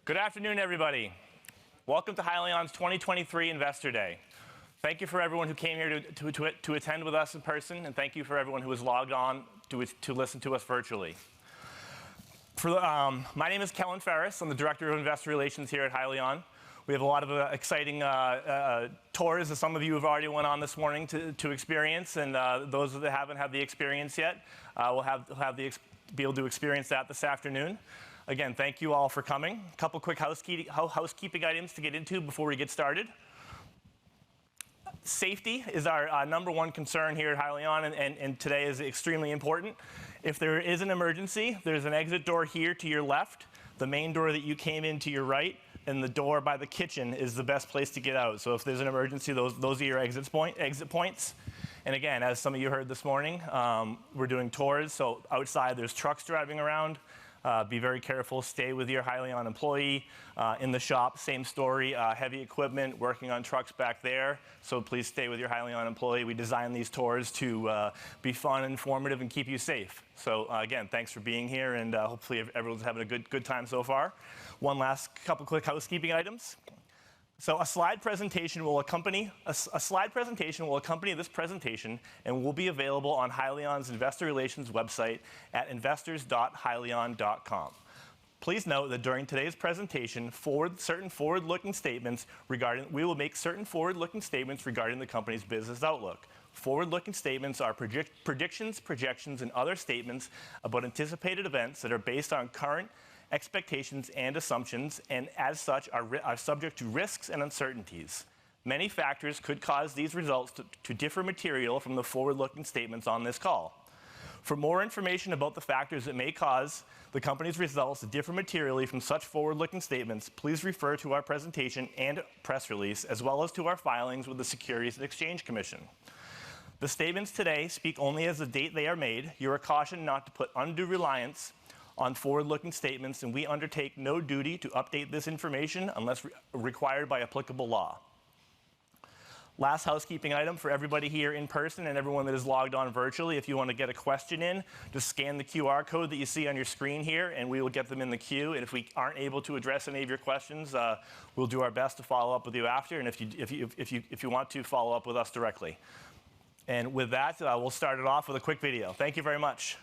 Good afternoon, everybody. Welcome to Hyliion's 2023 Investor Day. Thank you for everyone who came here to attend with us in person, and thank you for everyone who has logged on to listen to us virtually. My name is Kellen Ferris. I'm the Director of Investor Relations here at Hyliion. We have a lot of exciting tours that some of you have already went on this morning to experience, and those that haven't had the experience yet will be able to experience that this afternoon. Again, thank you all for coming. A couple quick housekeeping items to get into before we get started. Safety is our #1 concern here at Hyliion, and today is extremely important. If there is an emergency, there's an exit door here to your left, the main door that you came in to your right, and the door by the kitchen is the best place to get out. So if there's an emergency, those are your exit points. And again, as some of you heard this morning, we're doing tours. So outside, there's trucks driving around. Be very careful. Stay with your Hyliion employee. In the shop, same story. Heavy equipment, working on trucks back there. So please stay with your Hyliion employee. We designed these tours to be fun, informative, and keep you safe. So again, thanks for being here, and hopefully everyone's having a good time so far. One last couple quick housekeeping items. So a slide presentation will accompany this presentation and will be available on Hyliion's Investor Relations website at investors.hyliion.com. Please note that during today's presentation, we will make certain forward-looking statements regarding the company's business outlook. Forward-looking statements are predictions, projections, and other statements about anticipated events that are based on current expectations and assumptions, and as such are subject to risks and uncertainties. Many factors could cause these results to differ materially from the forward-looking statements on this call. For more information about the factors that may cause the company's results to differ materially from such forward-looking statements, please refer to our presentation and press release, as well as to our filings with the Securities and Exchange Commission. The statements today speak only as the date they are made. You are cautioned not to put undue reliance on forward-looking statements, and we undertake no duty to update this information unless required by applicable law. Last housekeeping item for everybody here in person and everyone that is logged on virtually: if you want to get a question in, just scan the QR code that you see on your screen here, and we will get them in the queue. And if we aren't able to address any of your questions, we'll do our best to follow up with you after, and if you want to follow up with us directly. And with that, we'll start it off with a quick video. Thank you very much.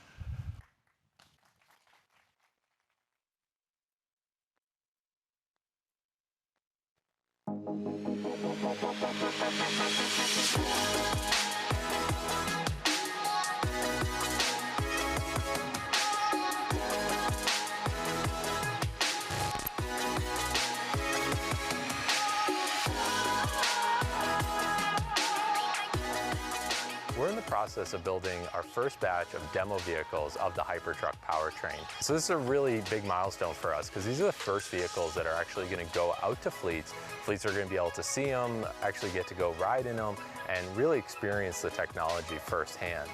We're in the process of building our first batch of demo vehicles of the Hypertuck powertrain. So this is a really big milestone for us because these are the first vehicles that are actually going to go out to fleets. Fleets are going to be able to see them, actually get to go ride in them, and really experience the technology firsthand.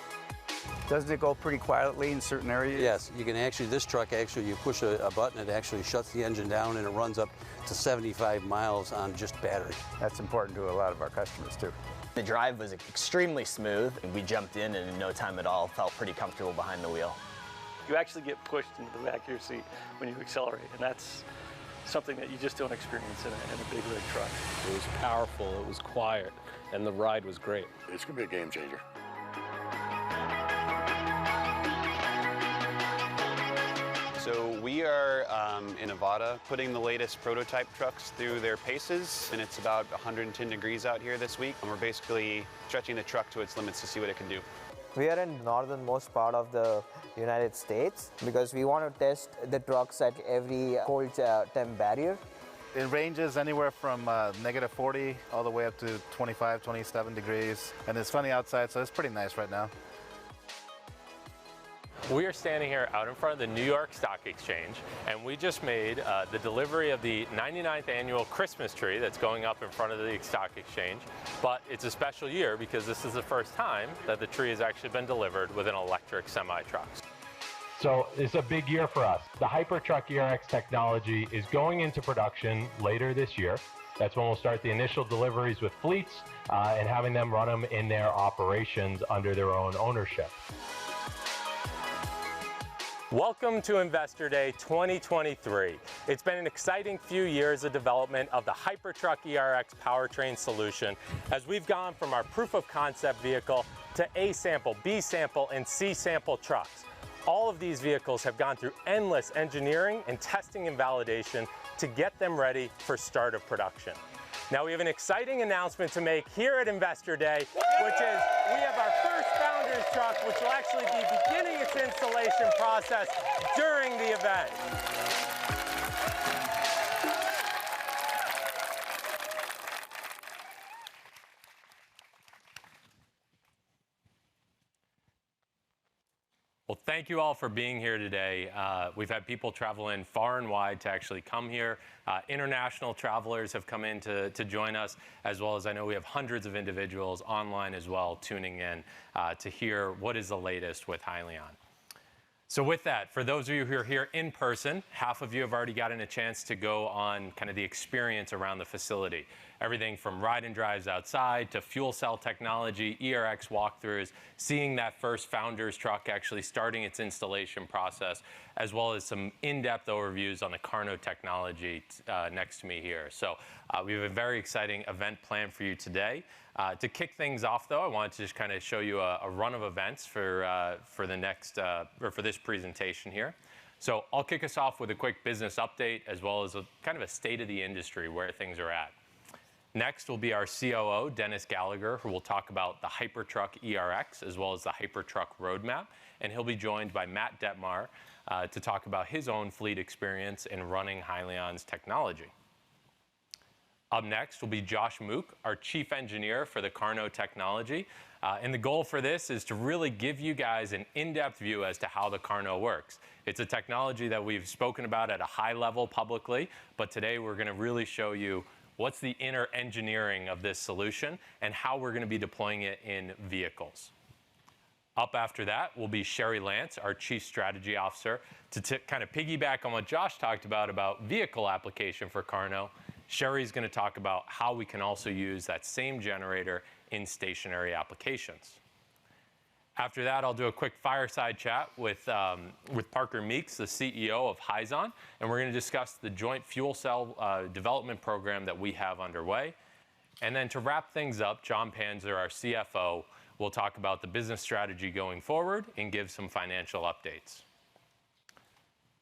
Doesn't it go pretty quietly in certain areas? Yes, you can actually, this truck actually, you push a button, it actually shuts the engine down and it runs up to 75 miles on just battery. That's important to a lot of our customers too. The drive was extremely smooth, and we jumped in and in no time at all felt pretty comfortable behind the wheel. You actually get pushed into the back of your seat when you accelerate, and that's something that you just don't experience in a big rig truck. It was powerful, it was quiet, and the ride was great. It's going to be a game changer. So we are in Nevada putting the latest prototype trucks through their paces, and it's about 110 degrees out here this week. And we're basically stretching the truck to its limits to see what it can do. We are in northernmost part of the United States because we want to test the trucks at every cold temp barrier. It ranges anywhere from -40 all the way up to 25, 27 degrees. And it's sunny outside, so it's pretty nice right now. We are standing here out in front of the New York Stock Exchange, and we just made the delivery of the 99th annual Christmas tree that's going up in front of the Stock Exchange. But it's a special year because this is the first time that the tree has actually been delivered with an electric semi-truck. So it's a big year for us. The Hypertuck ERX technology is going into production later this year. That's when we'll start the initial deliveries with fleets and having them run them in their operations under their own ownership. Welcome to Investor Day 2023. It's been an exciting few years of development of the Hypertuck ERX powertrain solution as we've gone from our proof of concept vehicle to A sample, B sample, and C sample trucks. All of these vehicles have gone through endless engineering and testing and validation to get them ready for start of production. Now we have an exciting announcement to make here at Investor Day, which is we have our first Founders truck, which will actually be beginning its installation process during the event. Well, thank you all for being here today. We've had people travel in far and wide to actually come here. International travelers have come in to join us, as well as I know we have hundreds of individuals online as well tuning in to hear what is the latest with Hyliion. So with that, for those of you who are here in person, half of you have already gotten a chance to go on kind of the experience around the facility. Everything from ride and drives outside to fuel cell technology, ERX walkthroughs, seeing that first Founders truck actually starting its installation process, as well as some in-depth overviews on the KARNO technology next to me here. So we have a very exciting event planned for you today. To kick things off, though, I wanted to just kind of show you a run of events for the next or for this presentation here. So I'll kick us off with a quick business update, as well as kind of a state of the industry, where things are at. Next will be our COO, Gallagher, who will talk about the Hypertuck ERX, as well as the Hypertuck roadmap. And he'll be joined by Matt Detmar to talk about his own fleet experience in running Hyliion's technology. Up next will be Josh Mook, our chief engineer for the KARNO technology. And the goal for this is to really give you guys an in-depth view as to how the KARNO works. It's a technology that we've spoken about at a high level publicly, but today we're going to really show you what's the inner engineering of this solution and how we're going to be deploying it in vehicles. Up after that will be Cheri Lantz, our chief strategy officer, to kind of piggyback on what Josh talked about vehicle application for KARNO. Cheri's going to talk about how we can also use that same generator in stationary applications. After that, I'll do a quick fireside chat with Parker Meeks, the CEO of Hyzon, and we're going to discuss the joint fuel cell development program that we have underway. And then to wrap things up, Jon Panzer, our CFO, will talk about the business strategy going forward and give some financial updates.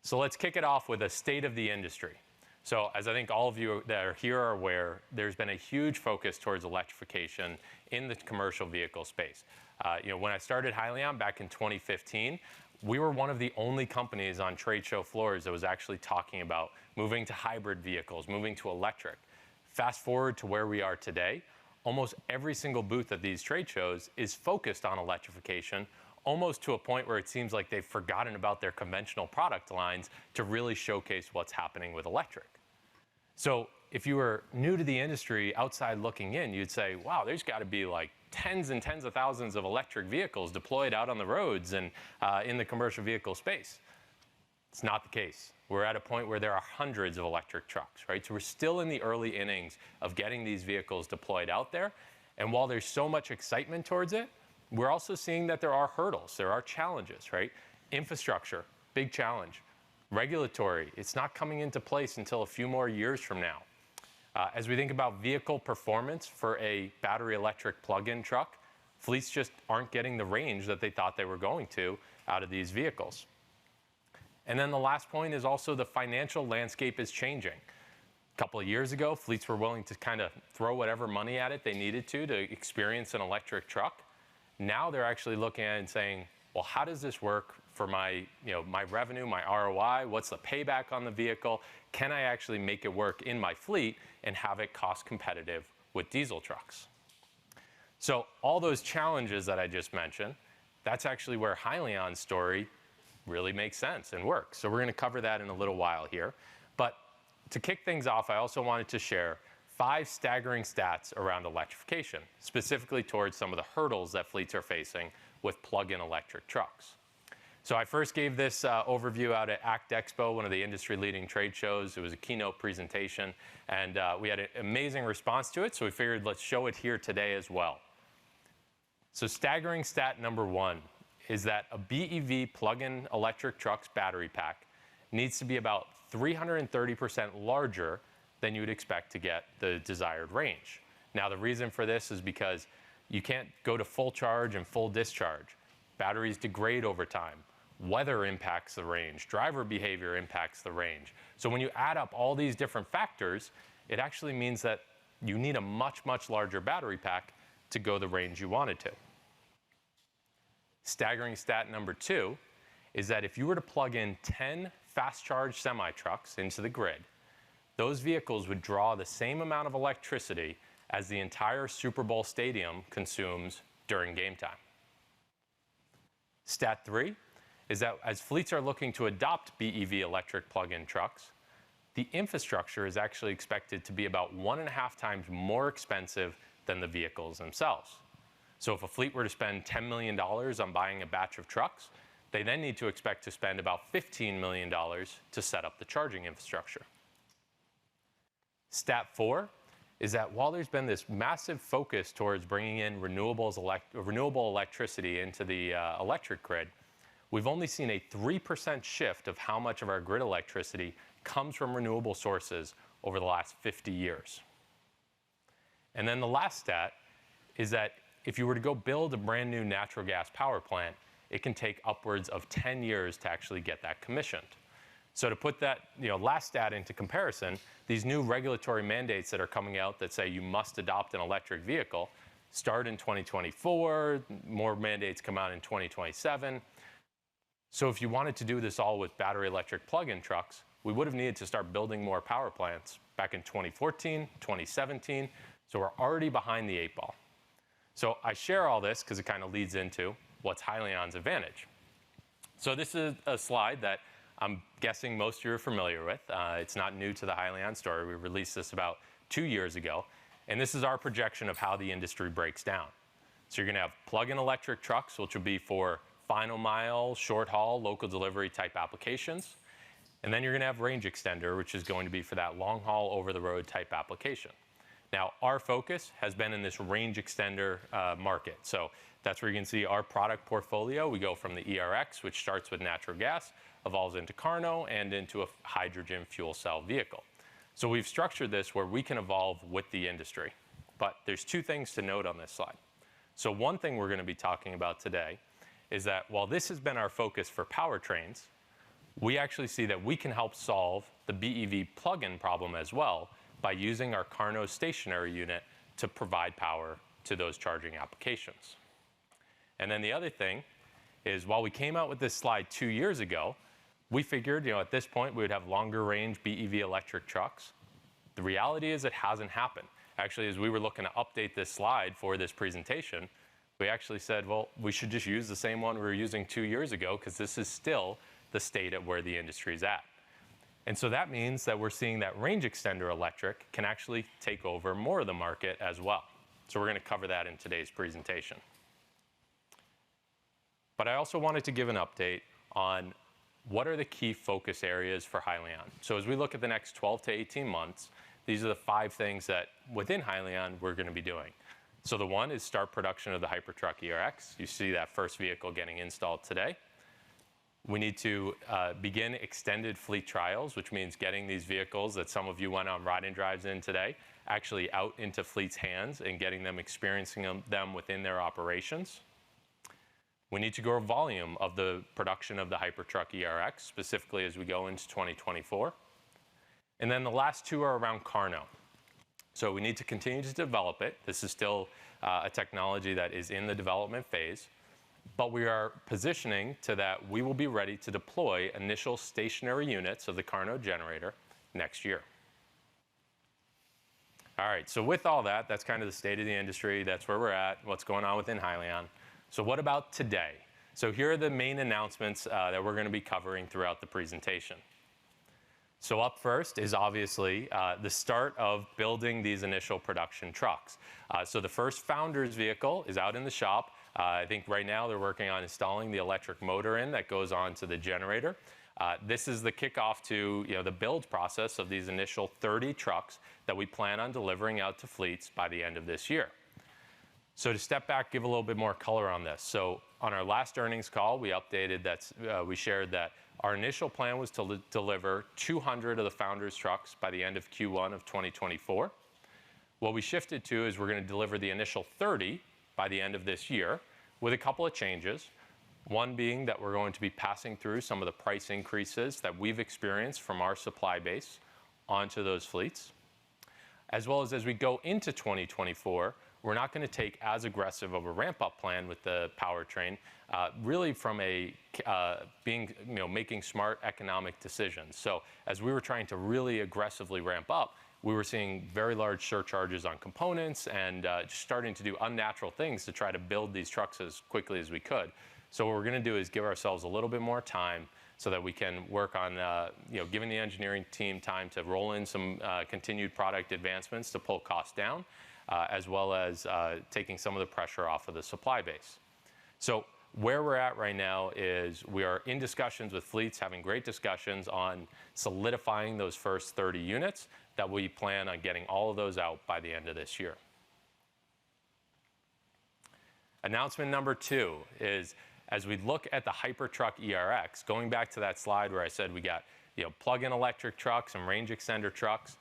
So let's kick it off with a state of the industry. So as I think all of you that are here are aware, there's been a huge focus towards electrification in the commercial vehicle space. When I started Hyliion back in 2015, we were one of the only companies on trade show floors that was actually talking about moving to hybrid vehicles, moving to electric. Fast forward to where we are today, almost every single booth at these trade shows is focused on electrification, almost to a point where it seems like they've forgotten about their conventional product lines to really showcase what's happening with electric. So if you were new to the industry outside looking in, you'd say, wow, there's got to be like tens and tens of thousands of electric vehicles deployed out on the roads and in the commercial vehicle space. It's not the case. We're at a point where there are hundreds of electric trucks, right? So we're still in the early innings of getting these vehicles deployed out there. And while there's so much excitement towards it, we're also seeing that there are hurdles, there are challenges, right? Infrastructure, big challenge. Regulatory, it's not coming into place until a few more years from now. As we think about vehicle performance for a battery electric plug-in truck, fleets just aren't getting the range that they thought they were going to out of these vehicles. And then the last point is also the financial landscape is changing. A couple of years ago, fleets were willing to kind of throw whatever money at it they needed to experience an electric truck. Now they're actually looking at it and saying, well, how does this work for my revenue, my ROI? What's the payback on the vehicle? Can I actually make it work in my fleet and have it cost competitive with diesel trucks? So all those challenges that I just mentioned, that's actually where Hyliion's story really makes sense and works. So we're going to cover that in a little while here. But to kick things off, I also wanted to share 5 staggering stats around electrification, specifically towards some of the hurdles that fleets are facing with plug-in electric trucks. So I first gave this overview out at ACT Expo, one of the industry-leading trade shows. It was a keynote presentation, and we had an amazing response to it, so we figured let's show it here today as well. So staggering stat number 1 is that a BEV plug-in electric truck's battery pack needs to be about 330% larger than you would expect to get the desired range. Now, the reason for this is because you can't go to full charge and full discharge. Batteries degrade over time. Weather impacts the range. Driver behavior impacts the range. So when you add up all these different factors, it actually means that you need a much, much larger battery pack to go the range you wanted to. Staggering stat number 2 is that if you were to plug in 10 fast charge semi-trucks into the grid, those vehicles would draw the same amount of electricity as the entire Super Bowl stadium consumes during game time. Stat 3 is that as fleets are looking to adopt BEV electric plug-in trucks, the infrastructure is actually expected to be about 1.5 times more expensive than the vehicles themselves. So if a fleet were to spend $10 million on buying a batch of trucks, they then need to expect to spend about $15 million to set up the charging infrastructure. Stat 4 is that while there's been this massive focus towards bringing in renewable electricity into the electric grid, we've only seen a 3% shift of how much of our grid electricity comes from renewable sources over the last 50 years. And then the last stat is that if you were to go build a brand new natural gas power plant, it can take upwards of 10 years to actually get that commissioned. So to put that last stat into comparison, these new regulatory mandates that are coming out that say you must adopt an electric vehicle start in 2024, more mandates come out in 2027. So if you wanted to do this all with battery electric plug-in trucks, we would have needed to start building more power plants back in 2014, 2017, so we're already behind the 8 ball. So I share all this because it kind of leads into what's Hyliion's advantage. So this is a slide that I'm guessing most of you are familiar with. It's not new to the Hyliion story. We released this about 2 years ago. And this is our projection of how the industry breaks down. So you're going to have plug-in electric trucks, which will be for final mile, short haul, local delivery type applications. And then you're going to have range extender, which is going to be for that long haul, over the road type application. Now, our focus has been in this range extender market. So that's where you can see our product portfolio. We go from the ERX, which starts with natural gas, evolves into KARNO, and into a hydrogen fuel cell vehicle. So we've structured this where we can evolve with the industry. But there's 2 things to note on this slide. So one thing we're going to be talking about today is that while this has been our focus for powertrains, we actually see that we can help solve the BEV plug-in problem as well by using our KARNO stationary unit to provide power to those charging applications. And then the other thing is, while we came out with this slide 2 years ago, we figured, at this point we would have longer range BEV electric trucks. The reality is it hasn't happened. Actually, as we were looking to update this slide for this presentation, we actually said, well, we should just use the same one we were using 2 years ago, because this is still the state at where the industry is at. And so that means that we're seeing that range extender electric can actually take over more of the market as well. So we're going to cover that in today's presentation. But I also wanted to give an update on what are the key focus areas for Hyliion. So as we look at the next 12 to 18 months, these are the 5 things that within Hyliion we're going to be doing. So the one is start production of the Hypertuck ERX. You see that first vehicle getting installed today. We need to begin extended fleet trials, which means getting these vehicles that some of you went on ride and drives in today actually out into fleet's hands and getting them experiencing them within their operations. We need to grow volume of the production of the Hypertuck ERX, specifically as we go into 2024. And then the last 2 are around KARNO. So we need to continue to develop it. This is still a technology that is in the development phase. But we are positioning to that we will be ready to deploy initial stationary units of the KARNO generator next year. All right, so with all that, that's kind of the state of the industry. That's where we're at, what's going on within Hyliion. So what about today? So here are the main announcements that we're going to be covering throughout the presentation. So up first is obviously the start of building these initial production trucks. So the first Founders vehicle is out in the shop. I think right now they're working on installing the electric motor in that goes on to the generator. This is the kickoff to the build process of these initial 30 trucks that we plan on delivering out to fleets by the end of this year. So to step back, give a little bit more color on this. So on our last earnings call, we updated that we shared that Our initial plan was to deliver 200 of the Founders trucks by the end of Q1 of 2024. What we shifted to is we're going to deliver the initial 30 by the end of this year with a couple of changes. One being that we're going to be passing through some of the price increases that we've experienced from our supply base onto those fleets. As well as we go into 2024, we're not going to take as aggressive of a ramp-up plan with the powertrain, really from a making smart economic decisions. So as we were trying to really aggressively ramp up, we were seeing very large surcharges on components and just starting to do unnatural things to try to build these trucks as quickly as we could. So what we're going to do is give ourselves a little bit more time so that we can work on giving the engineering team time to roll in some continued product advancements to pull costs down, as well as taking some of the pressure off of the supply base. So where we're at right now is we are in discussions with fleets, having great discussions on solidifying those first 30 units that we plan on getting all of those out by the end of this year. Announcement number 2 is, as we look at the Hypertuck ERX, going back to that slide where I said we got plug-in electric trucks and range extender trucks,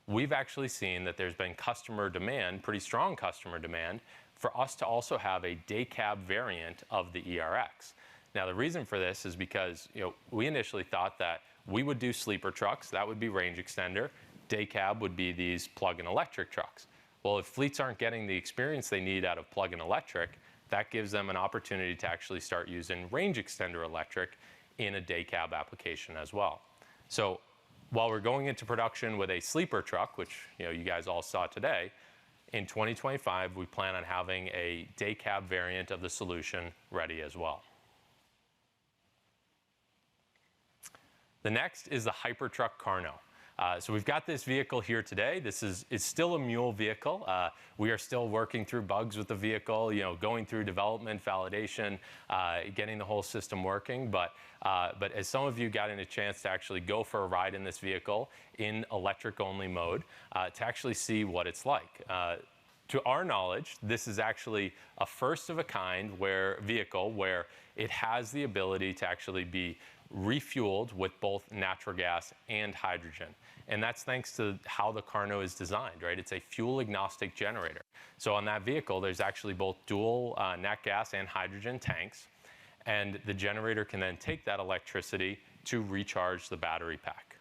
we've actually seen that there's been customer demand, pretty strong customer demand, for us to also have a day cab variant of the ERX. Now the reason for this is because we initially thought that we would do sleeper trucks, that would be range extender, day cab would be these plug-in electric trucks. Well, if fleets aren't getting the experience they need out of plug-in electric, that gives them an opportunity to actually start using range extender electric in a day cab application as well. So while we're going into production with a sleeper truck, which you guys all saw today, in 2025 we plan on having a day cab variant of the solution ready as well. The next is the Hypertuck KARNO. So we've got this vehicle here today. This is still a mule vehicle. We are still working through bugs with the vehicle, going through development, validation, getting the whole system working. But as some of you got a chance to actually go for a ride in this vehicle in electric-only mode, to actually see what it's like. To our knowledge, this is actually a first-of-a-kind vehicle where it has the ability to actually be refueled with both natural gas and hydrogen. And that's thanks to how the KARNO is designed, right? It's a fuel-agnostic generator. So on that vehicle, there's actually both dual nat gas and hydrogen tanks. And the generator can then take that electricity to recharge the battery pack.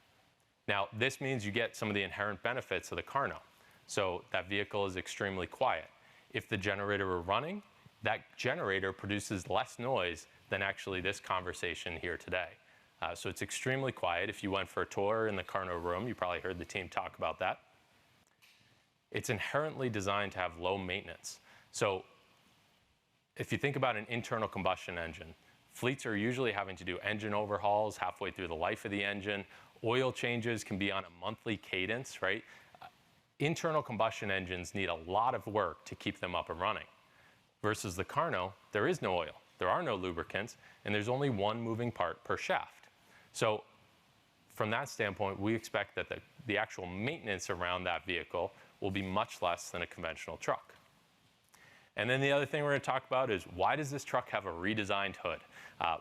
Now, this means you get some of the inherent benefits of the KARNO. So that vehicle is extremely quiet. If the generator were running, that generator produces less noise than actually this conversation here today. So it's extremely quiet. If you went for a tour in the KARNO room, you probably heard the team talk about that. It's inherently designed to have low maintenance. So if you think about an internal combustion engine, fleets are usually having to do engine overhauls halfway through the life of the engine. Oil changes can be on a monthly cadence, right? Internal combustion engines need a lot of work to keep them up and running. Versus the KARNO, there is no oil, there are no lubricants, and there's only one moving part per shaft. So from that standpoint, we expect that the actual maintenance around that vehicle will be much less than a conventional truck. And then the other thing we're going to talk about is, why does this truck have a redesigned hood?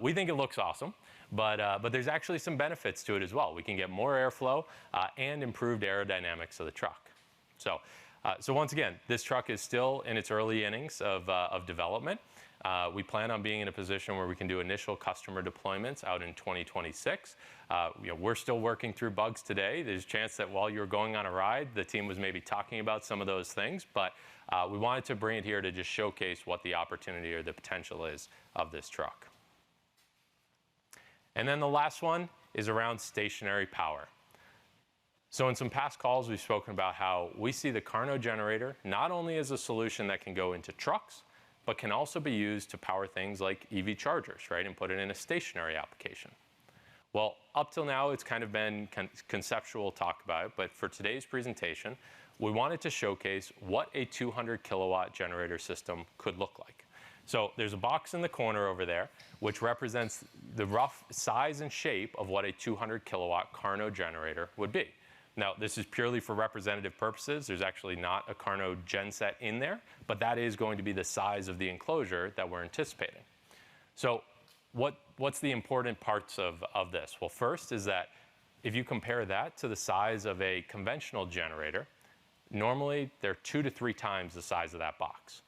We think it looks awesome, but there's actually some benefits to it as well. We can get more airflow and improved aerodynamics of the truck. So once again, this truck is still in its early innings of development. We plan on being in a position where we can do initial customer deployments out in 2026. We're still working through bugs today. There's a chance that while you're going on a ride, the team was maybe talking about some of those things, but we wanted to bring it here to just showcase what the opportunity or the potential is of this truck. And then the last one is around stationary power. So in some past calls, we've spoken about how we see the KARNO generator not only as a solution that can go into trucks, but can also be used to power things like EV chargers, right, and put it in a stationary application. Well, up till now, it's kind of been conceptual talk about it, but for today's presentation, we wanted to showcase what a 200 kilowatt generator system could look like. So there's a box in the corner over there, which represents the rough size and shape of what a 200 kilowatt KARNO generator would be. Now, this is purely for representative purposes. There's actually not a KARNO genset in there, but that is going to be the size of the enclosure that we're anticipating. So what's the important parts of this? Well, first is that if you compare that to the size of a conventional generator, normally they're 2 to 3 times the size of that box.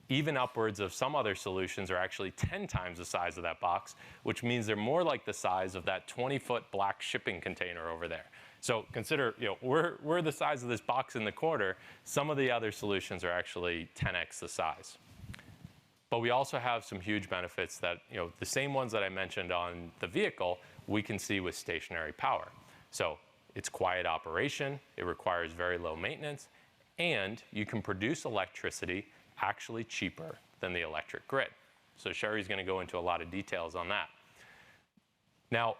Even upwards of some other solutions are actually 10 times the size of that box, which means they're more like the size of that 20-foot black shipping container over there. So consider, we're the size of this box in the corner. Some of the other solutions are actually 10x the size. But we also have some huge benefits that, the same ones that I mentioned on the vehicle, we can see with stationary power. So it's quiet operation, it requires very low maintenance, and you can produce electricity actually cheaper than the electric grid. So Cheri's going to go into a lot of details on that. Now,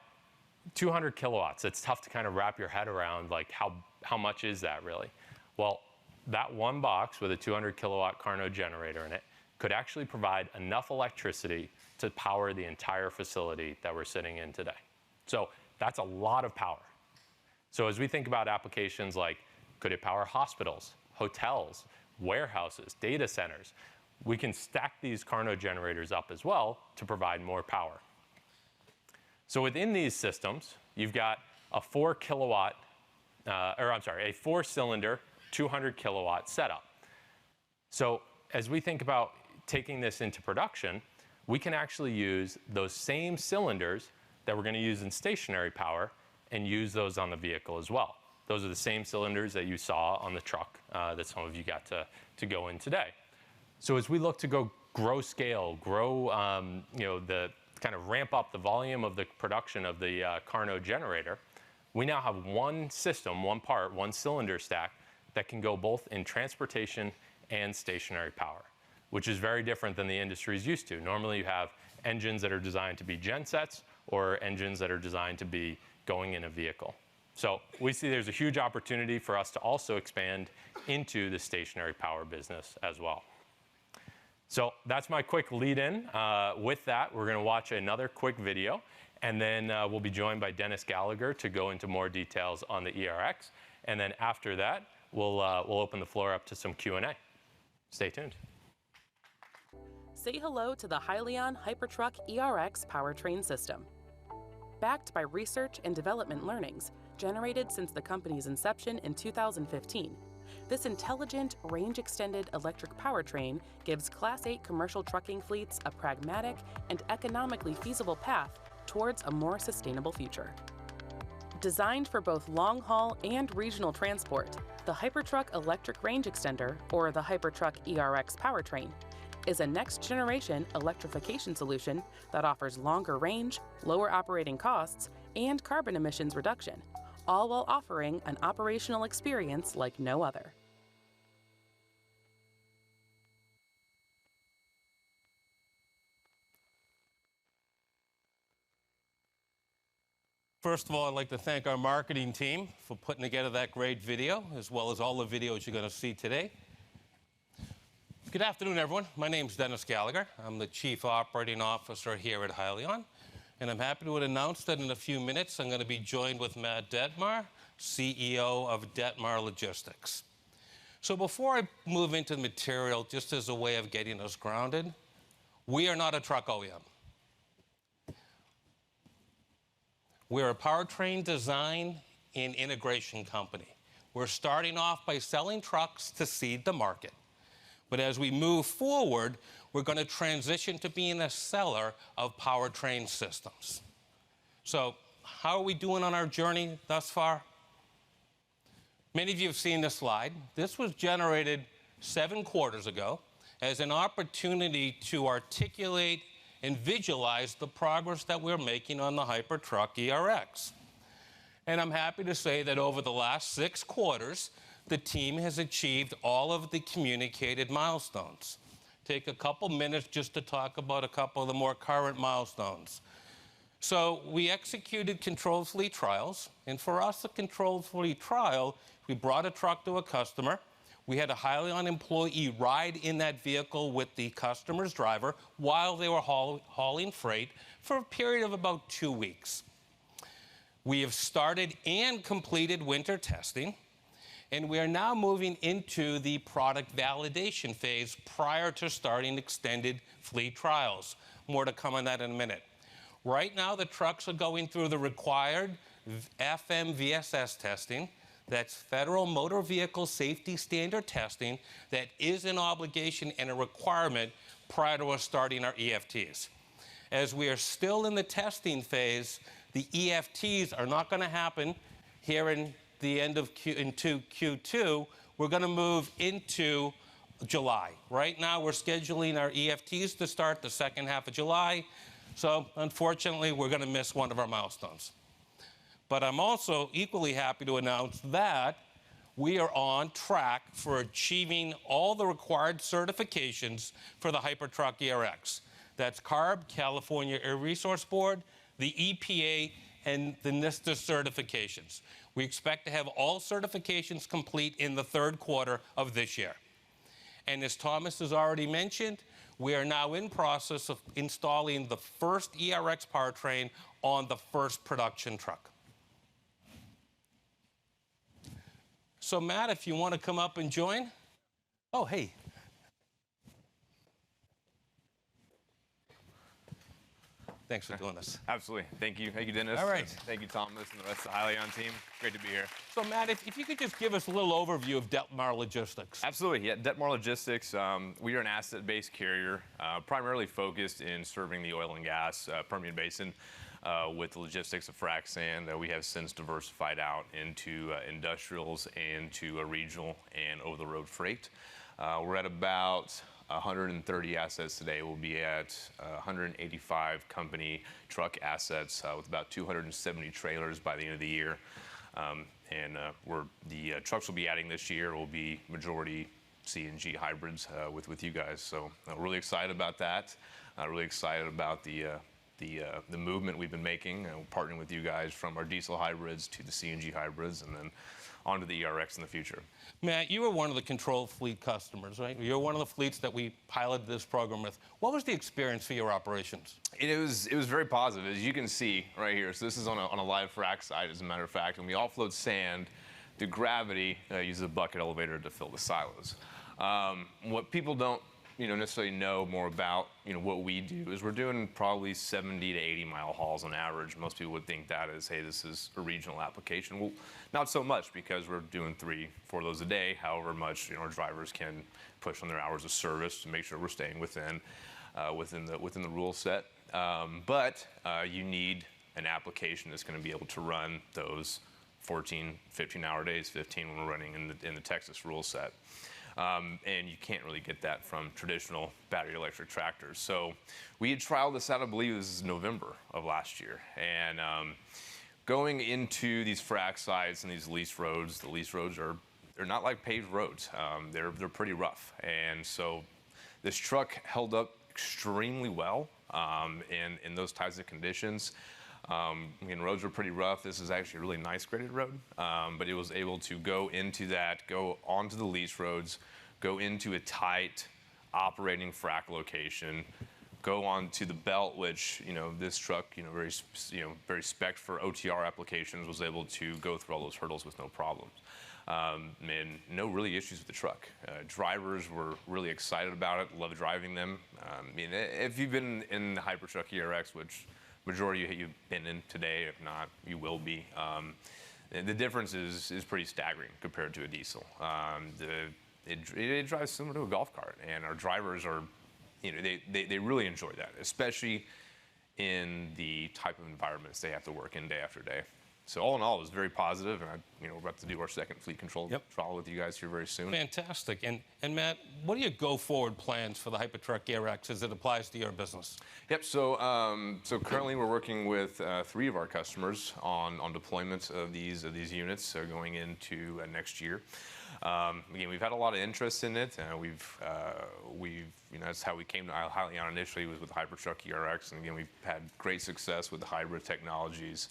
200 kilowatts, it's tough to kind of wrap your head around, like how much is that really? Well, that one box with a 200 kilowatt KARNO generator in it could actually provide enough electricity to power the entire facility that we're sitting in today. So that's a lot of power. So as we think about applications like, could it power hospitals, hotels, warehouses, data centers, we can stack these KARNO generators up as well to provide more power. So within these systems, you've got a 4-cylinder, 200 kilowatt setup. So as we think about taking this into production, we can actually use those same cylinders that we're going to use in stationary power and use those on the vehicle as well. Those are the same cylinders that you saw on the truck that some of you got to go in today. So as we look to grow scale, the kind of ramp up the volume of the production of the KARNO generator, we now have one system, one cylinder stack that can go both in transportation and stationary power, which is very different than the industry is used to. Normally you have engines that are designed to be gensets or engines that are designed to be going in a vehicle. So we see there's a huge opportunity for us to also expand into the stationary power business as well. So that's my quick lead in. With that, we're going to watch another quick video, and then we'll be joined by Dennis Gallagher to go into more details on the ERX. And then after that, we'll open the floor up to some Q&A. Stay tuned. Say hello to the Hyliion Hypertuck ERX powertrain system. Backed by research and development learnings generated since the company's inception in 2015, this intelligent, range-extended electric powertrain gives Class 8 commercial trucking fleets a pragmatic and economically feasible path towards a more sustainable future. Designed for both long-haul and regional transport, the Hypertuck Electric Range Extender, or the Hypertuck ERX powertrain, is a next-generation electrification solution that offers longer range, lower operating costs, and carbon emissions reduction, all while offering an operational experience like no other. First of all, I'd like to thank our marketing team for putting together that great video, as well as all the videos you're going to see today. Good afternoon, everyone. My name is Dennis Gallagher. I'm the Chief Operating Officer here at Hyliion, and I'm happy to announce that in a few minutes I'm going to be joined with Matt Detmar, CEO of Detmar Logistics. So before I move into the material, just as a way of getting us grounded, we are not a truck OEM. We're a powertrain design and integration company. We're starting off by selling trucks to seed the market. But as we move forward, we're going to transition to being a seller of powertrain systems. So how are we doing on our journey thus far? Many of you have seen this slide. This was generated 7 quarters ago as an opportunity to articulate and visualize the progress that we're making on the Hypertuck ERX. And I'm happy to say that over the last 6 quarters, the team has achieved all of the communicated milestones. Take a couple minutes just to talk about a couple of the more current milestones. So we executed controlled fleet trials, and for us, a controlled fleet trial, we brought a truck to a customer. We had a Hyliion employee ride in that vehicle with the customer's driver while they were hauling freight for a period of about 2 weeks. We have started and completed winter testing, and we are now moving into the product validation phase prior to starting extended fleet trials. More to come on that in a minute. Right now, the trucks are going through the required FMVSS testing. That's Federal Motor Vehicle Safety Standard testing that is an obligation and a requirement prior to us starting our EFTs. As we are still in the testing phase, the EFTs are not going to happen here in the end of Q2. We're going to move into July. Right now, we're scheduling our EFTs to start the second half of July. So, unfortunately, we're going to miss one of our milestones. But I'm also equally happy to announce that we are on track for achieving all the required certifications for the Hypertuck ERX. That's CARB, California Air Resource Board, the EPA, and the NISTA certifications. We expect to have all certifications complete in the third quarter of this year. And as Thomas has already mentioned, we are now in process of installing the first ERX powertrain on the first production truck. So, Matt, if you want to come up and join. Oh, hey. Thanks for doing this. Absolutely. Thank you. Thank you, Dennis. All right. Thank you, Thomas, and the rest of the Hyliion team. Great to be here. So, Matt, if you could just give us a little overview of Detmar Logistics. Absolutely. Yeah, Detmar Logistics, we are an asset-based carrier, primarily focused in serving the oil and gas Permian Basin with the logistics of frac sand. We have since diversified out into industrials and to regional and over-the-road freight. We're at about 130 assets today. We'll be at 185 company truck assets with about 270 trailers by the end of the year. The trucks we'll be adding this year will be majority CNG hybrids with you guys. So really excited about that. Really excited about the movement we've been making, partnering with you guys from our diesel hybrids to the CNG hybrids, and then onto the ERX in the future. Matt, you were one of the control fleet customers, right? You're one of the fleets that we piloted this program with. What was the experience for your operations? It was very positive, as you can see right here. So this is on a live frac site, as a matter of fact. When we offload sand, the gravity uses a bucket elevator to fill the silos. What people don't necessarily know more about what we do is we're doing probably 70 to 80 mile hauls on average. Most people would think that is, hey, this is a regional application. Well, not so much, because we're doing 3-4 of those a day, however much our drivers can push on their hours of service to make sure we're staying within the rule set. But you need an application that's going to be able to run those 14, 15-hour days, 15 when we're running in the Texas rule set. And you can't really get that from traditional battery electric tractors. So we had trialed this out, I believe this is November of last year. And going into these frac sites and these lease roads, the lease roads they're not like paved roads. They're pretty rough. And so this truck held up extremely well in those types of conditions. Roads were pretty rough. This is actually a really nice graded road, but it was able to go into that, go onto the lease roads, go into a tight operating frac location, go onto the belt, which this truck, very spec'd for OTR applications, was able to go through all those hurdles with no problems. And no really issues with the truck. Drivers were really excited about it, loved driving them. If you've been in the Hypertuck ERX, which majority of you've been in today, if not, you will be. The difference is pretty staggering compared to a diesel. It drives similar to a golf cart, and our drivers are, they really enjoy that, especially in the type of environments they have to work in day after day. So all in all, it was very positive, and we're about to do our second fleet control trial with you guys here very soon. Fantastic. And Matt, what are your go-forward plans for the Hypertuck ERX as it applies to your business? Yep. So currently we're working with 3 of our customers on deployments of these units going into next year. Again, we've had a lot of interest in it. That's how we came to Hyliion initially, was with the Hypertuck ERX, and again, we've had great success with the hybrid technologies.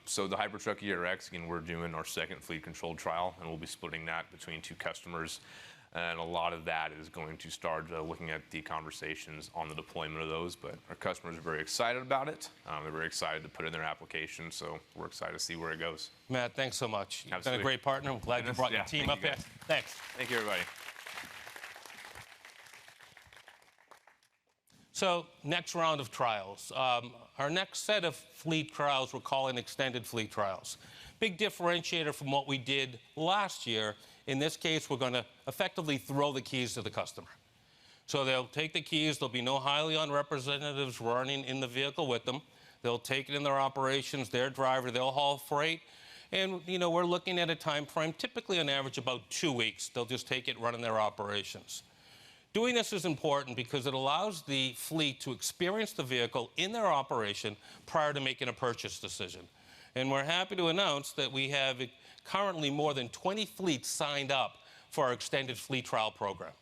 So the Hypertuck ERX, again, we're doing our second fleet control trial, and we'll be splitting that between 2 customers. And a lot of that is going to start looking at the conversations on the deployment of those. But our customers are very excited about it. They're very excited to put in their application. So we're excited to see where it goes. Matt, thanks so much. You've Absolutely. been a great partner. I'm glad you brought your team up here. Thanks. Thank you, everybody. So next round of trials. Our next set of fleet trials we're calling extended fleet trials. Big differentiator from what we did last year. In this case, we're going to effectively throw the keys to the customer. So they'll take the keys. There'll be no Hyliion representatives running in the vehicle with them. They'll take it in their operations, their driver, they'll haul freight. And, you know, we're looking at a time frame, typically on average about 2 weeks. They'll just take it, run in their operations. Doing this is important because it allows the fleet to experience the vehicle in their operation prior to making a purchase decision. And we're happy to announce that we have currently more than 20 fleets signed up for our extended fleet trial program.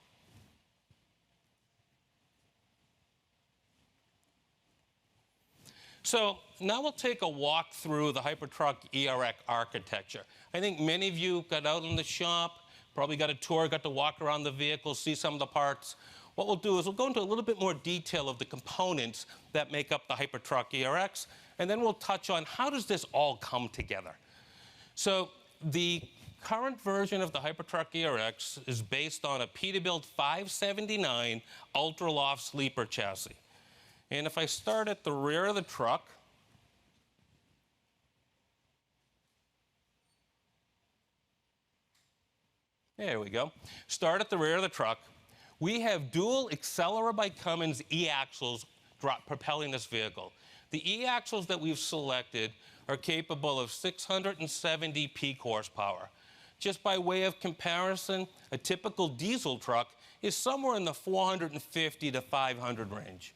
So now we'll take a walk through the Hypertuck ERX architecture. I think many of you got out in the shop, probably got a tour, got to walk around the vehicle, see some of the parts. What we'll do is we'll go into a little bit more detail of the components that make up the Hypertuck ERX, and then we'll touch on how does this all come together. So the current version of the Hypertuck ERX is based on a Peterbilt 579 ultra-loft sleeper chassis. And if I start at the rear of the truck, there we go. Start at the rear of the truck. We have dual Accelera by Cummins E-axles propelling this vehicle. The E-axles that we've selected are capable of 670 peak horsepower. Just by way of comparison, a typical diesel truck is somewhere in the 450 to 500 range.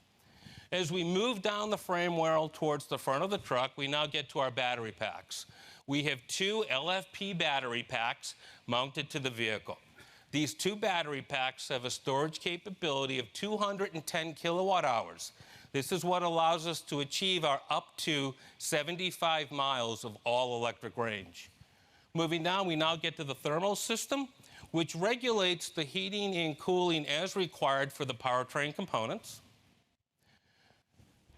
As we move down the frame rail towards the front of the truck, we now get to our battery packs. We have 2 LFP battery packs mounted to the vehicle. These 2 battery packs have a storage capability of 210 kilowatt hours. This is what allows us to achieve our up to 75 miles of all-electric range. Moving down, we now get to the thermal system, which regulates the heating and cooling as required for the powertrain components.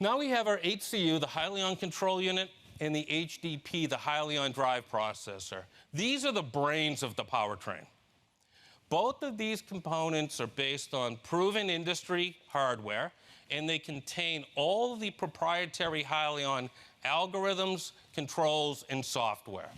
Now we have our HCU, the Hyliion control unit, and the HDP, the Hyliion drive processor. These are the brains of the powertrain. Both of these components are based on proven industry hardware, and they contain all of the proprietary Hyliion algorithms, controls, and software.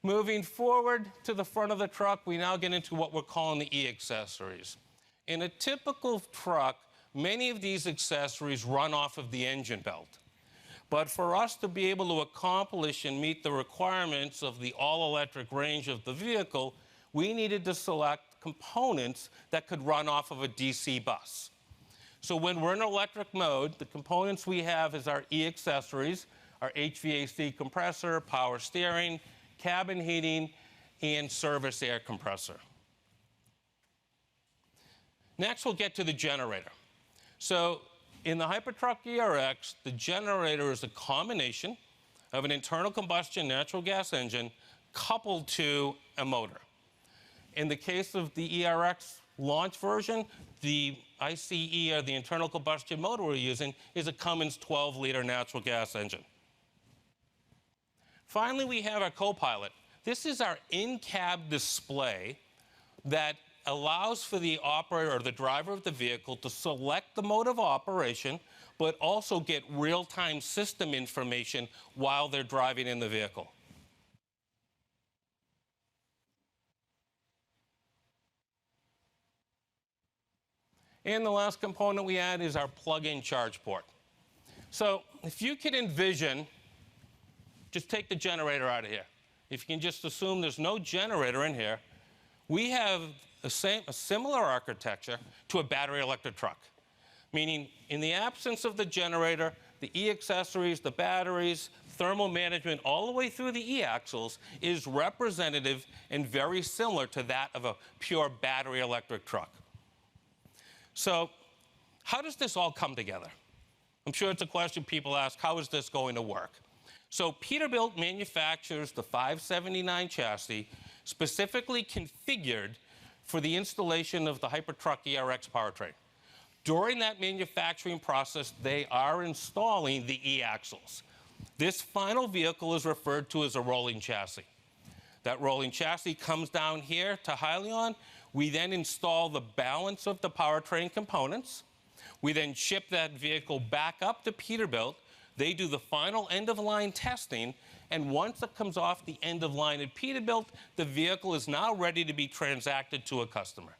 Moving forward to the front of the truck, we now get into what we're calling the E-accessories. In a typical truck, many of these accessories run off of the engine belt. But for us to be able to accomplish and meet the requirements of the all-electric range of the vehicle, we needed to select components that could run off of a DC bus. So when we're in electric mode, the components we have is our E-accessories, our HVAC compressor, power steering, cabin heating, and service air compressor. Next, we'll get to the generator. So in the Hypertuck ERX, the generator is a combination of an internal combustion natural gas engine coupled to a motor. In the case of the ERX launch version, the ICE, or the internal combustion motor we're using, is a Cummins 12-liter natural gas engine. Finally, we have our co-pilot. This is our in-cab display that allows for the operator or the driver of the vehicle to select the mode of operation, but also get real-time system information while they're driving in the vehicle. And the last component we add is our plug-in charge port. So if you could envision, just take the generator out of here. If you can just assume there's no generator in here, we have a similar architecture to a battery electric truck. Meaning, in the absence of the generator, the E-accessories, the batteries, thermal management, all the way through the E-axles is representative and very similar to that of a pure battery electric truck. So how does this all come together? I'm sure it's a question people ask, how is this going to work? So Peterbilt manufactures the 579 chassis specifically configured for the installation of the Hypertuck ERX powertrain. During that manufacturing process, they are installing the E-axles. This final vehicle is referred to as a rolling chassis. That rolling chassis comes down here to Hyliion. We then install the balance of the powertrain components. We then ship that vehicle back up to Peterbilt. They do the final end-of-line testing, and once it comes off the end of line at Peterbilt, the vehicle is now ready to be transacted to a customer.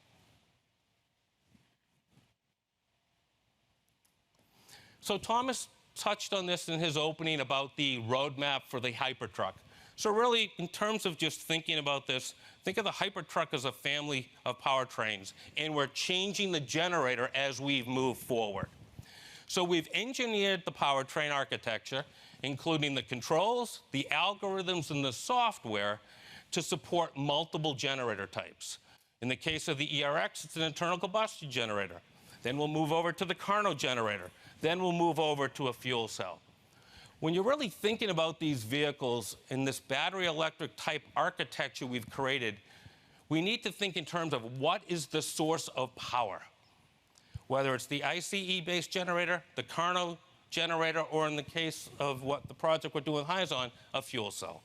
So Thomas touched on this in his opening about the roadmap for the Hypertruck. So really, in terms of just thinking about this, think of the Hypertruck as a family of powertrains, and we're changing the generator as we've moved forward. So we've engineered the powertrain architecture, including the controls, the algorithms, and the software to support multiple generator types. In the case of the ERX, it's an internal combustion generator. Then we'll move over to the KARNO generator. Then we'll move over to a fuel cell. When you're really thinking about these vehicles in this battery electric type architecture we've created, we need to think in terms of what is the source of power. Whether it's the ICE-based generator, the KARNO generator, or in the case of what the project we're doing with Hyzon, a fuel cell.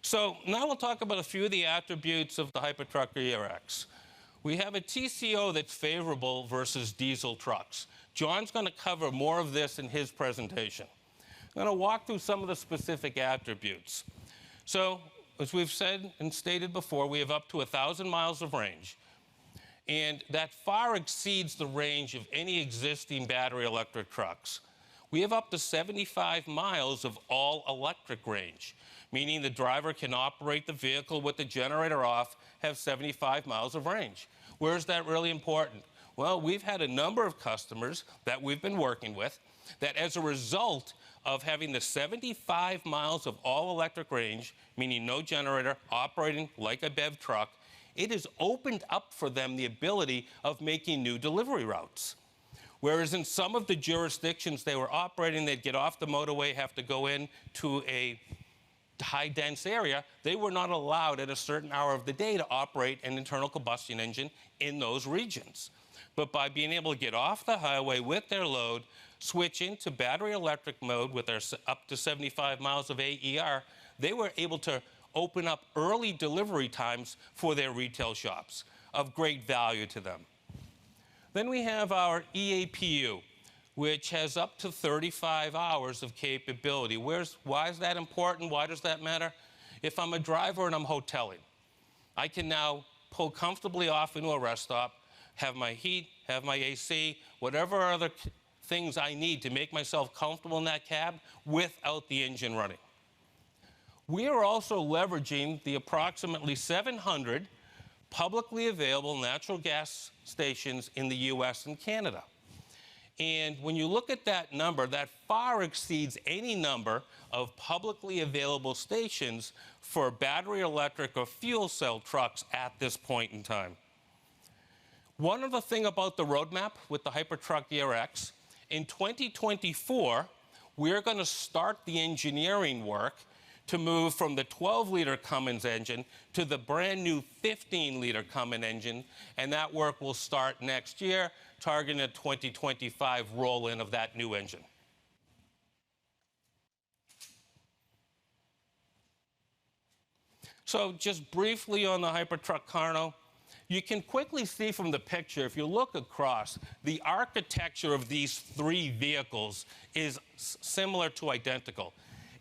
So now we'll talk about a few of the attributes of the Hypertuck ERX. We have a TCO that's favorable versus diesel trucks. John's going to cover more of this in his presentation. I'm going to walk through some of the specific attributes. So, as we've said and stated before, we have up to 1,000 miles of range. And that far exceeds the range of any existing battery electric trucks. We have up to 75 miles of all-electric range, meaning the driver can operate the vehicle with the generator off, have 75 miles of range. Where is that really important? Well, we've had a number of customers that we've been working with that as a result of having the 75 miles of all-electric range, meaning no generator, operating like a BEV truck, it has opened up for them the ability of making new delivery routes. Whereas in some of the jurisdictions they were operating, they'd get off the motorway, have to go in to a high-dense area, they were not allowed at a certain hour of the day to operate an internal combustion engine in those regions. But by being able to get off the highway with their load, switch into battery electric mode with their up to 75 miles of AER, they were able to open up early delivery times for their retail shops, of great value to them. Then we have our EAPU, which has up to 35 hours of capability. Why is that important? Why does that matter? If I'm a driver and I'm hoteling, I can now pull comfortably off into a rest stop, have my heat, have my AC, whatever other things I need to make myself comfortable in that cab without the engine running. We are also leveraging the approximately 700 publicly available natural gas stations in the US and Canada. And when you look at that number, that far exceeds any number of publicly available stations for battery electric or fuel cell trucks at this point in time. One other thing about the roadmap with the Hypertuck ERX, in 2024, we're going to start the engineering work to move from the 12-liter Cummins engine to the brand new 15-liter Cummins engine, and that work will start next year, targeting a 2025 roll-in of that new engine. So just briefly on the Hypertuck KARNO, you can quickly see from the picture, if you look across, the architecture of these three vehicles is similar to identical.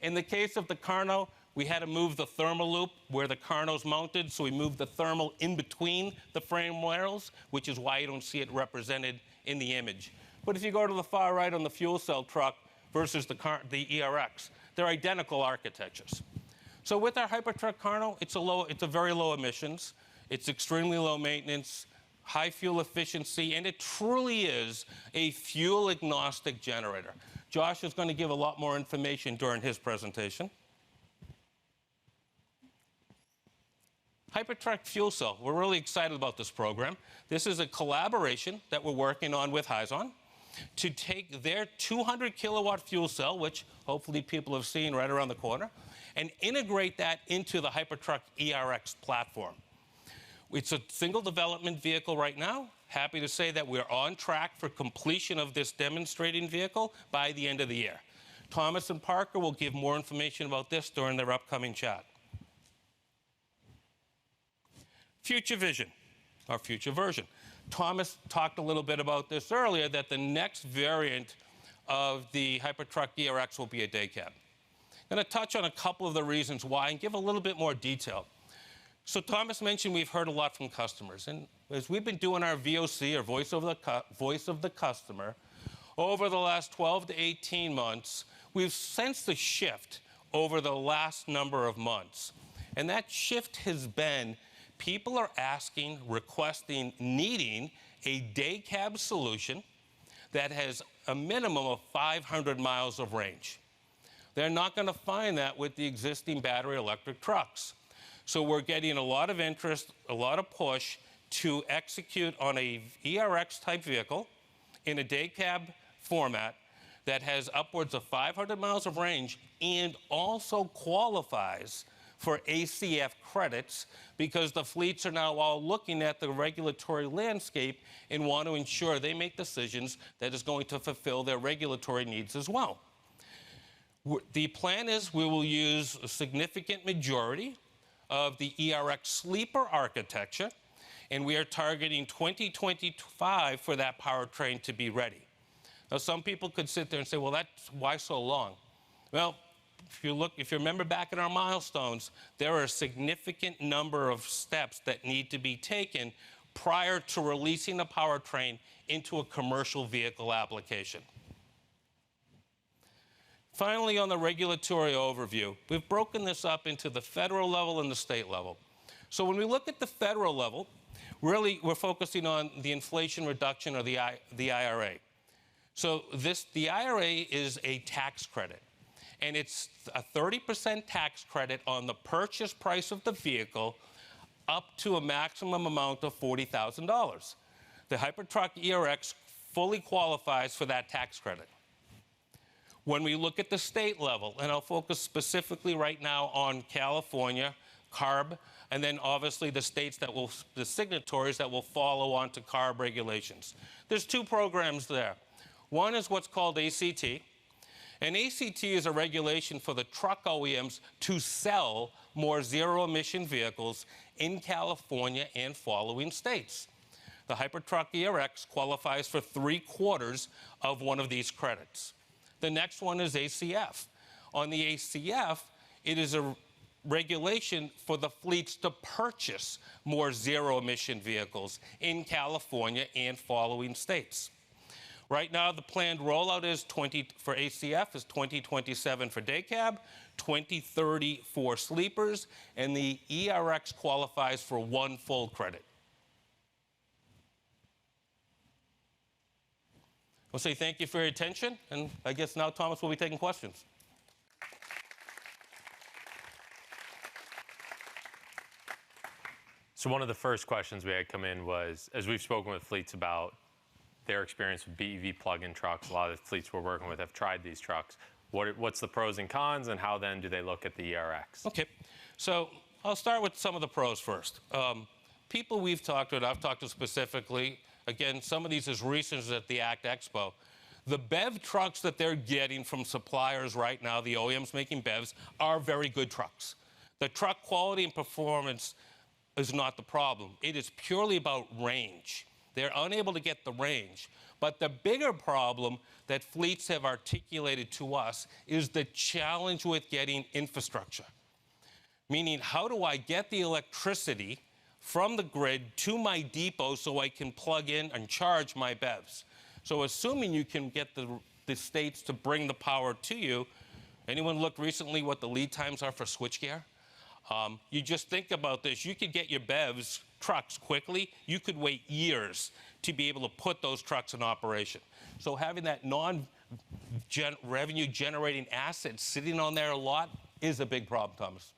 In the case of the KARNO, we had to move the thermal loop where the KARNO's mounted, so we moved the thermal in between the frame rails, which is why you don't see it represented in the image. But if you go to the far right on the fuel cell truck versus the ERX, they're identical architectures. So with our Hypertuck KARNO, it's a very low emissions, it's extremely low maintenance, high fuel efficiency, and it truly is a fuel agnostic generator. Josh is going to give a lot more information during his presentation. Hypertuck Fuel Cell, we're really excited about this program. This is a collaboration that we're working on with Hyzon to take their 200 kilowatt fuel cell, which hopefully people have seen right around the corner, and integrate that into the Hypertuck ERX platform. It's a single development vehicle right now. Happy to say that we're on track for completion of this demonstrating vehicle by the end of the year. Thomas and Parker will give more information about this during their upcoming chat. Future vision, our future version. Thomas talked a little bit about this earlier, that the next variant of the Hypertuck ERX will be a day cab. I'm going to touch on a couple of the reasons why and give a little bit more detail. So Thomas mentioned we've heard a lot from customers. And as we've been doing our VOC, or voice of the customer, over the last 12 to 18 months, we've sensed a shift over the last number of months. And that shift has been people are asking, requesting, needing a day cab solution that has a minimum of 500 miles of range. They're not going to find that with the existing battery electric trucks. So we're getting a lot of interest, a lot of push to execute on a ERX type vehicle in a day cab format that has upwards of 500 miles of range and also qualifies for ACF credits, because the fleets are now all looking at the regulatory landscape and want to ensure they make decisions that is going to fulfill their regulatory needs as well. The plan is we will use a significant majority of the ERX sleeper architecture, and we are targeting 2025 for that powertrain to be ready. Now, some people could sit there and say, well, why so long? Well, if you remember back in our milestones, there are a significant number of steps that need to be taken prior to releasing the powertrain into a commercial vehicle application. Finally, on the regulatory overview, we've broken this up into the federal level and the state level. So when we look at the federal level, really we're focusing on the Inflation Reduction, or the IRA. So the IRA is a tax credit, and it's a 30% tax credit on the purchase price of the vehicle up to a maximum amount of $40,000. The Hypertuck ERX fully qualifies for that tax credit. When we look at the state level, and I'll focus specifically right now on California, CARB, and then obviously the states that will, the signatories that will follow on to CARB regulations. There's two programs there. One is what's called ACT, and ACT is a regulation for the truck OEMs to sell more zero-emission vehicles in California and following states. The Hypertuck ERX qualifies for 3/4 of one of these credits. The next one is ACF. On the ACF, it is a regulation for the fleets to purchase more zero-emission vehicles in California and following states. Right now, the planned rollout is for ACF is 2027 for day cab, 2030 for sleepers, and the ERX qualifies for 1 full credit. I'll say thank you for your attention, and I guess now Thomas will be taking questions. So one of the first questions we had come in was, as we've spoken with fleets about their experience with BEV plug-in trucks, a lot of the fleets we're working with have tried these trucks. What's the pros and cons, and how then do they look at the ERX? Okay, so I'll start with some of the pros first. People we've talked to, and I've talked to specifically, again, some of these as recent as at the ACT Expo, the BEV trucks that they're getting from suppliers right now, the OEMs making BEVs, are very good trucks. The truck quality and performance is not the problem. It is purely about range. They're unable to get the range. But the bigger problem that fleets have articulated to us is the challenge with getting infrastructure. Meaning, how do I get the electricity from the grid to my depot so I can plug in and charge my BEVs? So assuming you can get the states to bring the power to you, anyone looked recently what the lead times are for switchgear? You just think about this. You could get your BEVs trucks quickly. You could wait years to be able to put those trucks in operation. So having that non-revenue generating asset sitting on there a lot is a big problem, Thomas.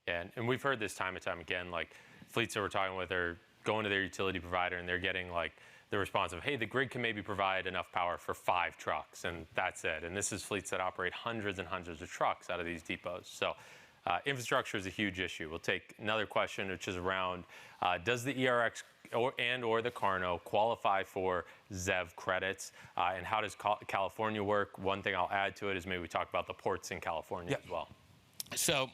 Yeah, and we've heard this time and time again, like fleets that we're talking with are going to their utility provider and they're getting like the response of, hey, the grid can maybe provide enough power for 5 trucks, and that's it. And this is fleets that operate hundreds and hundreds of trucks out of these depots. So infrastructure is a huge issue. We'll take another question, which is around, does the ERX or the KARNO qualify for ZEV credits? And how does California work? One thing I'll add to it is maybe we talk about the ports in California as well. So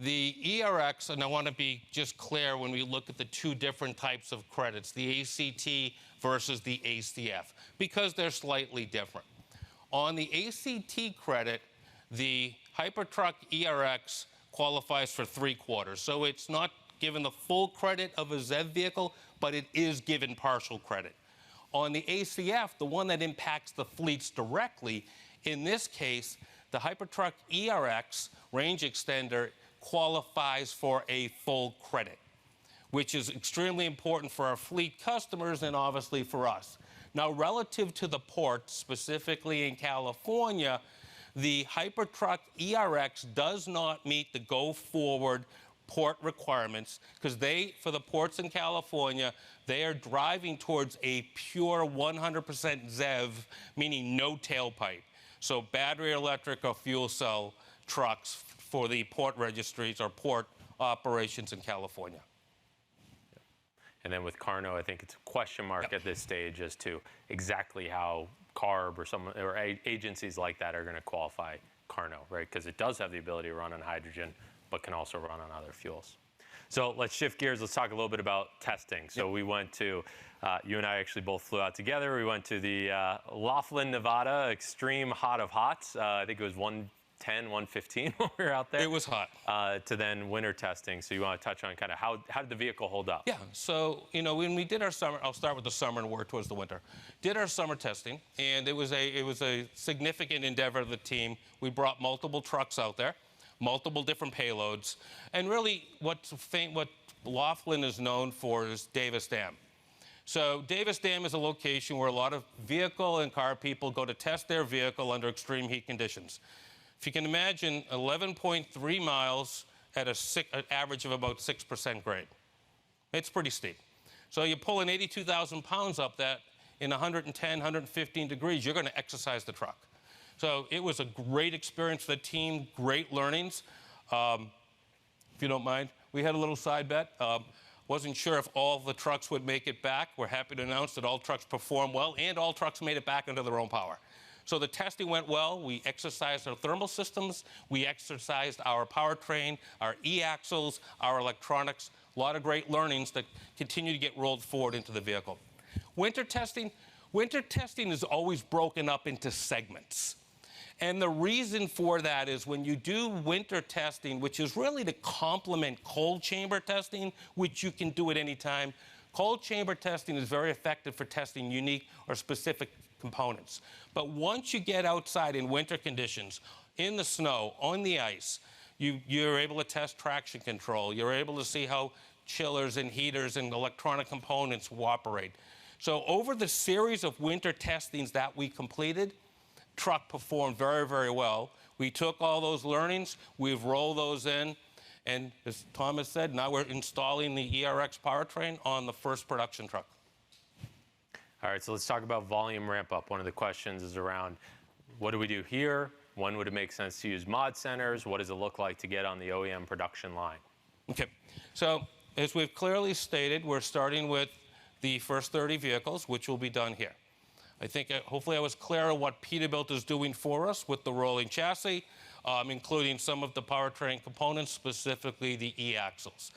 The ERX, and I want to be just clear when we look at the two different types of credits, the ACT versus the ACF, because they're slightly different. On the ACT credit, the Hypertuck ERX qualifies for 3/4. So it's not given the full credit of a ZEV vehicle, but it is given partial credit. On the ACF, the one that impacts the fleets directly, in this case, the Hypertuck ERX range extender qualifies for a full credit, which is extremely important for our fleet customers and obviously for us. Now, relative to the ports, specifically in California, the Hypertuck ERX does not meet the go-forward port requirements because for the ports in California, they are driving towards a pure 100% ZEV, meaning no tailpipe. So battery electric or fuel cell trucks for the port registries or port operations in California. And then with KARNO, I think it's a question mark at this stage as to exactly how CARB or agencies like that are going to qualify KARNO, right? Because it does have the ability to run on hydrogen, but can also run on other fuels. So let's shift gears. Let's talk a little bit about testing. So we went to, you and I actually both flew out together. We went to the Laughlin, Nevada, extreme hot of hots. I think it was 110, 115 when we were out there. It was hot. To then winter testing. So you want to touch on kind of how did the vehicle hold up? Yeah, so, you know, when we did our summer, I'll start with the summer and work towards the winter. Did our summer testing, and it was a significant endeavor of the team. We brought multiple trucks out there, multiple different payloads, and really what Laughlin is known for is Davis Dam. So Davis Dam is a location where a lot of vehicle and car people go to test their vehicle under extreme heat conditions. If you can imagine, 11.3 miles at an average of about 6% grade. It's pretty steep. So you pull an 82,000 pounds up that in 110, 115 degrees, you're going to exercise the truck. So it was a great experience for the team, great learnings. If you don't mind, we had a little side bet. Wasn't sure if all the trucks would make it back. We're happy to announce that all trucks performed well, and all trucks made it back under their own power. So the testing went well. We exercised our thermal systems. We exercised our powertrain, our e-axles, our electronics. A lot of great learnings that continue to get rolled forward into the vehicle. Winter testing is always broken up into segments. And the reason for that is when you do winter testing, which is really to complement cold chamber testing, which you can do at any time, cold chamber testing is very effective for testing unique or specific components. But once you get outside in winter conditions, in the snow, on the ice, you're able to test traction control. You're able to see how chillers and heaters and electronic components will operate. So over the series of winter testings that we completed, truck performed very, very well. We took all those learnings, we've rolled those in, and as Thomas said, now we're installing the ERX powertrain on the first production truck. All right, so let's talk about volume ramp up. One of the questions is around what do we do here? When would it make sense to use mod centers? What does it look like to get on the OEM production line? Okay, so as we've clearly stated, we're starting with the first 30 vehicles, which will be done here. I think hopefully I was clear on what Peterbilt is doing for us with the rolling chassis, including some of the powertrain components, specifically the e-axles.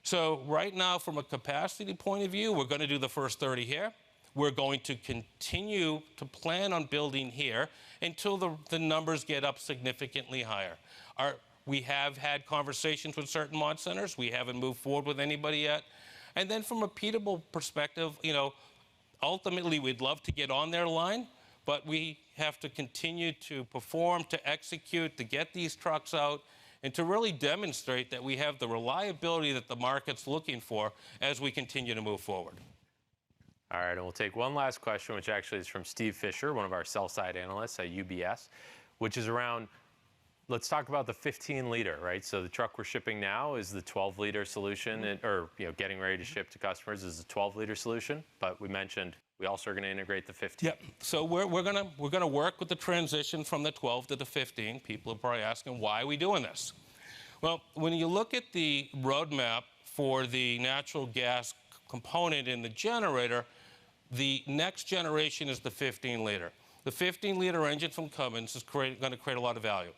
So right now, from a capacity point of view, we're going to do the first 30 here. We're going to continue to plan on building here until the numbers get up significantly higher. We have had conversations with certain mod centers. We haven't moved forward with anybody yet. And then from a Peterbilt perspective, you know, ultimately we'd love to get on their line, but we have to continue to perform, to execute, to get these trucks out, and to really demonstrate that we have the reliability that the market's looking for as we continue to move forward. All right, and we'll take one last question, which actually is from Steve Fisher, one of our sell-side analysts at UBS, which is around, let's talk about the 15-liter, right? So the truck we're shipping now is the 12-liter solution, or getting ready to ship to customers is the 12-liter solution. But we mentioned we also are going to integrate the 15. Yep. So we're gonna work with the transition from the 12 to the 15. People are probably asking, why are we doing this? Well, when you look at the roadmap for the natural gas component in the generator, the next generation is the 15-liter. The 15-liter engine from Cummins is going to create a lot of value.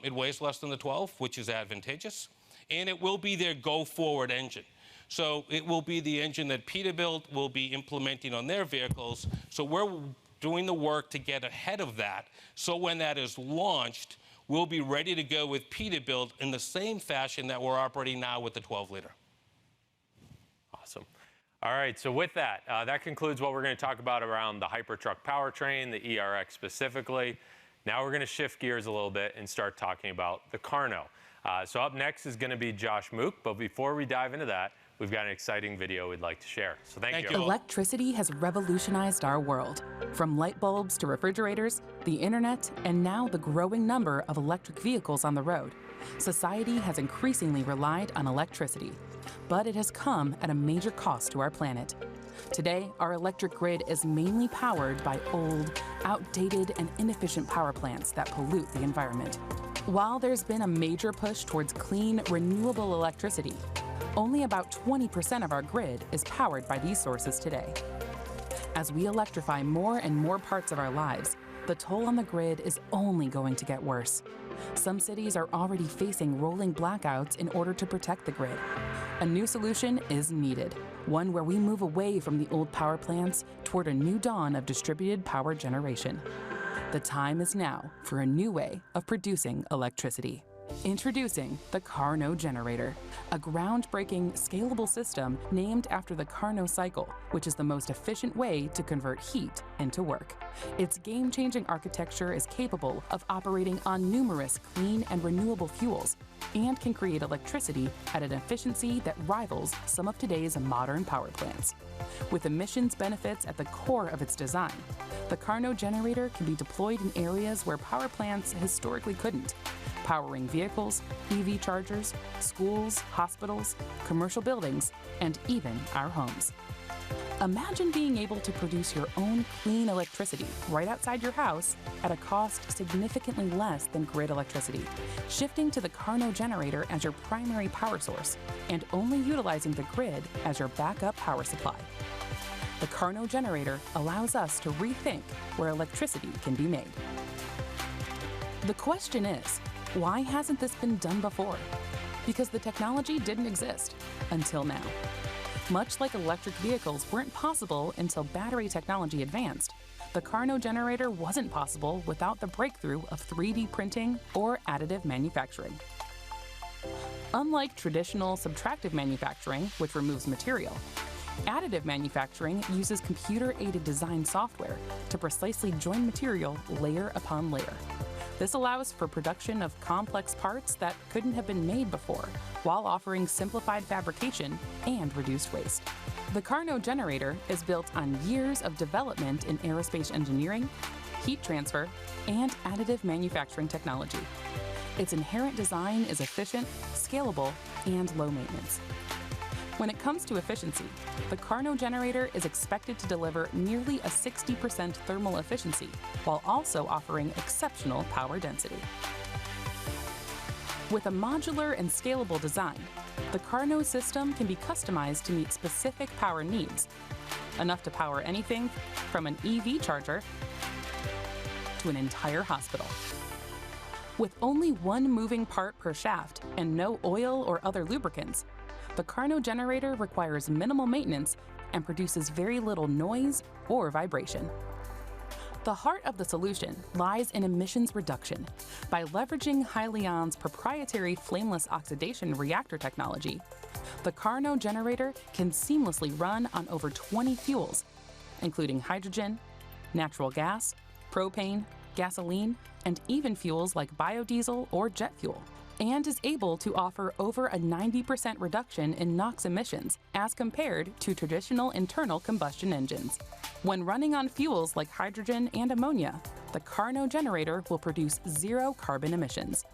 It weighs less than the 12, which is advantageous, and it will be their go-forward engine. So it will be the engine that Peterbilt will be implementing on their vehicles. So we're doing the work to get ahead of that. So when that is launched, we'll be ready to go with Peterbilt in the same fashion that we're operating now with the 12-liter. Awesome. All right, so with that, that concludes what we're going to talk about around the Hypertruck powertrain, the ERX specifically. Now we're going to shift gears a little bit and start talking about the KARNO. So up next is going to be Josh Mook, but before we dive into that, we've got an exciting video we'd like to share. So thank you. Electricity has revolutionized our world. From light bulbs to refrigerators, the internet, and now the growing number of electric vehicles on the road. Society has increasingly relied on electricity, but it has come at a major cost to our planet. Today, our electric grid is mainly powered by old, outdated, and inefficient power plants that pollute the environment. While there's been a major push towards clean, renewable electricity, only about 20% of our grid is powered by these sources today. As we electrify more and more parts of our lives, the toll on the grid is only going to get worse. Some cities are already facing rolling blackouts in order to protect the grid. A new solution is needed, one where we move away from the old power plants toward a new dawn of distributed power generation. The time is now for a new way of producing electricity. Introducing the KARNO generator, a groundbreaking, scalable system named after the KARNO cycle, which is the most efficient way to convert heat into work. Its game-changing architecture is capable of operating on numerous clean and renewable fuels and can create electricity at an efficiency that rivals some of today's modern power plants. With emissions benefits at the core of its design, the KARNO generator can be deployed in areas where power plants historically couldn't, powering vehicles, EV chargers, schools, hospitals, commercial buildings, and even our homes. Imagine being able to produce your own clean electricity right outside your house at a cost significantly less than grid electricity, shifting to the KARNO generator as your primary power source and only utilizing the grid as your backup power supply. The KARNO generator allows us to rethink where electricity can be made. The question is, why hasn't this been done before? Because the technology didn't exist until now. Much like electric vehicles weren't possible until battery technology advanced, the KARNO generator wasn't possible without the breakthrough of 3D printing or additive manufacturing. Unlike traditional subtractive manufacturing, which removes material, additive manufacturing uses computer-aided design software to precisely join material layer upon layer. This allows for production of complex parts that couldn't have been made before, while offering simplified fabrication and reduced waste. The KARNO generator is built on years of development in aerospace engineering, heat transfer, and additive manufacturing technology. Its inherent design is efficient, scalable, and low maintenance. When it comes to efficiency, the KARNO generator is expected to deliver nearly a 60% thermal efficiency, while also offering exceptional power density. With a modular and scalable design, the KARNO system can be customized to meet specific power needs, enough to power anything from an EV charger to an entire hospital. With only one moving part per shaft and no oil or other lubricants, the KARNO generator requires minimal maintenance and produces very little noise or vibration. The heart of the solution lies in emissions reduction. By leveraging Hyliion's proprietary flameless oxidation reactor technology, the KARNO generator can seamlessly run on over 20 fuels, including hydrogen, natural gas, propane, gasoline, and even fuels like biodiesel or jet fuel, and is able to offer over a 90% reduction in NOx emissions as compared to traditional internal combustion engines. When running on fuels like hydrogen and ammonia, the KARNO generator will produce zero carbon emissions.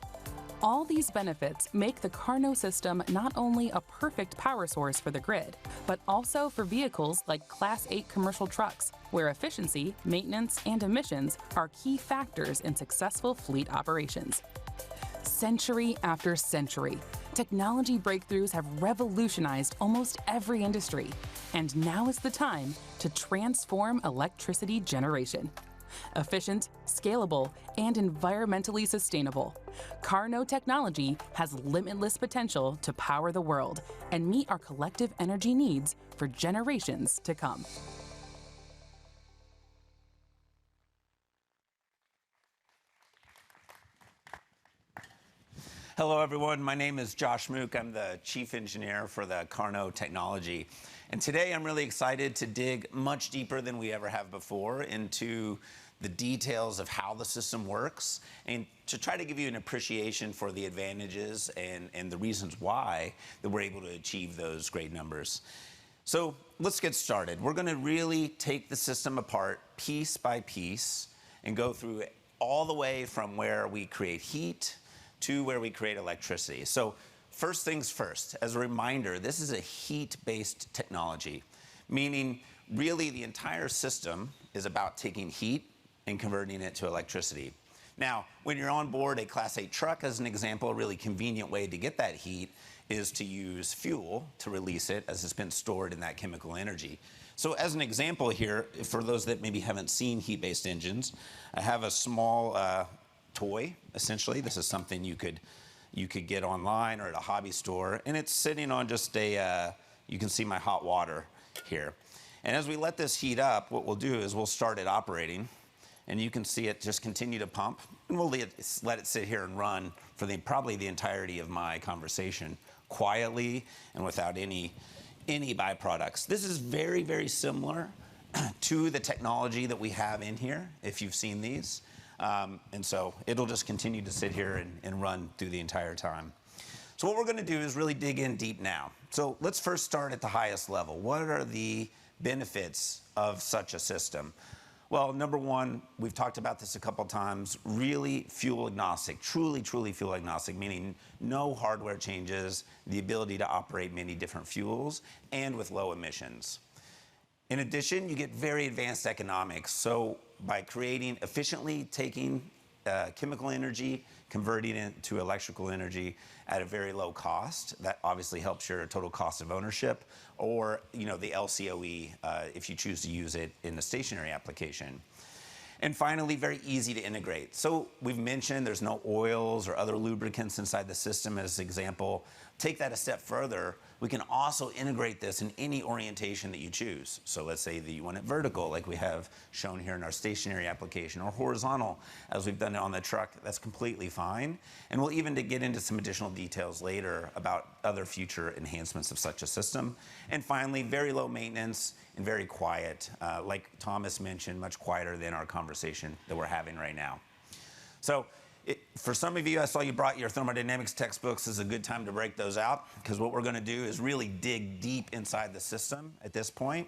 All these benefits make the KARNO system not only a perfect power source for the grid, but also for vehicles like Class 8 commercial trucks, where efficiency, maintenance, and emissions are key factors in successful fleet operations. Century after century, technology breakthroughs have revolutionized almost every industry, and now is the time to transform electricity generation. Efficient, scalable, and environmentally sustainable, KARNO technology has limitless potential to power the world and meet our collective energy needs for generations to come. Hello, everyone. My name is Josh Mook. I'm the chief engineer for the KARNO technology. And today I'm really excited to dig much deeper than we ever have before into the details of how the system works and to try to give you an appreciation for the advantages and the reasons why that we're able to achieve those great numbers. So let's get started. We're going to really take the system apart piece by piece and go through it all the way from where we create heat to where we create electricity. So first things first, as a reminder, this is a heat-based technology, meaning really the entire system is about taking heat and converting it to electricity. Now, when you're on board a Class 8 truck, as an example, a really convenient way to get that heat is to use fuel to release it as it's been stored in that chemical energy. So as an example here, for those that maybe haven't seen heat-based engines, I have a small toy, essentially. This is something you could get online or at a hobby store, and it's sitting on just a, you can see my hot water here. And as we let this heat up, what we'll do is we'll start it operating, and you can see it just continue to pump, and we'll let it sit here and run for probably the entirety of my conversation, quietly and without any byproducts. This is very, very similar to the technology that we have in here, if you've seen these. And so it'll just continue to sit here and run through the entire time. So what we're going to do is really dig in deep now. So let's first start at the highest level. What are the benefits of such a system? Well, number one, we've talked about this a couple times, really fuel agnostic, truly fuel agnostic, meaning no hardware changes, the ability to operate many different fuels, and with low emissions. In addition, you get very advanced economics. So by efficiently taking chemical energy, converting it to electrical energy at a very low cost, that obviously helps your total cost of ownership, or the LCOE if you choose to use it in the stationary application. And finally, very easy to integrate. So we've mentioned there's no oils or other lubricants inside the system as an example. Take that a step further, we can also integrate this in any orientation that you choose. So let's say that you want it vertical, like we have shown here in our stationary application, or horizontal, as we've done it on the truck. That's completely fine. And we'll even get into some additional details later about other future enhancements of such a system. And finally, very low maintenance and very quiet. Like Thomas mentioned, much quieter than our conversation that we're having right now. So for some of you, I saw you brought your thermodynamics textbooks. This is a good time to break those out, because what we're going to do is really dig deep inside the system at this point.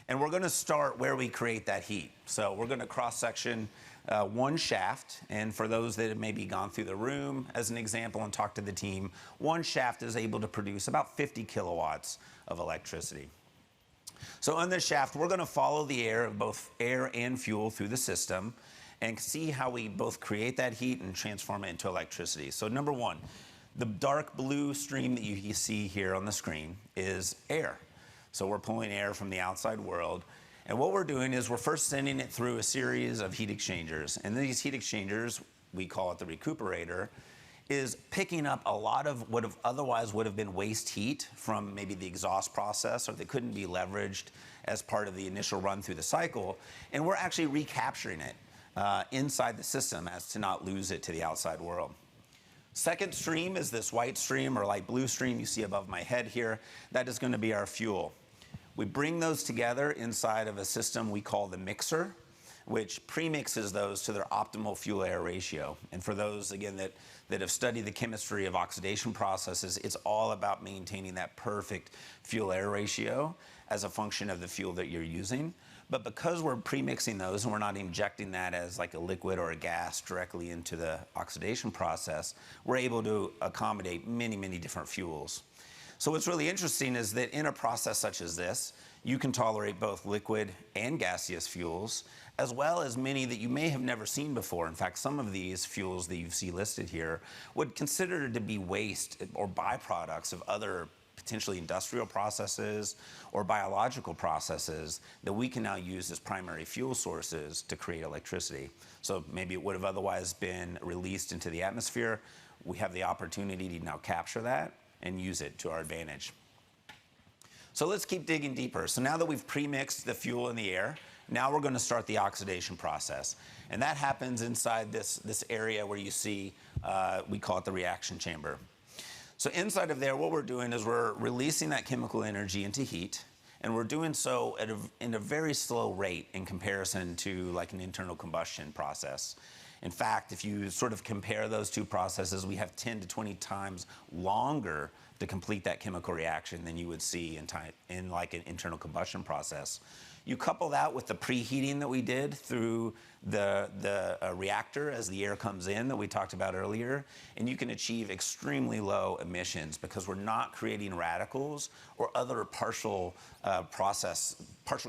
And we're going to start where we create that heat. So we're going to cross-section one shaft. And for those that have maybe gone through the room, as an example, and talked to the team, one shaft is able to produce about 50 kilowatts of electricity. So on this shaft, we're going to follow the air of both air and fuel through the system and see how we both create that heat and transform it into electricity. So number one, the dark blue stream that you see here on the screen is air. So we're pulling air from the outside world. And what we're doing is we're first sending it through a series of heat exchangers. And these heat exchangers, we call it the recuperator, is picking up a lot of what otherwise would have been waste heat from maybe the exhaust process, or that couldn't be leveraged as part of the initial run through the cycle. And we're actually recapturing it inside the system as to not lose it to the outside world. Second stream is this white stream or light blue stream you see above my head here. That is going to be our fuel. We bring those together inside of a system we call the mixer, which premixes those to their optimal fuel-air ratio. And for those, again, that have studied the chemistry of oxidation processes, it's all about maintaining that perfect fuel-air ratio as a function of the fuel that you're using. But because we're premixing those and we're not injecting that as like a liquid or a gas directly into the oxidation process, we're able to accommodate many, many different fuels. So what's really interesting is that in a process such as this, you can tolerate both liquid and gaseous fuels, as well as many that you may have never seen before. In fact, some of these fuels that you see listed here would consider to be waste or byproducts of other potentially industrial processes or biological processes that we can now use as primary fuel sources to create electricity. So maybe it would have otherwise been released into the atmosphere. We have the opportunity to now capture that and use it to our advantage. So let's keep digging deeper. So now that we've pre-mixed the fuel in the air, now we're going to start the oxidation process. And that happens inside this area where you see, we call it the reaction chamber. So inside of there, what we're doing is we're releasing that chemical energy into heat, and we're doing so in a very slow rate in comparison to like an internal combustion process. In fact, if you sort of compare those two processes, we have 10 to 20 times longer to complete that chemical reaction than you would see in like an internal combustion process. You couple that with the preheating that we did through the reactor as the air comes in that we talked about earlier, and you can achieve extremely low emissions because we're not creating radicals or other partial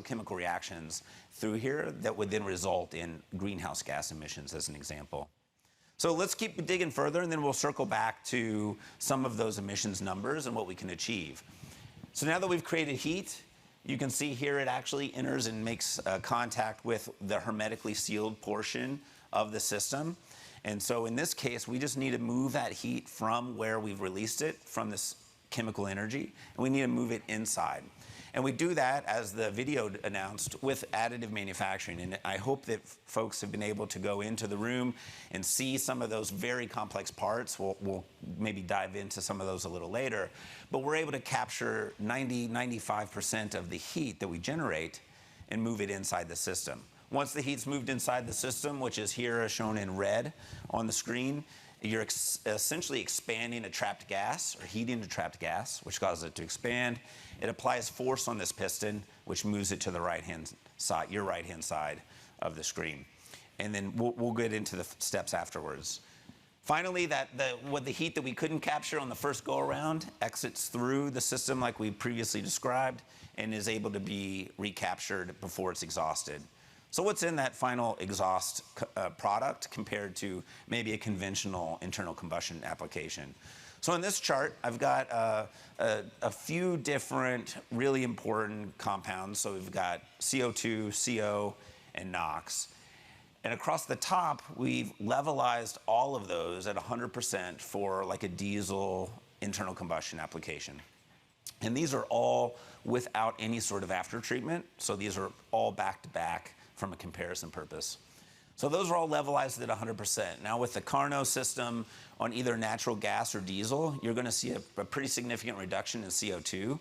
chemical reactions through here that would then result in greenhouse gas emissions, as an example. So let's keep digging further, and then we'll circle back to some of those emissions numbers and what we can achieve. So now that we've created heat, you can see here it actually enters and makes contact with the hermetically sealed portion of the system. And so in this case, we just need to move that heat from where we've released it, from this chemical energy, and we need to move it inside. And we do that, as the video announced, with additive manufacturing. And I hope that folks have been able to go into the room and see some of those very complex parts. We'll maybe dive into some of those a little later. But we're able to capture 95% of the heat that we generate and move it inside the system. Once the heat's moved inside the system, which is here shown in red on the screen, you're essentially expanding a trapped gas, or heating a trapped gas, which causes it to expand. It applies force on this piston, which moves it to the right-hand side, your right-hand side of the screen. And then we'll get into the steps afterwards. Finally, the heat that we couldn't capture on the first go-around exits through the system like we previously described and is able to be recaptured before it's exhausted. So what's in that final exhaust product compared to maybe a conventional internal combustion application? So in this chart, I've got a few different really important compounds. So we've got CO2, CO, and NOx. And across the top, we've levelized all of those at 100% for like a diesel internal combustion application. And these are all without any sort of after treatment. So these are all back-to-back from a comparison purpose. So those are all levelized at 100%. Now with the KARNO system on either natural gas or diesel, you're going to see a pretty significant reduction in CO2.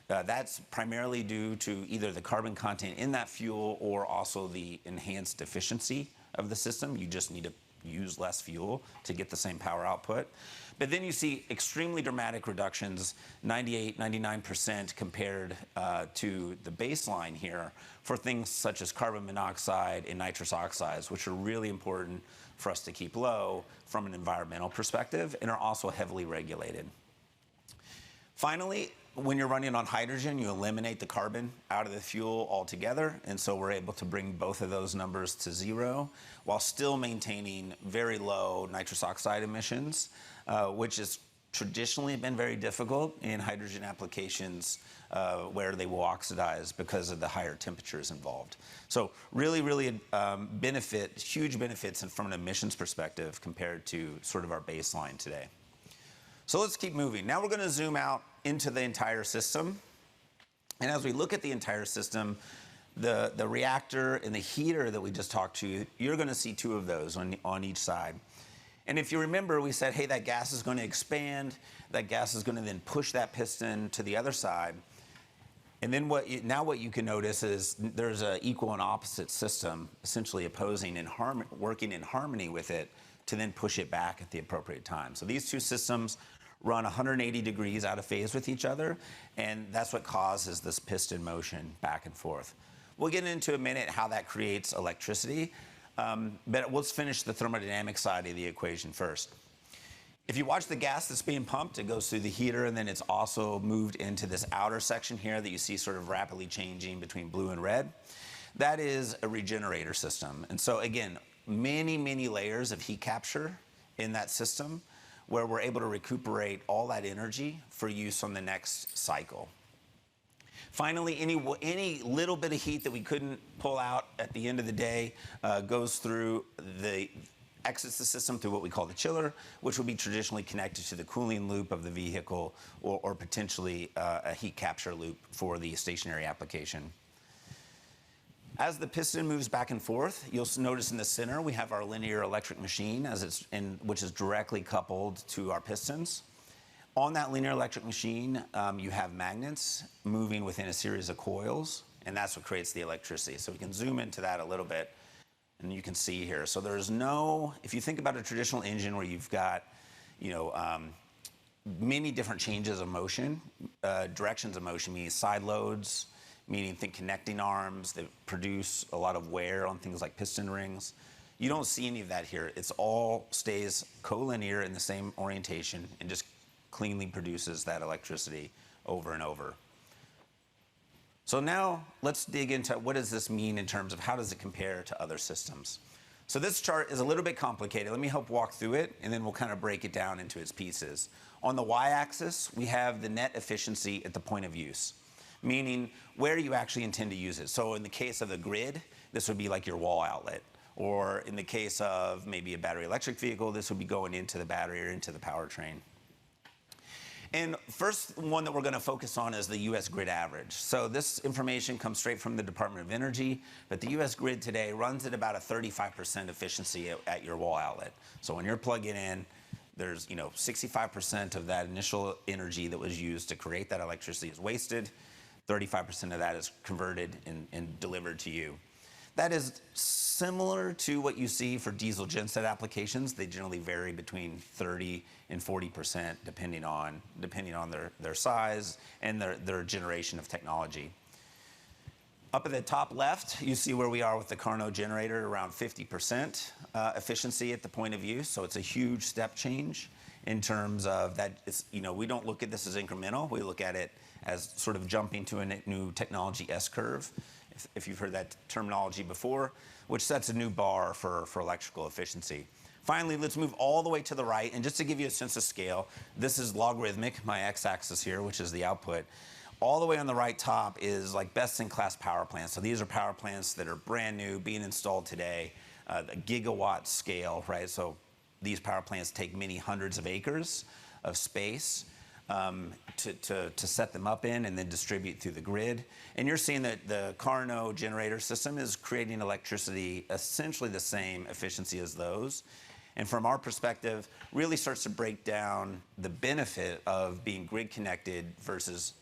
That's primarily due to either the carbon content in that fuel or also the enhanced efficiency of the system. You just need to use less fuel to get the same power output. But then you see extremely dramatic reductions, 98, 99% compared to the baseline here for things such as carbon monoxide and nitrous oxides, which are really important for us to keep low from an environmental perspective and are also heavily regulated. Finally, when you're running on hydrogen, you eliminate the carbon out of the fuel altogether, and so we're able to bring both of those numbers to zero while still maintaining very low nitrous oxide emissions, which has traditionally been very difficult in hydrogen applications where they will oxidize because of the higher temperatures involved. So really, really huge benefits from an emissions perspective compared to sort of our baseline today. So let's keep moving. Now we're going to zoom out into the entire system. And as we look at the entire system, the reactor and the heater that we just talked to, you're going to see two of those on each side. And if you remember, we said, hey, that gas is going to expand. That gas is going to then push that piston to the other side. And then what you can notice is there's an equal and opposite system, essentially opposing and working in harmony with it to then push it back at the appropriate time. So these two systems run 180 degrees out of phase with each other, and that's what causes this piston motion back and forth. We'll get into a minute how that creates electricity, but let's finish the thermodynamic side of the equation first. If you watch the gas that's being pumped, it goes through the heater, and then it's also moved into this outer section here that you see sort of rapidly changing between blue and red. That is a regenerator system. And so again, many, many layers of heat capture in that system, where we're able to recuperate all that energy for use on the next cycle. Finally, any little bit of heat that we couldn't pull out at the end of the day goes through exits the system through what we call the chiller, which will be traditionally connected to the cooling loop of the vehicle or potentially a heat capture loop for the stationary application. As the piston moves back and forth, you'll notice in the center we have our linear electric machine, which is directly coupled to our pistons. On that linear electric machine, you have magnets moving within a series of coils, and that's what creates the electricity. So we can zoom into that a little bit, and you can see here. So there's no, if you think about a traditional engine where you've got, many different changes of motion, directions of motion, meaning side loads, meaning think connecting arms that produce a lot of wear on things like piston rings. You don't see any of that here. It's all stays collinear in the same orientation and just cleanly produces that electricity over and over. So now let's dig into what does this mean in terms of how does it compare to other systems. So this chart is a little bit complicated. Let me help walk through it, and then we'll kind of break it down into its pieces. On the y-axis, we have the net efficiency at the point of use, meaning where you actually intend to use it. So in the case of the grid, this would be like your wall outlet. Or in the case of maybe a battery electric vehicle, this would be going into the battery or into the powertrain. And first one that we're going to focus on is the U.S. grid average. So this information comes straight from the Department of Energy, but the U.S. grid today runs at about a 35% efficiency at your wall outlet. So when you're plugging in, there's 65% of that initial energy that was used to create that electricity is wasted. 35% of that is converted and delivered to you. That is similar to what you see for diesel genset applications. They generally vary between 30 and 40% depending on their size and their generation of technology. Up at the top left, you see where we are with the KARNO generator, around 50% efficiency at the point of use. So it's a huge step change in terms of that. We don't look at this as incremental. We look at it as sort of jumping to a new technology S-curve, if you've heard that terminology before, which sets a new bar for electrical efficiency. Finally, let's move all the way to the right, and just to give you a sense of scale, this is logarithmic, my x-axis here, which is the output. All the way on the right top is like best-in-class power plants. So these are power plants that are brand new, being installed today, the gigawatt scale, right? So these power plants take many hundreds of acres of space to set them up in and then distribute through the grid. And you're seeing that the KARNO generator system is creating electricity essentially the same efficiency as those. And from our perspective, really starts to break down the benefit of being grid connected versus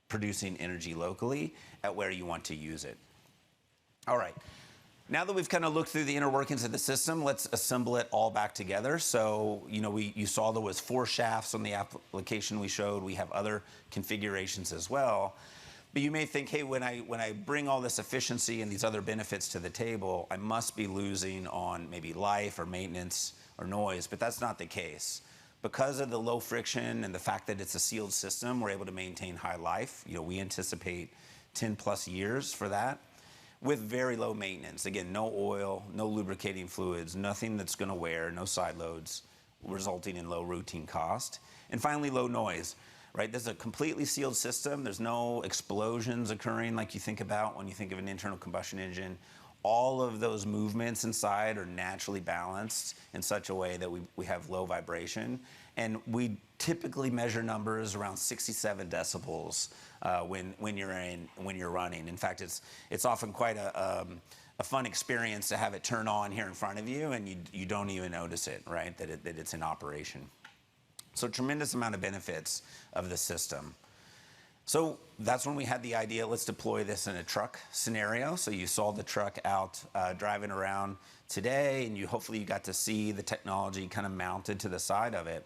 producing energy locally at where you want to use it. All right. Now that we've kind of looked through the inner workings of the system, let's assemble it all back together. So, you saw there was 4 shafts on the application we showed. We have other configurations as well. But you may think, hey, when I bring all this efficiency and these other benefits to the table, I must be losing on maybe life or maintenance or noise, but that's not the case. Because of the low friction and the fact that it's a sealed system, we're able to maintain high life. We anticipate 10 plus years for that, with very low maintenance. Again, no oil, no lubricating fluids, nothing that's going to wear, no side loads, resulting in low routine cost. And finally, low noise, right? This is a completely sealed system. There's no explosions occurring like you think about when you think of an internal combustion engine. All of those movements inside are naturally balanced in such a way that we have low vibration. And we typically measure numbers around 67 decibels when you're running. In fact, it's often quite a fun experience to have it turn on here in front of you, and you don't even notice it, right? That it's in operation. So tremendous amount of benefits of the system. So that's when we had the idea, let's deploy this in a truck scenario. So you saw the truck out driving around today, and hopefully you got to see the technology kind of mounted to the side of it.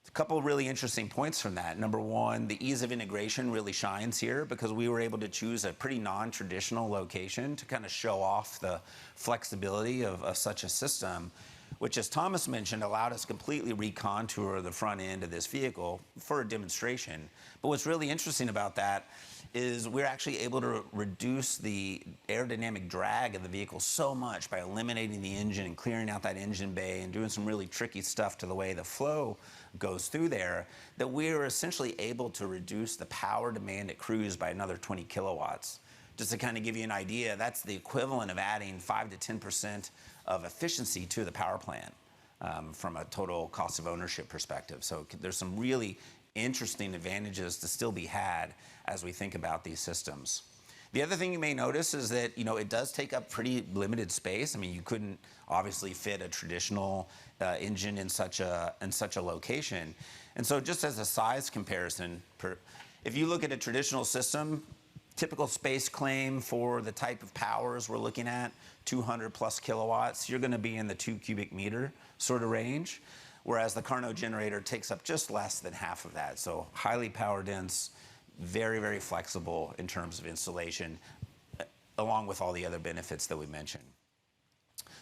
A couple of really interesting points from that. Number one, the ease of integration really shines here because we were able to choose a pretty non-traditional location to kind of show off the flexibility of such a system, which, as Thomas mentioned, allowed us to completely recontour the front end of this vehicle for a demonstration. But what's really interesting about that is we're actually able to reduce the aerodynamic drag of the vehicle so much by eliminating the engine and clearing out that engine bay and doing some really tricky stuff to the way the flow goes through there, that we're essentially able to reduce the power demand at cruise by another 20 kilowatts. Just to kind of give you an idea, that's the equivalent of adding 5 to 10% of efficiency to the power plant from a total cost of ownership perspective. So there's some really interesting advantages to still be had as we think about these systems. The other thing you may notice is that it does take up pretty limited space. I mean, you couldn't obviously fit a traditional engine in such a location. And so just as a size comparison, if you look at a traditional system, typical space claim for the type of powers we're looking at, 200 plus kilowatts, you're going to be in the 2 cubic meter sort of range, whereas the KARNO generator takes up just less than half of that. So highly power dense, very, very flexible in terms of installation, along with all the other benefits that we mentioned.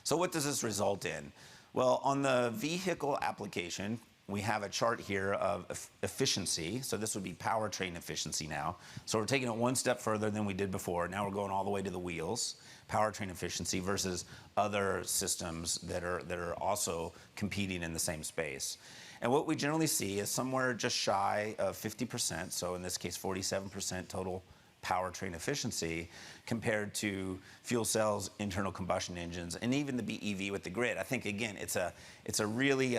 So what does this result in? Well, on the vehicle application, we have a chart here of efficiency. So this would be powertrain efficiency now. So we're taking it one step further than we did before. Now we're going all the way to the wheels, powertrain efficiency versus other systems that are also competing in the same space. And what we generally see is somewhere just shy of 50%, so in this case 47% total powertrain efficiency compared to fuel cells, internal combustion engines, and even the BEV with the grid. I think, again, it's a really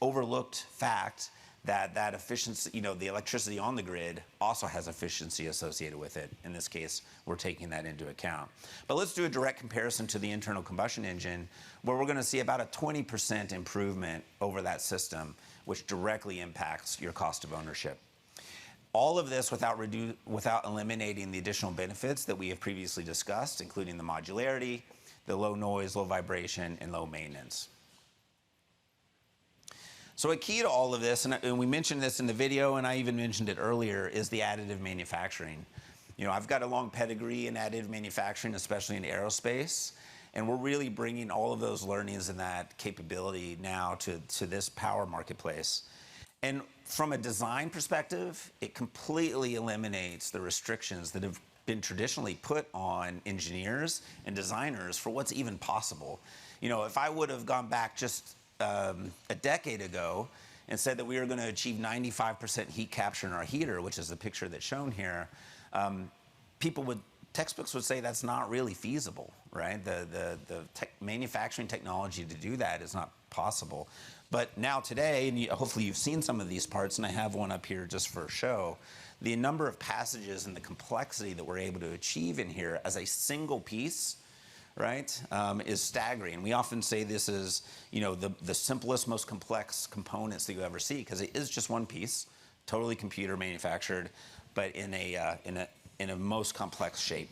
overlooked fact that efficiency, the electricity on the grid also has efficiency associated with it. In this case, we're taking that into account. But let's do a direct comparison to the internal combustion engine, where we're going to see about a 20% improvement over that system, which directly impacts your cost of ownership. All of this without eliminating the additional benefits that we have previously discussed, including the modularity, the low noise, low vibration, and low maintenance. So a key to all of this, and we mentioned this in the video, and I even mentioned it earlier, is the additive manufacturing. I've got a long pedigree in additive manufacturing, especially in aerospace, and we're really bringing all of those learnings and that capability now to this power marketplace. And from a design perspective, it completely eliminates the restrictions that have been traditionally put on engineers and designers for what's even possible. If I would have gone back just a decade ago and said that we were going to achieve 95% heat capture in our heater, which is the picture that's shown here, textbooks would say that's not really feasible, right? The manufacturing technology to do that is not possible. But now today, and hopefully you've seen some of these parts, and I have one up here just for show, the number of passages and the complexity that we're able to achieve in here as a single piece, right, is staggering. We often say this is, the simplest, most complex components that you ever see, because it is just one piece, totally computer manufactured, but in a most complex shape.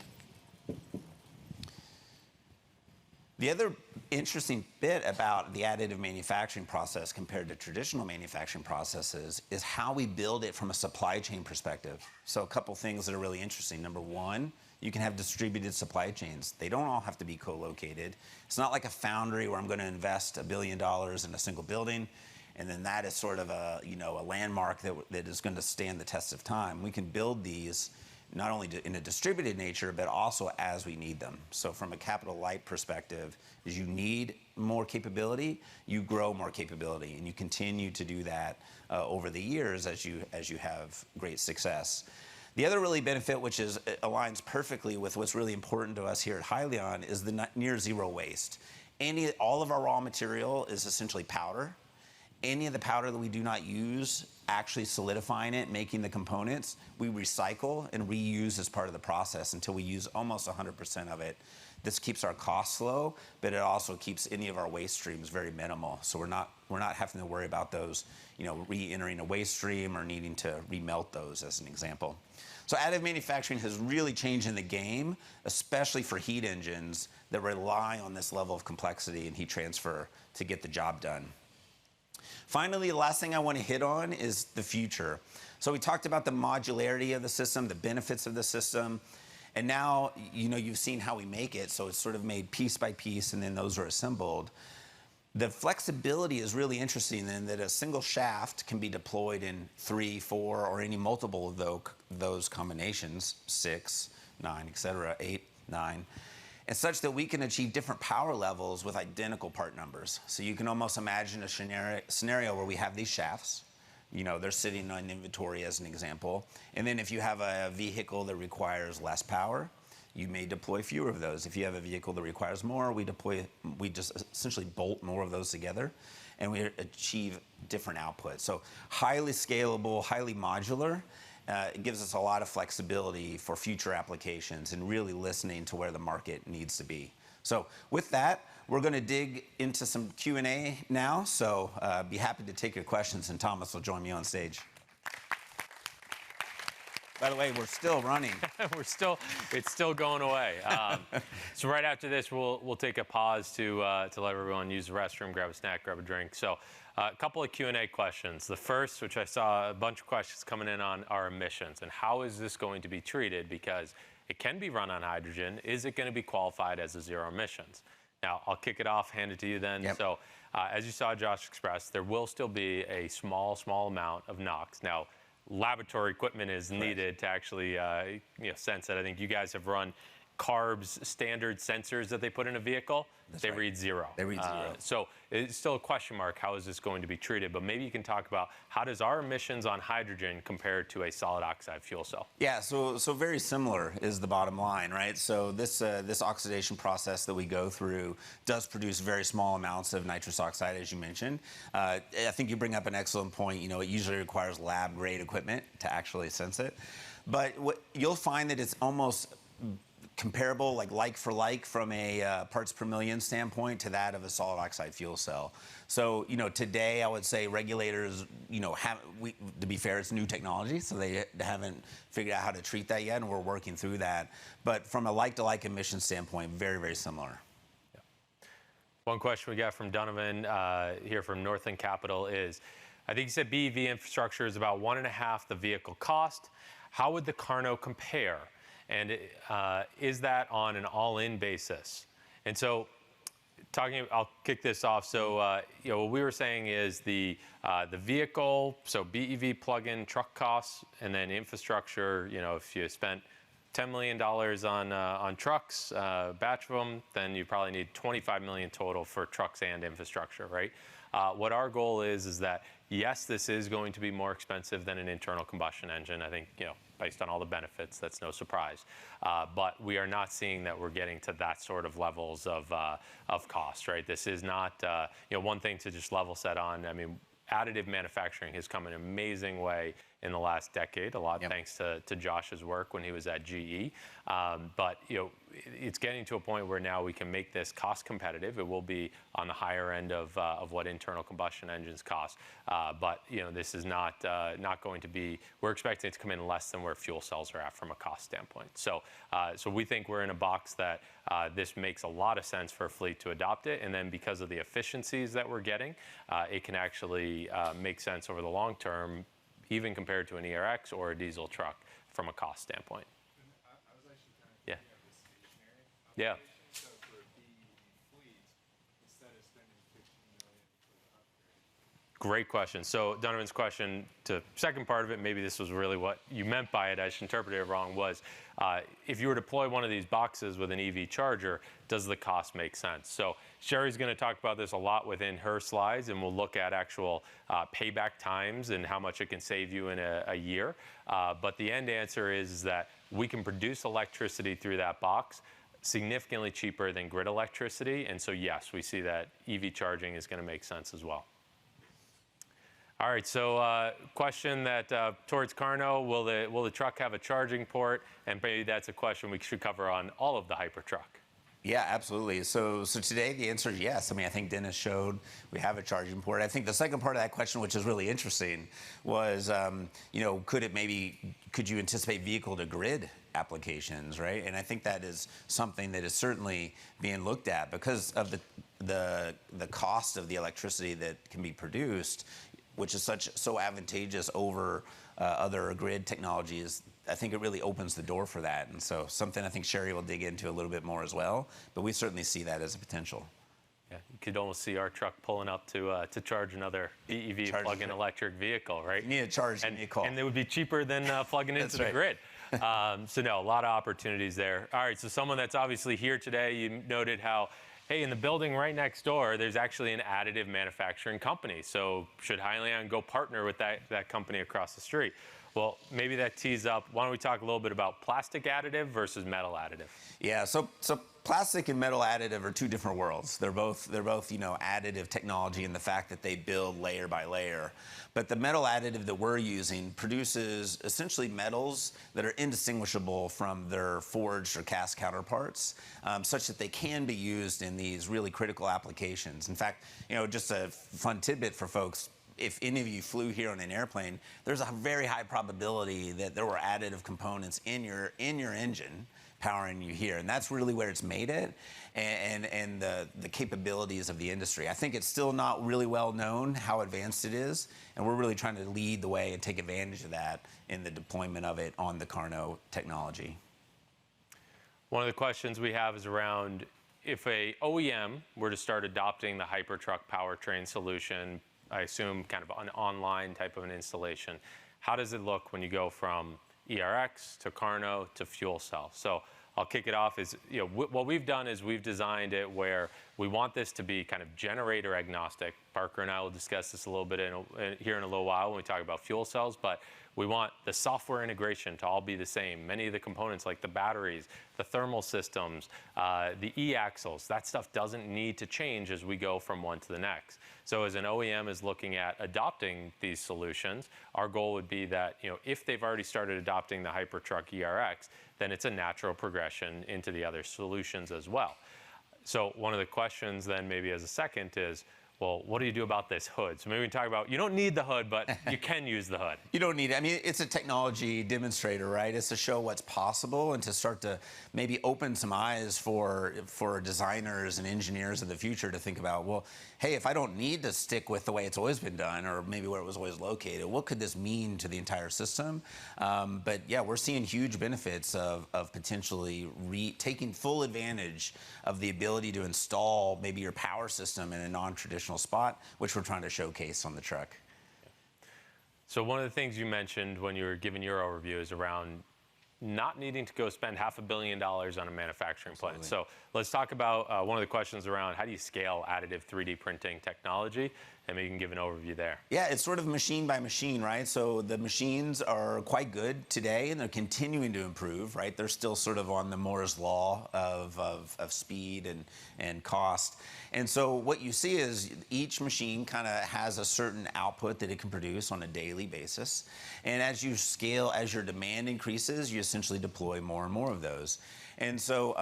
The other interesting bit about the additive manufacturing process compared to traditional manufacturing processes is how we build it from a supply chain perspective. So a couple things that are really interesting. Number one, you can have distributed supply chains. They don't all have to be co-located. It's not like a foundry where I'm going to invest $1 billion in a single building, and then that is sort of a landmark that is going to stand the test of time. We can build these not only in a distributed nature, but also as we need them. So from a capital light perspective, as you need more capability, you grow more capability, and you continue to do that over the years as you have great success. The other really benefit, which aligns perfectly with what's really important to us here at Hyliion, is the near zero waste. All of our raw material is essentially powder. Any of the powder that we do not use, actually solidifying it, making the components, we recycle and reuse as part of the process until we use almost 100% of it. This keeps our costs low, but it also keeps any of our waste streams very minimal. So we're not having to worry about those, re-entering a waste stream or needing to remelt those, as an example. So additive manufacturing has really changed in the game, especially for heat engines that rely on this level of complexity and heat transfer to get the job done. Finally, the last thing I want to hit on is the future. So we talked about the modularity of the system, the benefits of the system, and now you've seen how we make it, so it's sort of made piece by piece, and then those are assembled. The flexibility is really interesting in that a single shaft can be deployed in 3, 4, or any multiple of those combinations, 6, 9, et cetera, 8, 9, and such that we can achieve different power levels with identical part numbers. So you can almost imagine a scenario where we have these shafts, you know, they're sitting on inventory as an example, and then if you have a vehicle that requires less power, you may deploy fewer of those. If you have a vehicle that requires more, we just essentially bolt more of those together, and we achieve different outputs. So highly scalable, highly modular. It gives us a lot of flexibility for future applications and really listening to where the market needs to be. So with that, we're going to dig into some Q&A now. So be happy to take your questions, and Thomas will join me on stage. By the way, we're still running. It's still going away. So right after this, we'll take a pause to let everyone use the restroom, grab a snack, grab a drink. So a couple of Q&A questions. The first, which I saw a bunch of questions coming in on, are emissions and how is this going to be treated, because it can be run on hydrogen. Is it going to be qualified as a zero emissions? Now, I'll kick it off, hand it to you then. Yep. So as you saw Josh express, there will still be a small amount of NOx. Now, laboratory equipment is needed to actually sense it. I think you guys have run CARB's standard sensors that they put in a vehicle. They read 0. They read 0. So it's still a question mark, how is this going to be treated? But maybe you can talk about how does our emissions on hydrogen compare to a solid oxide fuel cell? Yeah, so very similar is the bottom line, right? So this oxidation process that we go through does produce very small amounts of nitrous oxide, as you mentioned. I think you bring up an excellent point. You know, it usually requires lab-grade equipment to actually sense it. But you'll find that it's almost comparable, like for like, from a parts per million standpoint to that of a solid oxide fuel cell. So, you know, today I would say regulators, you know, to be fair, it's new technology, so they haven't figured out how to treat that yet, and we're working through that. But from a like-to-like emission standpoint, very, very similar. Yeah. One question we got from Donovan here from Northland Capital is, I think you said BEV infrastructure is about 1.5 the vehicle cost. How would the KARNO compare? And is that on an all-in basis? And so, I'll kick this off. So, you know, what we were saying is the vehicle, so BEV plug-in truck costs, and then infrastructure. You know, if you spent $10 million on trucks, batch of them, then you probably need $25 million total for trucks and infrastructure, right? What our goal is that yes, this is going to be more expensive than an internal combustion engine. I think, you know, based on all the benefits, that's no surprise. But we are not seeing that we're getting to that sort of levels of cost, right? This is not, you know, one thing to just level set on. I mean, additive manufacturing has come an amazing way in the last decade, a lot thanks to Josh's work when he was at GE. But, you know, it's getting to a point where now we can make this cost competitive. It will be on the higher end of what internal combustion engines cost. But, you know, this is not going to be, we're expecting it to come in less than where fuel cells are at from a cost standpoint. So we think we're in a box that this makes a lot of sense for a fleet to adopt it. And then because of the efficiencies that we're getting, it can actually make sense over the long term, even compared to an ERX or a diesel truck from a cost standpoint. Yeah. Yeah. Great question. So Donovan's question, to second part of it, maybe this was really what you meant by it, I just interpreted it wrong, was if you were to deploy one of these boxes with an EV charger, does the cost make sense? So Cheri's going to talk about this a lot within her slides, and we'll look at actual payback times and how much it can save you in a year. But the end answer is that we can produce electricity through that box significantly cheaper than grid electricity. And so, yes, we see that EV charging is going to make sense as well. All right, so question that towards KARNO, will the truck have a charging port? And maybe that's a question we should cover on all of the Hypertruck. Yeah, absolutely. So today the answer is yes. I mean, I think Dennis showed we have a charging port. I think the second part of that question, which is really interesting, was, you know, could you anticipate vehicle to grid applications, right? And I think that is something that is certainly being looked at because of the cost of the electricity that can be produced, which is so advantageous over other grid technologies. I think it really opens the door for that. And so something I think Cheri will dig into a little bit more as well, but we certainly see that as a potential. Yeah, you could almost see our truck pulling up to charge another BEV plug-in electric vehicle, right? You need a charge, and, you need a call. And it would be cheaper than plugging into the grid. So no, a lot of opportunities there. All right, so someone that's obviously here today, you noted how, hey, in the building right next door, there's actually an additive manufacturing company. So should Hyliion go partner with that company across the street? Well, maybe that tees up. Why don't we talk a little bit about plastic additive versus metal additive? Yeah, so plastic and metal additive are two different worlds. They're both additive technology in the fact that they build layer by layer. But the metal additive that we're using produces essentially metals that are indistinguishable from their forged or cast counterparts, such that they can be used in these really critical applications. In fact, just a fun tidbit for folks. If any of you flew here on an airplane, there's a very high probability that there were additive components in your engine powering you here, and that's really where it's made it, and the capabilities of the industry. I think it's still not really well known how advanced it is, and we're really trying to lead the way and take advantage of that in the deployment of it on the KARNO technology. One of the questions we have is around if a OEM were to start adopting the Hypertuck powertrain solution, I assume kind of an online type of an installation, how does it look when you go from ERX to KARNO to fuel cell? So I'll kick it off. What we've done is we've designed it where we want this to be kind of generator agnostic. Parker and I will discuss this a little bit here in a little while when we talk about fuel cells, but we want the software integration to all be the same. Many of the components like the batteries, the thermal systems, the e-axles, that stuff doesn't need to change as we go from one to the next. So as an OEM is looking at adopting these solutions, our goal would be that if they've already started adopting the Hypertuck ERX, then it's a natural progression into the other solutions as well. So one of the questions then maybe as a second is, well, what do you do about this hood? So maybe we can talk about, you don't need the hood, but you can use the hood. You don't need it. I mean, it's a technology demonstrator, right? It's to show what's possible and to start to maybe open some eyes for designers and engineers of the future to think about, well, hey, if I don't need to stick with the way it's always been done or maybe where it was always located, what could this mean to the entire system? But yeah, we're seeing huge benefits of potentially taking full advantage of the ability to install maybe your power system in a non-traditional spot, which we're trying to showcase on the truck. So one of the things you mentioned when you were giving your overview is around not needing to go spend $500 million on a manufacturing plant. So let's talk about one of the questions around how do you scale additive 3D printing technology, and maybe you can give an overview there. Yeah, it's sort of machine by machine, right? So the machines are quite good today, and they're continuing to improve, right? They're still sort of on the Moore's law of speed and cost. And so what you see is each machine kind of has a certain output that it can produce on a daily basis. And as you scale, as your demand increases, you essentially deploy more and more of those. And so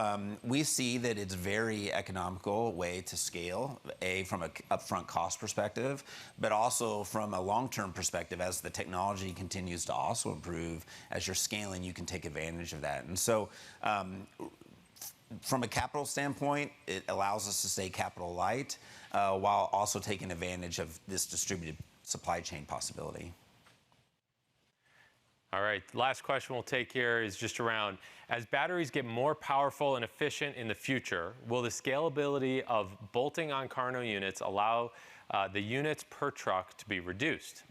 we see that it's a very economical way to scale, from an upfront cost perspective, but also from a long-term perspective. As the technology continues to also improve, as you're scaling, you can take advantage of that. And so from a capital standpoint, it allows us to stay capital light while also taking advantage of this distributed supply chain possibility. All right, last question we'll take here is just around, as batteries get more powerful and efficient in the future, will the scalability of bolting on KARNO units allow the units per truck to be reduced?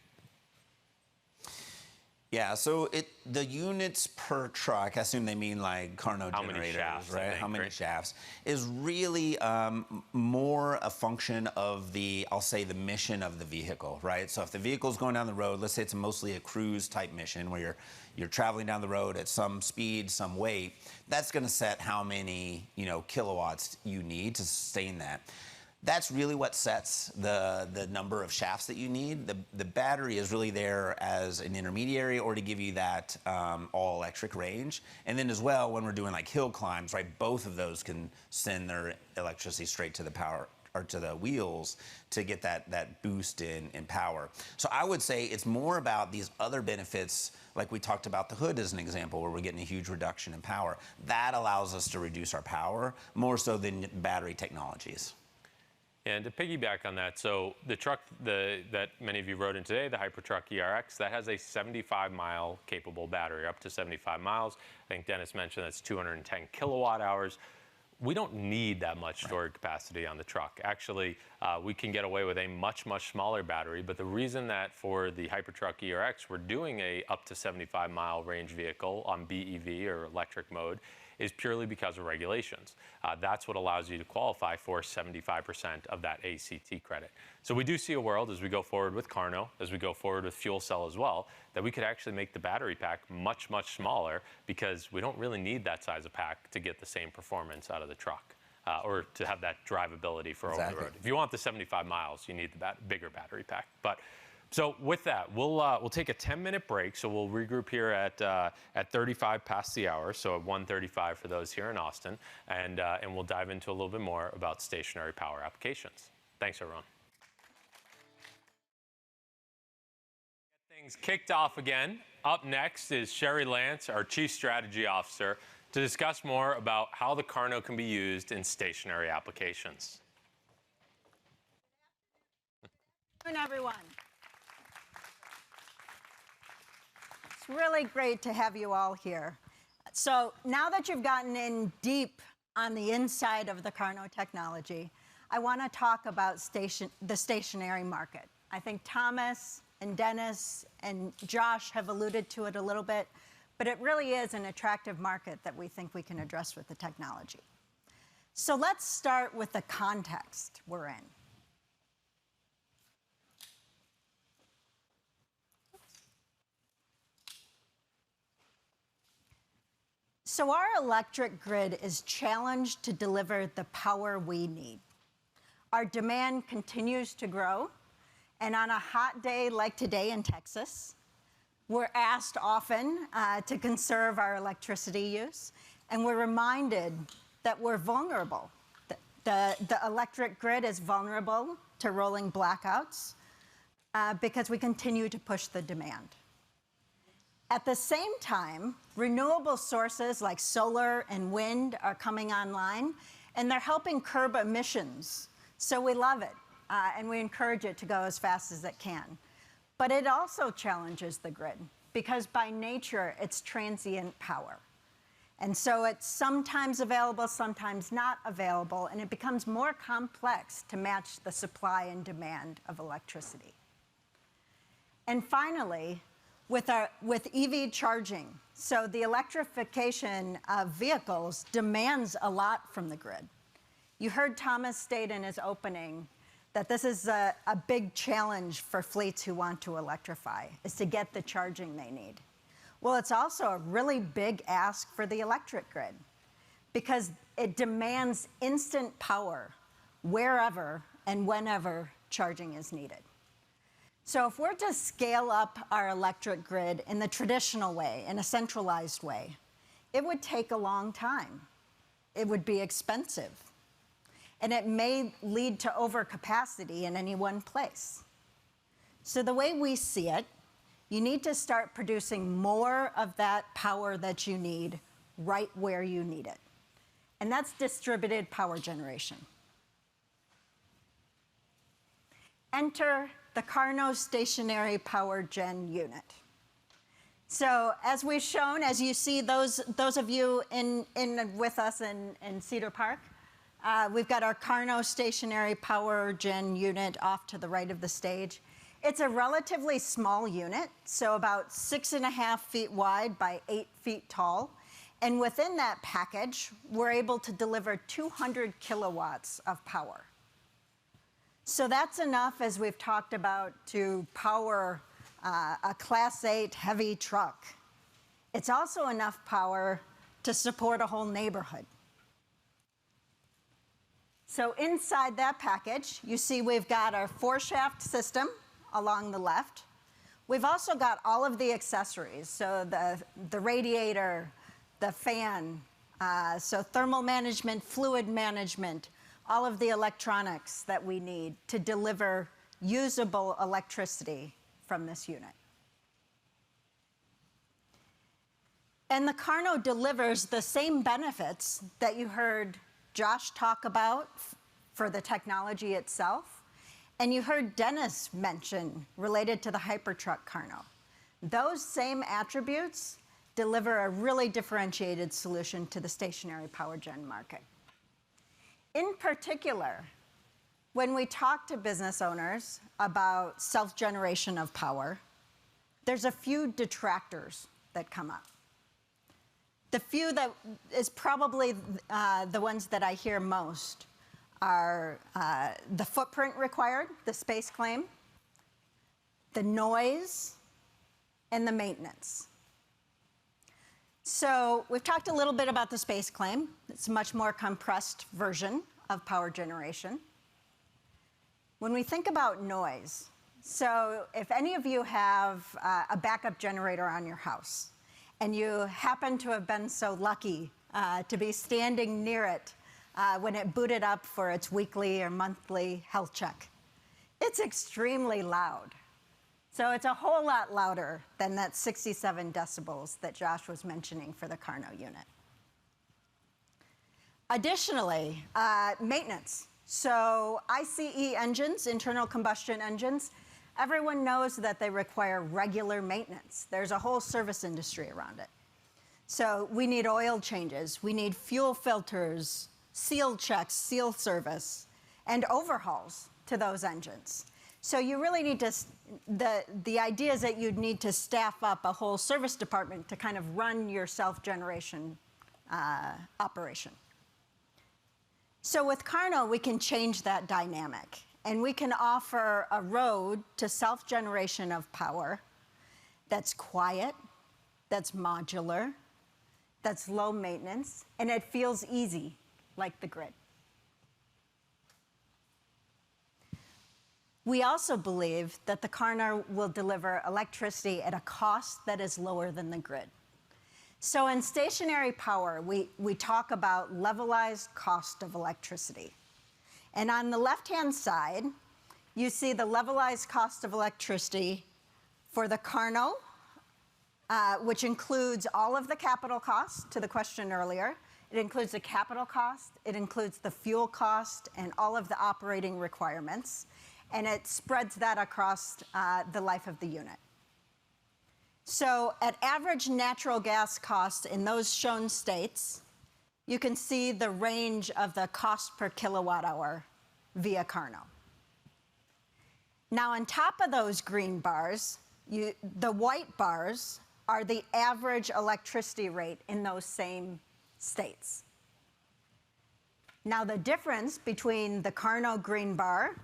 Yeah, so the units per truck, I assume they mean like KARNO generators, shafts, right? How many right? shafts, is really more a function of I'll say the mission of the vehicle, right? So if the vehicle's going down the road, let's say it's mostly a cruise type mission where you're traveling down the road at some speed, some weight, that's gonna set how many kilowatts you need to sustain that. That's really what sets the number of shafts that you need. The battery is really there as an intermediary or to give you that all-electric range. And then as well, when we're doing like hill climbs, right, both of those can send their electricity straight to the power or to the wheels to get that boost in power. So I would say it's more about these other benefits, like we talked about the hood as an example, where we're getting a huge reduction in power. That allows us to reduce our power more so than battery technologies. And to piggyback on that, so the truck that many of you rode in today, the Hypertuck ERX, that has a 75-mile capable battery, up to 75 miles. I think Dennis mentioned that's 210 kilowatt hours. we don't need that much storage capacity on the truck. Actually, we can get away with a much, much smaller battery, but the reason that for the Hypertuck ERX, we're doing a up to 75-mile range vehicle on BEV or electric mode is purely because of regulations. That's what allows you to qualify for 75% of that ACT credit. So we do see a world as we go forward with KARNO, as we go forward with fuel cell as well, that we could actually make the battery pack much, much smaller because we don't really need that size of pack to get the same performance out of the truck or to have that drivability for over the road. If you want the 75 miles, you need the bigger battery pack. So with that, we'll take a 10-minute break. So we'll regroup here at 35 past the hour, so at 1:35 for those here in Austin, and we'll dive into a little bit more about stationary power applications. Thanks, everyone. Get things kicked off again. Up next is Cheri Lantz, our Chief Strategy Officer, to discuss more about how the KARNO can be used in stationary applications. Good afternoon, everyone. Really great to have you all here. So now that you've gotten in deep on the inside of the KARNO technology, I want to talk about the stationary market. I think Thomas and Dennis and Josh have alluded to it a little bit, but it really is an attractive market that we think we can address with the technology. So let's start with the context we're in. So our electric grid is challenged to deliver the power we need. Our demand continues to grow, and on a hot day like today in Texas, we're asked often to conserve our electricity use, and we're reminded that we're vulnerable. The electric grid is vulnerable to rolling blackouts because we continue to push the demand. At the same time, renewable sources like solar and wind are coming online, and they're helping curb emissions. So we love it, and we encourage it to go as fast as it can. But it also challenges the grid, because by nature, it's transient power. And so it's sometimes available, sometimes not available, and it becomes more complex to match the supply and demand of electricity. And finally, with EV charging, so the electrification of vehicles demands a lot from the grid. You heard Thomas state in his opening that this is a big challenge for fleets who want to electrify, is to get the charging they need. Well, it's also a really big ask for the electric grid because it demands instant power wherever and whenever charging is needed. So if we're to scale up our electric grid in the traditional way, in a centralized way, it would take a long time. It would be expensive. And it may lead to overcapacity in any one place. So the way we see it, you need to start producing more of that power that you need right where you need it. And that's distributed power generation. Enter the KARNO stationary power gen unit. So as we've shown, as you see those of you with us in Cedar Park, we've got our KARNO stationary power gen unit off to the right of the stage. It's a relatively small unit, so about 6.5 feet wide by 8 feet tall. And within that package, we're able to deliver 200 kilowatts of power. So that's enough, as we've talked about, to power a Class 8 heavy truck. It's also enough power to support a whole neighborhood. So inside that package, you see we've got our 4-shaft system along the left. We've also got all of the accessories, so the radiator, the fan, so thermal management, fluid management, all of the electronics that we need to deliver usable electricity from this unit. And the KARNO delivers the same benefits that you heard Josh talk about for the technology itself, and you heard Dennis mention related to the Hypertuck KARNO. Those same attributes deliver a really differentiated solution to the stationary power gen market. In particular, when we talk to business owners about self-generation of power, there's a few detractors that come up. The few that is probably the ones that I hear most are the footprint required, the space claim, the noise, and the maintenance. So we've talked a little bit about the space claim. It's a much more compressed version of power generation. When we think about noise, so if any of you have a backup generator on your house, and you happen to have been so lucky to be standing near it when it booted up for its weekly or monthly health check, it's extremely loud. So it's a whole lot louder than that 67 decibels that Josh was mentioning for the KARNO unit. Additionally, maintenance. So ICE engines, internal combustion engines, everyone knows that they require regular maintenance. There's a whole service industry around it. So we need oil changes, we need fuel filters, seal checks, seal service, and overhauls to those engines. So you really need to, the idea is that you'd need to staff up a whole service department to kind of run your self-generation operation. So with KARNO, we can change that dynamic, and we can offer a road to self-generation of power that's quiet, that's modular, that's low maintenance, and it feels easy, like the grid. We also believe that the KARNO will deliver electricity at a cost that is lower than the grid. So in stationary power, we talk about levelized cost of electricity. And on the left-hand side, you see the levelized cost of electricity for the KARNO, which includes all of the capital costs, to the question earlier. It includes the capital cost, it includes the fuel cost, and all of the operating requirements. And it spreads that across the life of the unit. So at average natural gas costs in those shown states, you can see the range of the cost per kilowatt hour via KARNO. Now on top of those green bars, the white bars are the average electricity rate in those same states. Now the difference between the KARNO green bar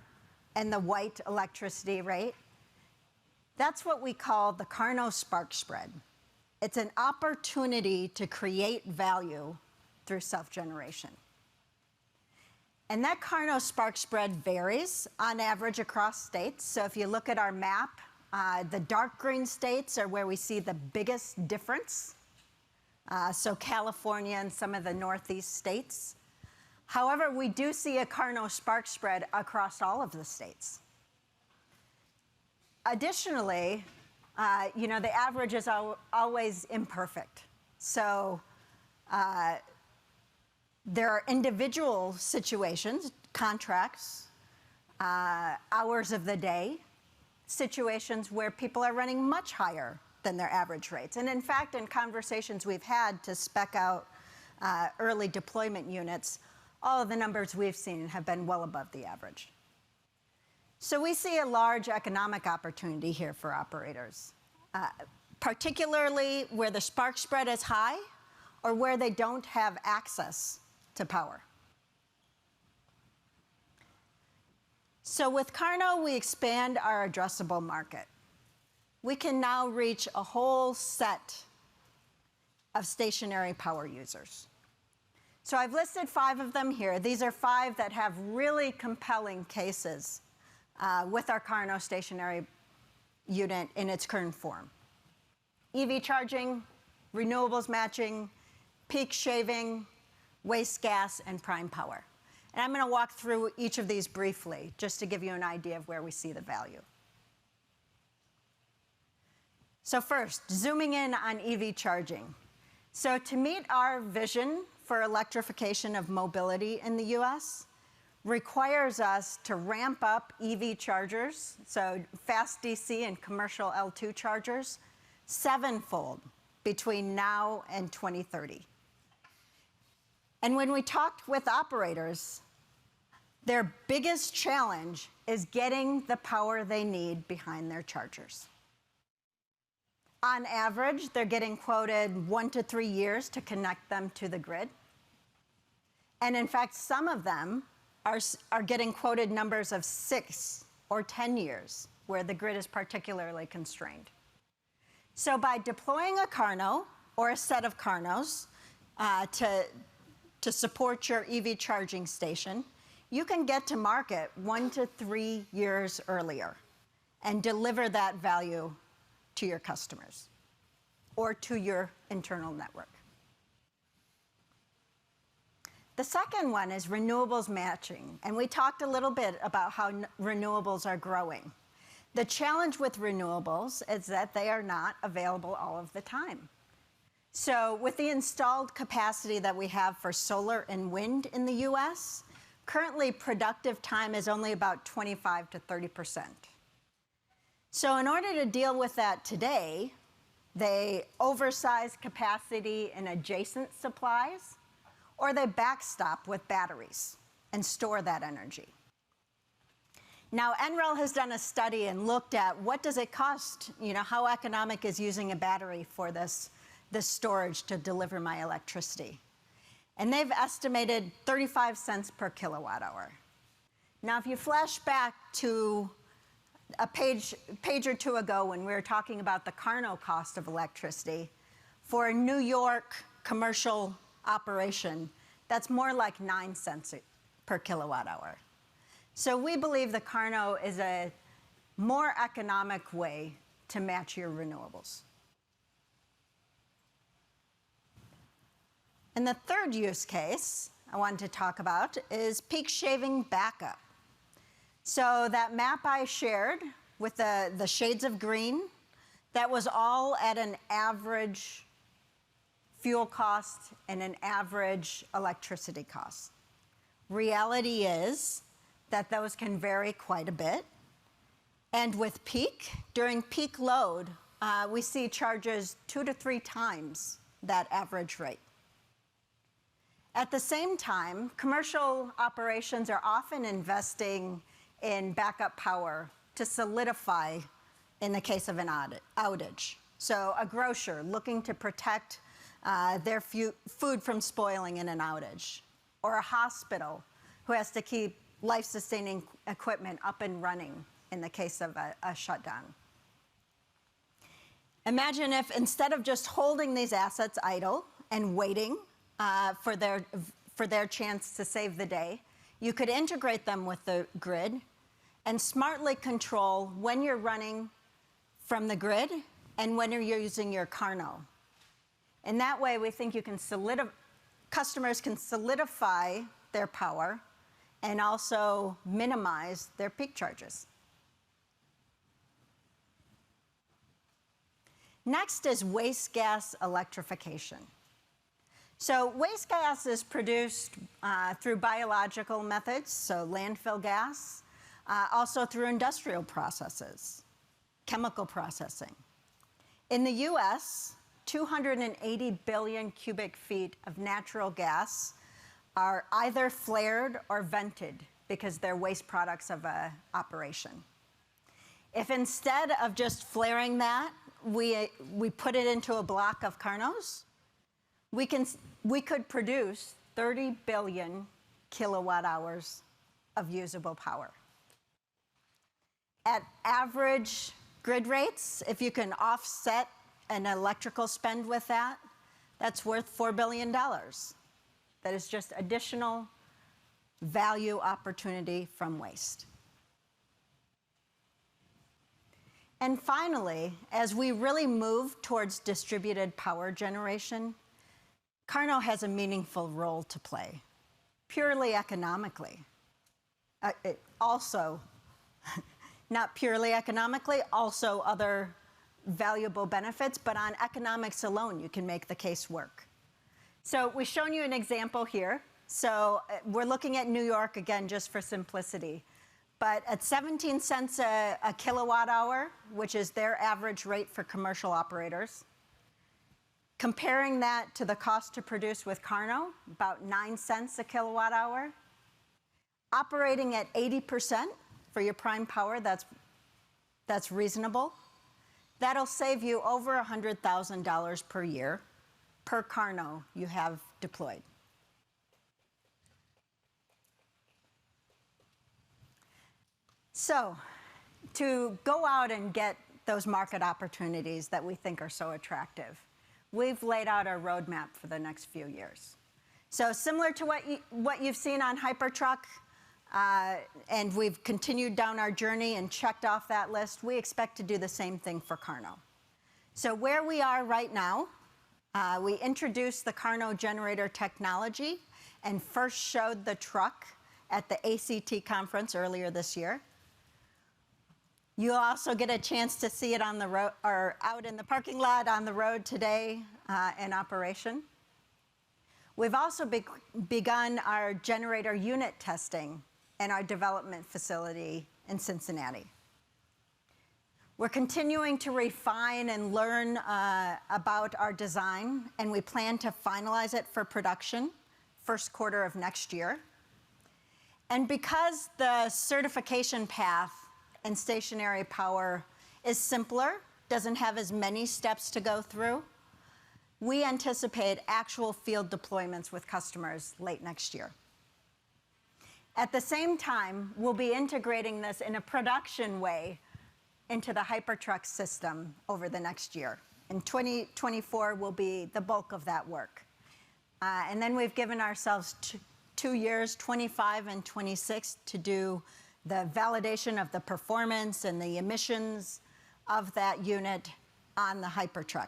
and the white electricity rate, that's what we call the KARNO spark spread. It's an opportunity to create value through self-generation. And that KARNO spark spread varies on average across states. So if you look at our map, the dark green states are where we see the biggest difference. So California and some of the Northeast states. However, we do see a KARNO spark spread across all of the states. Additionally, the average is always imperfect. So there are individual situations, contracts, hours of the day, situations where people are running much higher than their average rates. And in fact, in conversations we've had to spec out early deployment units, all of the numbers we've seen have been well above the average. So we see a large economic opportunity here for operators, particularly where the spark spread is high or where they don't have access to power. So with KARNO, we expand our addressable market. We can now reach a whole set of stationary power users. So I've listed 5 of them here. These are 5 that have really compelling cases with our KARNO stationary unit in its current form. EV charging, renewables matching, peak shaving, waste gas, and prime power. And I'm going to walk through each of these briefly, just to give you an idea of where we see the value. So first, zooming in on EV charging. So to meet our vision for electrification of mobility in the US, requires us to ramp up EV chargers, so fast DC and commercial L2 chargers, 7-fold between now and 2030. And when we talked with operators, Their biggest challenge is getting the power they need behind their chargers. On average, they're getting quoted 1 to 3 years to connect them to the grid. And in fact, some of them are getting quoted numbers of 6 or 10 years, where the grid is particularly constrained. So by deploying a KARNO or a set of KARNOs to support your EV charging station, you can get to market 1 to 3 years earlier and deliver that value to your customers or to your internal network. The second one is renewables matching, and we talked a little bit about how renewables are growing. The challenge with renewables is that they are not available all of the time. So with the installed capacity that we have for solar and wind in the US, currently productive time is only about 25 to 30%. So in order to deal with that today, they oversize capacity in adjacent supplies, or they backstop with batteries and store that energy. Now, NREL has done a study and looked at what does it cost, how economic is using a battery for this storage to deliver my electricity. And they've estimated 35 cents per kilowatt hour. Now, if you flash back to a page or two ago when we were talking about the KARNO cost of electricity, for a New York commercial operation, that's more like 9 cents per kilowatt hour. So we believe the KARNO is a more economic way to match your renewables. And the third use case I wanted to talk about is peak shaving backup. So that map I shared with the shades of green, that was all at an average fuel cost and an average electricity cost. Reality is that those can vary quite a bit. And with peak, during peak load, we see charges 2 to 3 times that average rate. At the same time, commercial operations are often investing in backup power to solidify in the case of an outage. So a grocer looking to protect their food from spoiling in an outage, or a hospital who has to keep life-sustaining equipment up and running in the case of a shutdown. Imagine if instead of just holding these assets idle and waiting for their chance to save the day, you could integrate them with the grid and smartly control when you're running from the grid and when you're using your KARNO. In that way, we think customers can solidify their power and also minimize their peak charges. Next is waste gas electrification. So waste gas is produced through biological methods, so landfill gas, also through industrial processes, chemical processing. In the US, 280 billion cubic feet of natural gas are either flared or vented because they're waste products of an operation. If instead of just flaring that, we put it into a block of KARNOs, we could produce 30 billion kilowatt hours of usable power. At average grid rates, if you can offset an electrical spend with that, that's worth $4 billion. That is just additional value opportunity from waste. And finally, as we really move towards distributed power generation, KARNO has a meaningful role to play, purely economically. Also, not purely economically, also other valuable benefits, but on economics alone, you can make the case work. So we've shown you an example here. So we're looking at New York again, just for simplicity. But at 17 cents a kilowatt hour, which is their average rate for commercial operators, comparing that to the cost to produce with KARNO, about 9 cents a kilowatt hour, Operating at 80% for your prime power, that's reasonable. That'll save you over $100,000 per year per KARNO you have deployed. So, to go out and get those market opportunities that we think are so attractive, we've laid out our roadmap for the next few years. So similar to what you've seen on Hypertruck, and we've continued down our journey and checked off that list, we expect to do the same thing for KARNO. So where we are right now, we introduced the KARNO generator technology and first showed the truck at the ACT conference earlier this year. You'll also get a chance to see it on the road, or out in the parking lot on the road today in operation. We've also begun our generator unit testing in our development facility in Cincinnati. We're continuing to refine and learn about our design, and we plan to finalize it for production first quarter of next year. And because the certification path in stationary power is simpler, doesn't have as many steps to go through, we anticipate actual field deployments with customers late next year. At the same time, we'll be integrating this in a production way into the Hypertruck system over the next year. And 2024 will be the bulk of that work. And then we've given ourselves 2 years, 25 and 26, to do the validation of the performance and the emissions of that unit on the Hypertruck.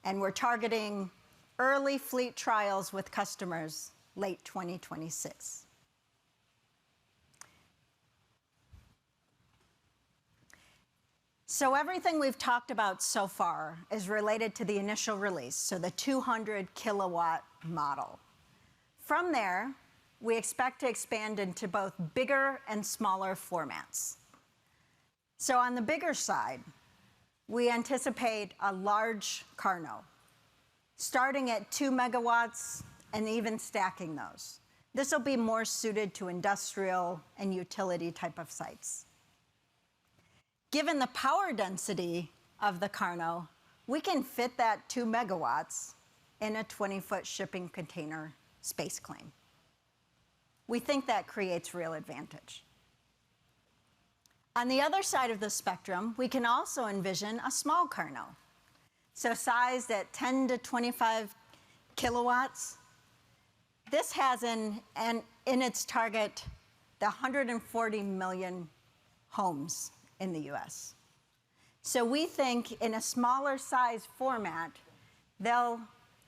And we're targeting early fleet trials with customers late 2026. So everything we've talked about so far is related to the initial release, so the 200 kilowatt model. From there, we expect to expand into both bigger and smaller formats. So on the bigger side, we anticipate a large KARNO, starting at 2 megawatts and even stacking those. This will be more suited to industrial and utility type of sites. Given the power density of the KARNO, we can fit that 2 megawatts in a 20-foot shipping container space claim. We think that creates real advantage. On the other side of the spectrum, we can also envision a small KARNO. So sized at 10 to 25 kilowatts, this has in its target the 140 million homes in the US. So we think in a smaller size format, they'll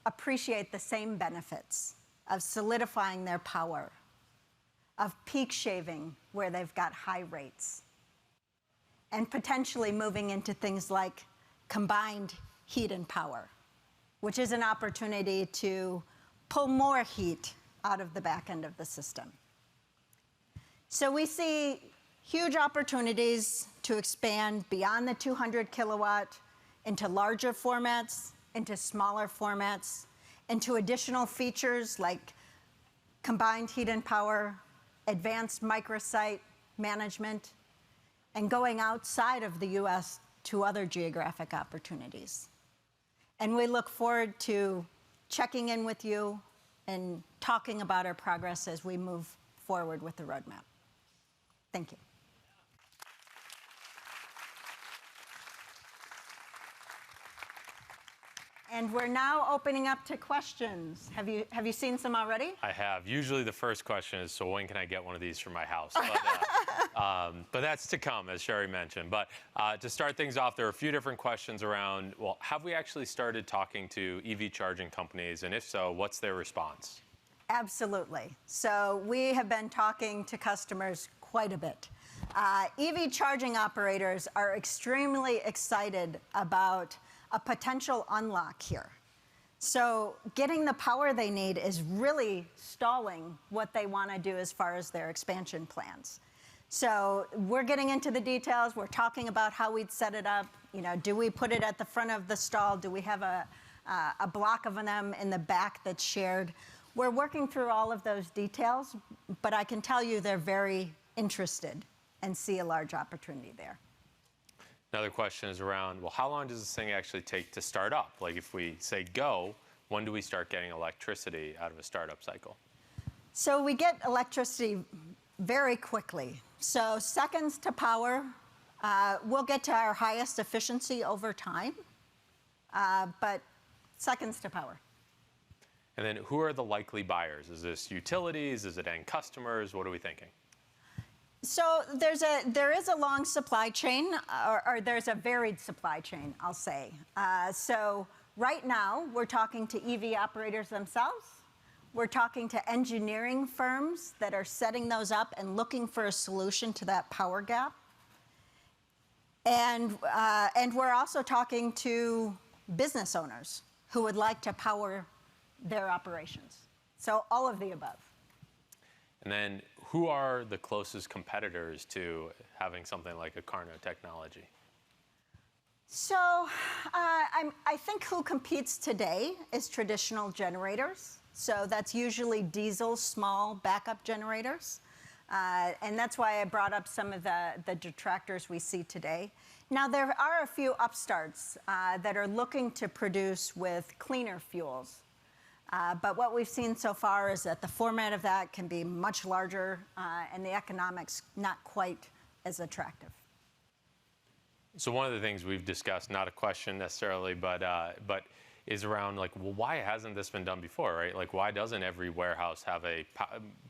appreciate the same benefits of solidifying their power, of peak shaving where they've got high rates, and potentially moving into things like combined heat and power, which is an opportunity to pull more heat out of the back end of the system. So we see huge opportunities to expand beyond the 200 kilowatt into larger formats, into smaller formats, into additional features like combined heat and power, advanced microsite management, and going outside of the US to other geographic opportunities. And we look forward to checking in with you and talking about our progress as we move forward with the roadmap. Thank you. And we're now opening up to questions. Have you seen some already? I have. Usually the first question is, so when can I get one of these for my house? But that's to come, as Cheri mentioned. But to start things off, there are a few different questions around, well, have we actually started talking to EV charging companies? And if so, what's their response? Absolutely. So we have been talking to customers quite a bit. EV charging operators are extremely excited about a potential unlock here. So getting the power they need is really stalling what they want to do as far as their expansion plans. So we're getting into the details. We're talking about how we'd set it up. You know, do we put it at the front of the stall? Do we have a block of them in the back that's shared? We're working through all of those details, but I can tell you they're very interested and see a large opportunity there. Another question is around, well, how long does this thing actually take to start up? Like if we say go, when do we start getting electricity out of a startup cycle? So we get electricity very quickly. So seconds to power, we'll get to our highest efficiency over time, but seconds to power. And then who are the likely buyers? Is this utilities? Is it end customers? What are we thinking? So there is a long supply chain, or there's a varied supply chain, I'll say. So right now, we're talking to EV operators themselves. We're talking to engineering firms that are setting those up and looking for a solution to that power gap. And we're also talking to business owners who would like to power their operations. So all of the above. And then who are the closest competitors to having something like a KARNO technology? So I think who competes today is traditional generators. So that's usually diesel, small backup generators. And that's why I brought up some of the detractors we see today. Now, there are a few upstarts that are looking to produce with cleaner fuels. But what we've seen so far is that the format of that can be much larger and the economics not quite as attractive. So one of the things we've discussed, not a question necessarily, but is around like, well, why hasn't this been done before, right? Like, why doesn't every warehouse have a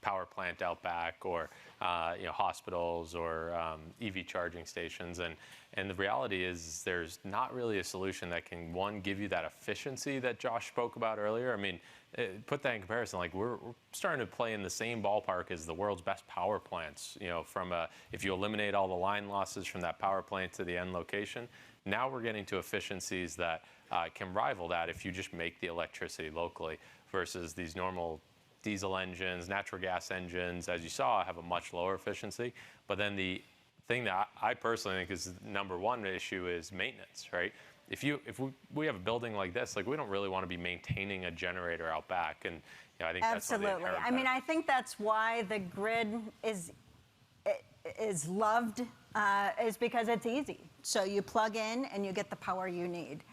power plant out back, or hospitals, or EV charging stations? And the reality is there's not really a solution that can, one, give you that efficiency that Josh spoke about earlier. I mean, put that in comparison, like we're starting to play in the same ballpark as the world's best power plants, from if you eliminate all the line losses from that power plant to the end location, now we're getting to efficiencies that can rival that if you just make the electricity locally, versus these normal diesel engines, natural gas engines, as you saw, have a much lower efficiency. But then the thing that I personally think is the number one issue is maintenance, right? If we have a building like this, like we don't really want to be maintaining a generator out back, and I think that's absolutely. I mean, I think that's why the grid is loved, is because it's easy. So you plug in and you get the power you need.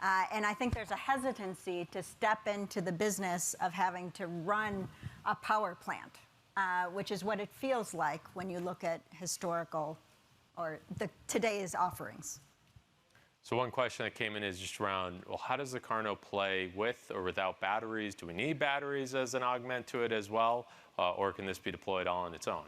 And I think there's a hesitancy to step into the business of having to run a power plant, which is what it feels like when you look at historical or today's offerings. So one question that came in is just around, well, how does the KARNO play with or without batteries? Do we need batteries as an augment to it as well? Or can this be deployed all on its own?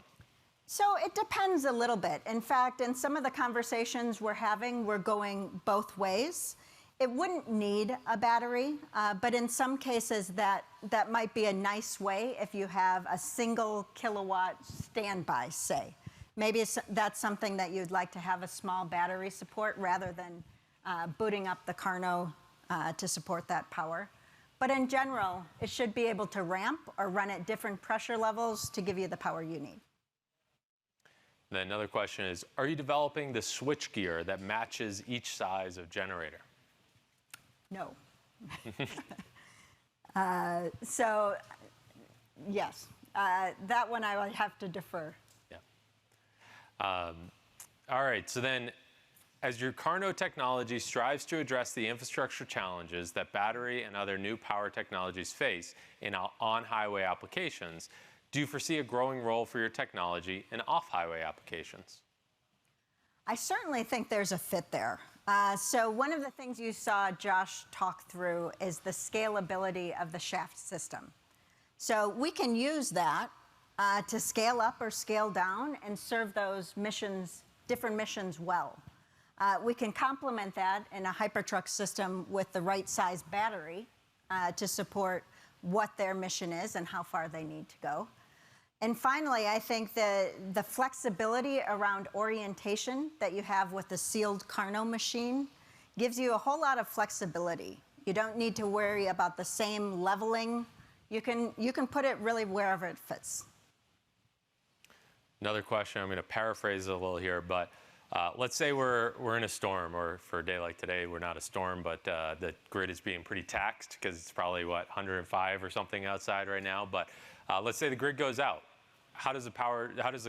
So it depends a little bit. In fact, in some of the conversations we're having, we're going both ways. It wouldn't need a battery, but in some cases that might be a nice way if you have a single kilowatt standby, say. Maybe that's something that you'd like to have a small battery support rather than booting up the KARNO to support that power. But in general, it should be able to ramp or run at different pressure levels to give you the power you need. Then another question is, are you developing the switch gear that matches each size of generator? No. So, yes, that one I would have to defer. Yeah. All right, so then as your KARNO technology strives to address the infrastructure challenges that battery and other new power technologies face in on-highway applications, do you foresee a growing role for your technology in off-highway applications? I certainly think there's a fit there. So one of the things you saw Josh talk through is the scalability of the shaft system. So we can use that to scale up or scale down and serve those missions, different missions well. We can complement that in a Hypertruck system with the right size battery to support what their mission is and how far they need to go. And finally, I think the flexibility around orientation that you have with the sealed KARNO machine gives you a whole lot of flexibility. You don't need to worry about the same leveling. You can put it really wherever it fits. Another question, I'm going to paraphrase it a little here, but Let's say we're in a storm, or for a day like today, we're not a storm, but the grid is being pretty taxed because it's probably, what, 105 or something outside right now. But let's say the grid goes out. How does the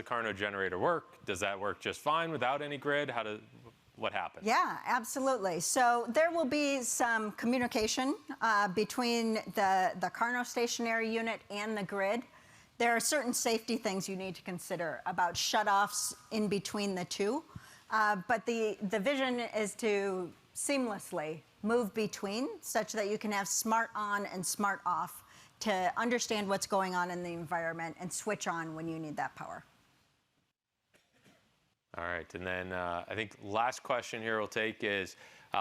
KARNO generator work? Does that work just fine without any grid? What happens? Yeah, absolutely. So there will be some communication between the KARNO stationary unit and the grid. There are certain safety things you need to consider about shutoffs in between the two. But the vision is to seamlessly move between such that you can have smart on and smart off to understand what's going on in the environment and switch on when you need that power. All right, and then I think last question here we'll take is,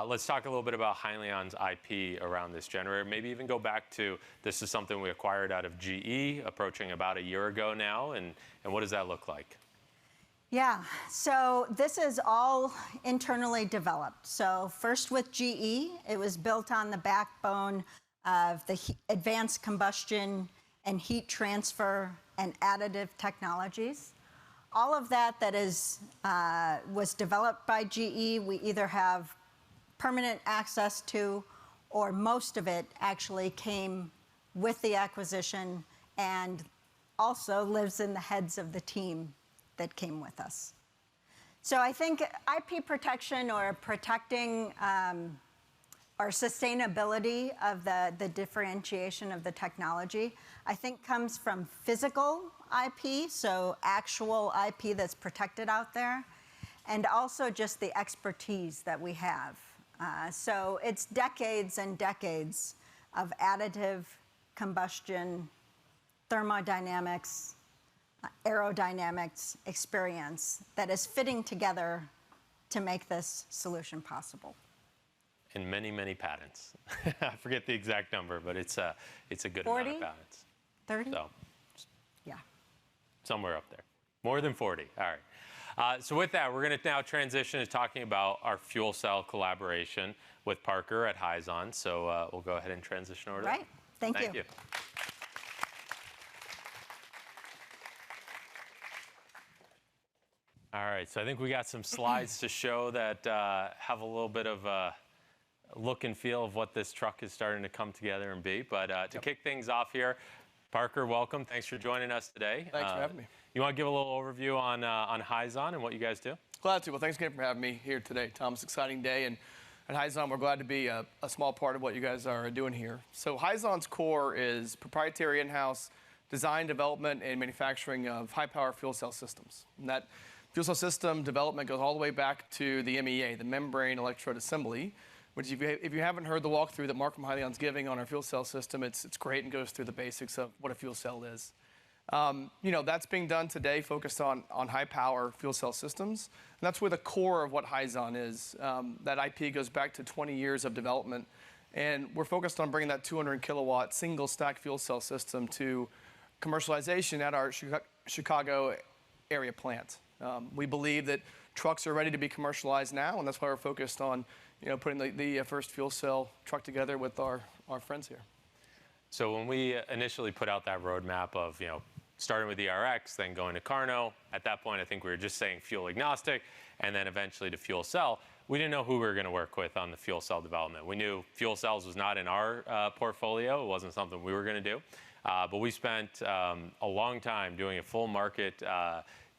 let's talk a little bit about Hylion's IP around this generator. Maybe even go back to, this is something we acquired out of GE, approaching about a year ago now, and what does that look like? Yeah, so this is all internally developed. So first with GE, it was built on the backbone of the advanced combustion and heat transfer and additive technologies. All of that was developed by GE. We either have permanent access to, or most of it actually came with the acquisition and also lives in the heads of the team that came with us. So I think IP protection, or protecting or sustainability of the differentiation of the technology, I think comes from physical IP, so actual IP that's protected out there, and also just the expertise that we have. So it's decades and decades of additive combustion, thermodynamics, aerodynamics experience that is fitting together to make this solution possible. And many, many patents. I forget the exact number, but it's a good 40? amount of patents. 30? So, yeah. Somewhere up there. More than 40. All right. So with that, we're going to now transition to talking about our fuel cell collaboration with Parker at Hyzon. So we'll go ahead and transition over to Right. that. Thank you. All right, so I think we got some slides to show that have a little bit of a look and feel of what this truck is starting to come together and be. But to kick things off here, Parker, welcome. Thanks for joining us today. Thanks for having me. You want to give a little overview on Hyzon and what you guys do? Glad to. Well, thanks again for having me here today, Tom. It's an exciting day, and at Hyzon, we're glad to be a small part of what you guys are doing here. So Hyzon's core is proprietary in-house design, development, and manufacturing of high-power fuel cell systems. And that fuel cell system development goes all the way back to the MEA, the membrane electrode assembly, which if you haven't heard the walkthrough that Mark from Hyliion's giving on our fuel cell system, it's great and goes through the basics of what a fuel cell is. That's being done today, focused on high-power fuel cell systems. And that's where the core of what Hyzon is. That IP goes back to 20 years of development. And we're focused on bringing that 200-kilowatt single-stack fuel cell system to commercialization at our Chicago area plant. We believe that trucks are ready to be commercialized now, and that's why we're focused on putting the first fuel cell truck together with our friends here. So when we initially put out that roadmap of, starting with the ERX, then going to KARNO, at that point I think we were just saying fuel agnostic, and then eventually to fuel cell. We didn't know who we were going to work with on the fuel cell development. We knew fuel cells was not in our portfolio. It wasn't something we were going to do. But we spent a long time doing a full market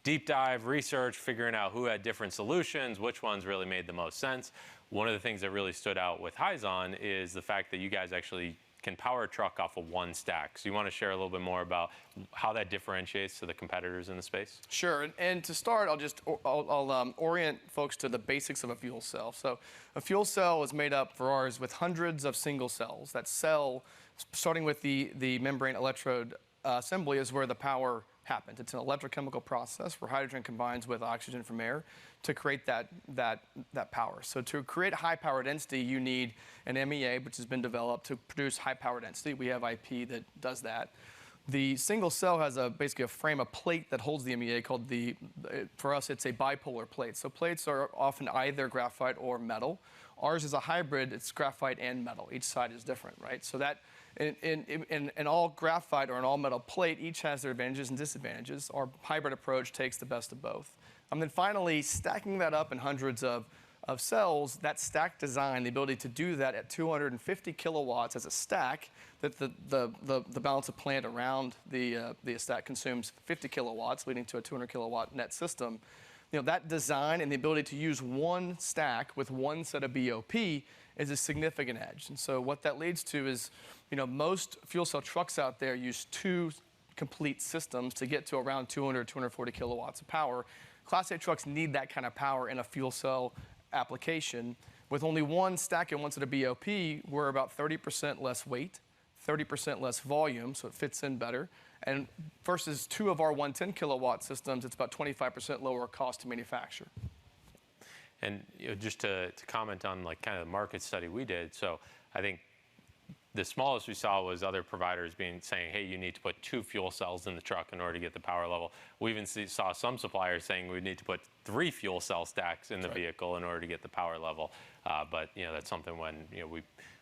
deep dive research, figuring out who had different solutions, which ones really made the most sense. One of the things that really stood out with Hyzon is the fact that you guys actually can power a truck off of one stack. So you want to share a little bit more about how that differentiates to the competitors in the space? Sure, and to start, I'll orient folks to the basics of a fuel cell. So a fuel cell is made up for ours with hundreds of single cells. That cell, starting with the membrane electrode assembly, is where the power happens. It's an electrochemical process where hydrogen combines with oxygen from air to create that power. So to create high power density, you need an MEA, which has been developed to produce high power density. We have IP that does that. The single cell has basically a frame, a plate that holds the MEA called for us, it's a bipolar plate. So plates are often either graphite or metal. Ours is a hybrid, it's graphite and metal. Each side is different, right? So that in all graphite or an all metal plate, each has their advantages and disadvantages. Our hybrid approach takes the best of both. And then finally, stacking that up in hundreds of cells, that stack design, the ability to do that at 250 kilowatts as a stack, that the balance of plant around the stack consumes 50 kilowatts, leading to a 200 kilowatt net system. That design and the ability to use one stack with one set of BOP is a significant edge. And so what that leads to is, most fuel cell trucks out there use two complete systems to get to around 200, 240 kilowatts of power. Class 8 trucks need that kind of power in a fuel cell application. With only one stack and one set of BOP, we're about 30% less weight, 30% less volume, so it fits in better. And versus two of our 110 kilowatt systems, it's about 25% lower cost to manufacture. And just to comment on kind of the market study we did, so I think the smallest we saw was other providers saying, hey, you need to put 2 fuel cells in the truck in order to get the power level. We even saw some suppliers saying we need to put 3 fuel cell stacks in the vehicle in order to get the power level. But that's something when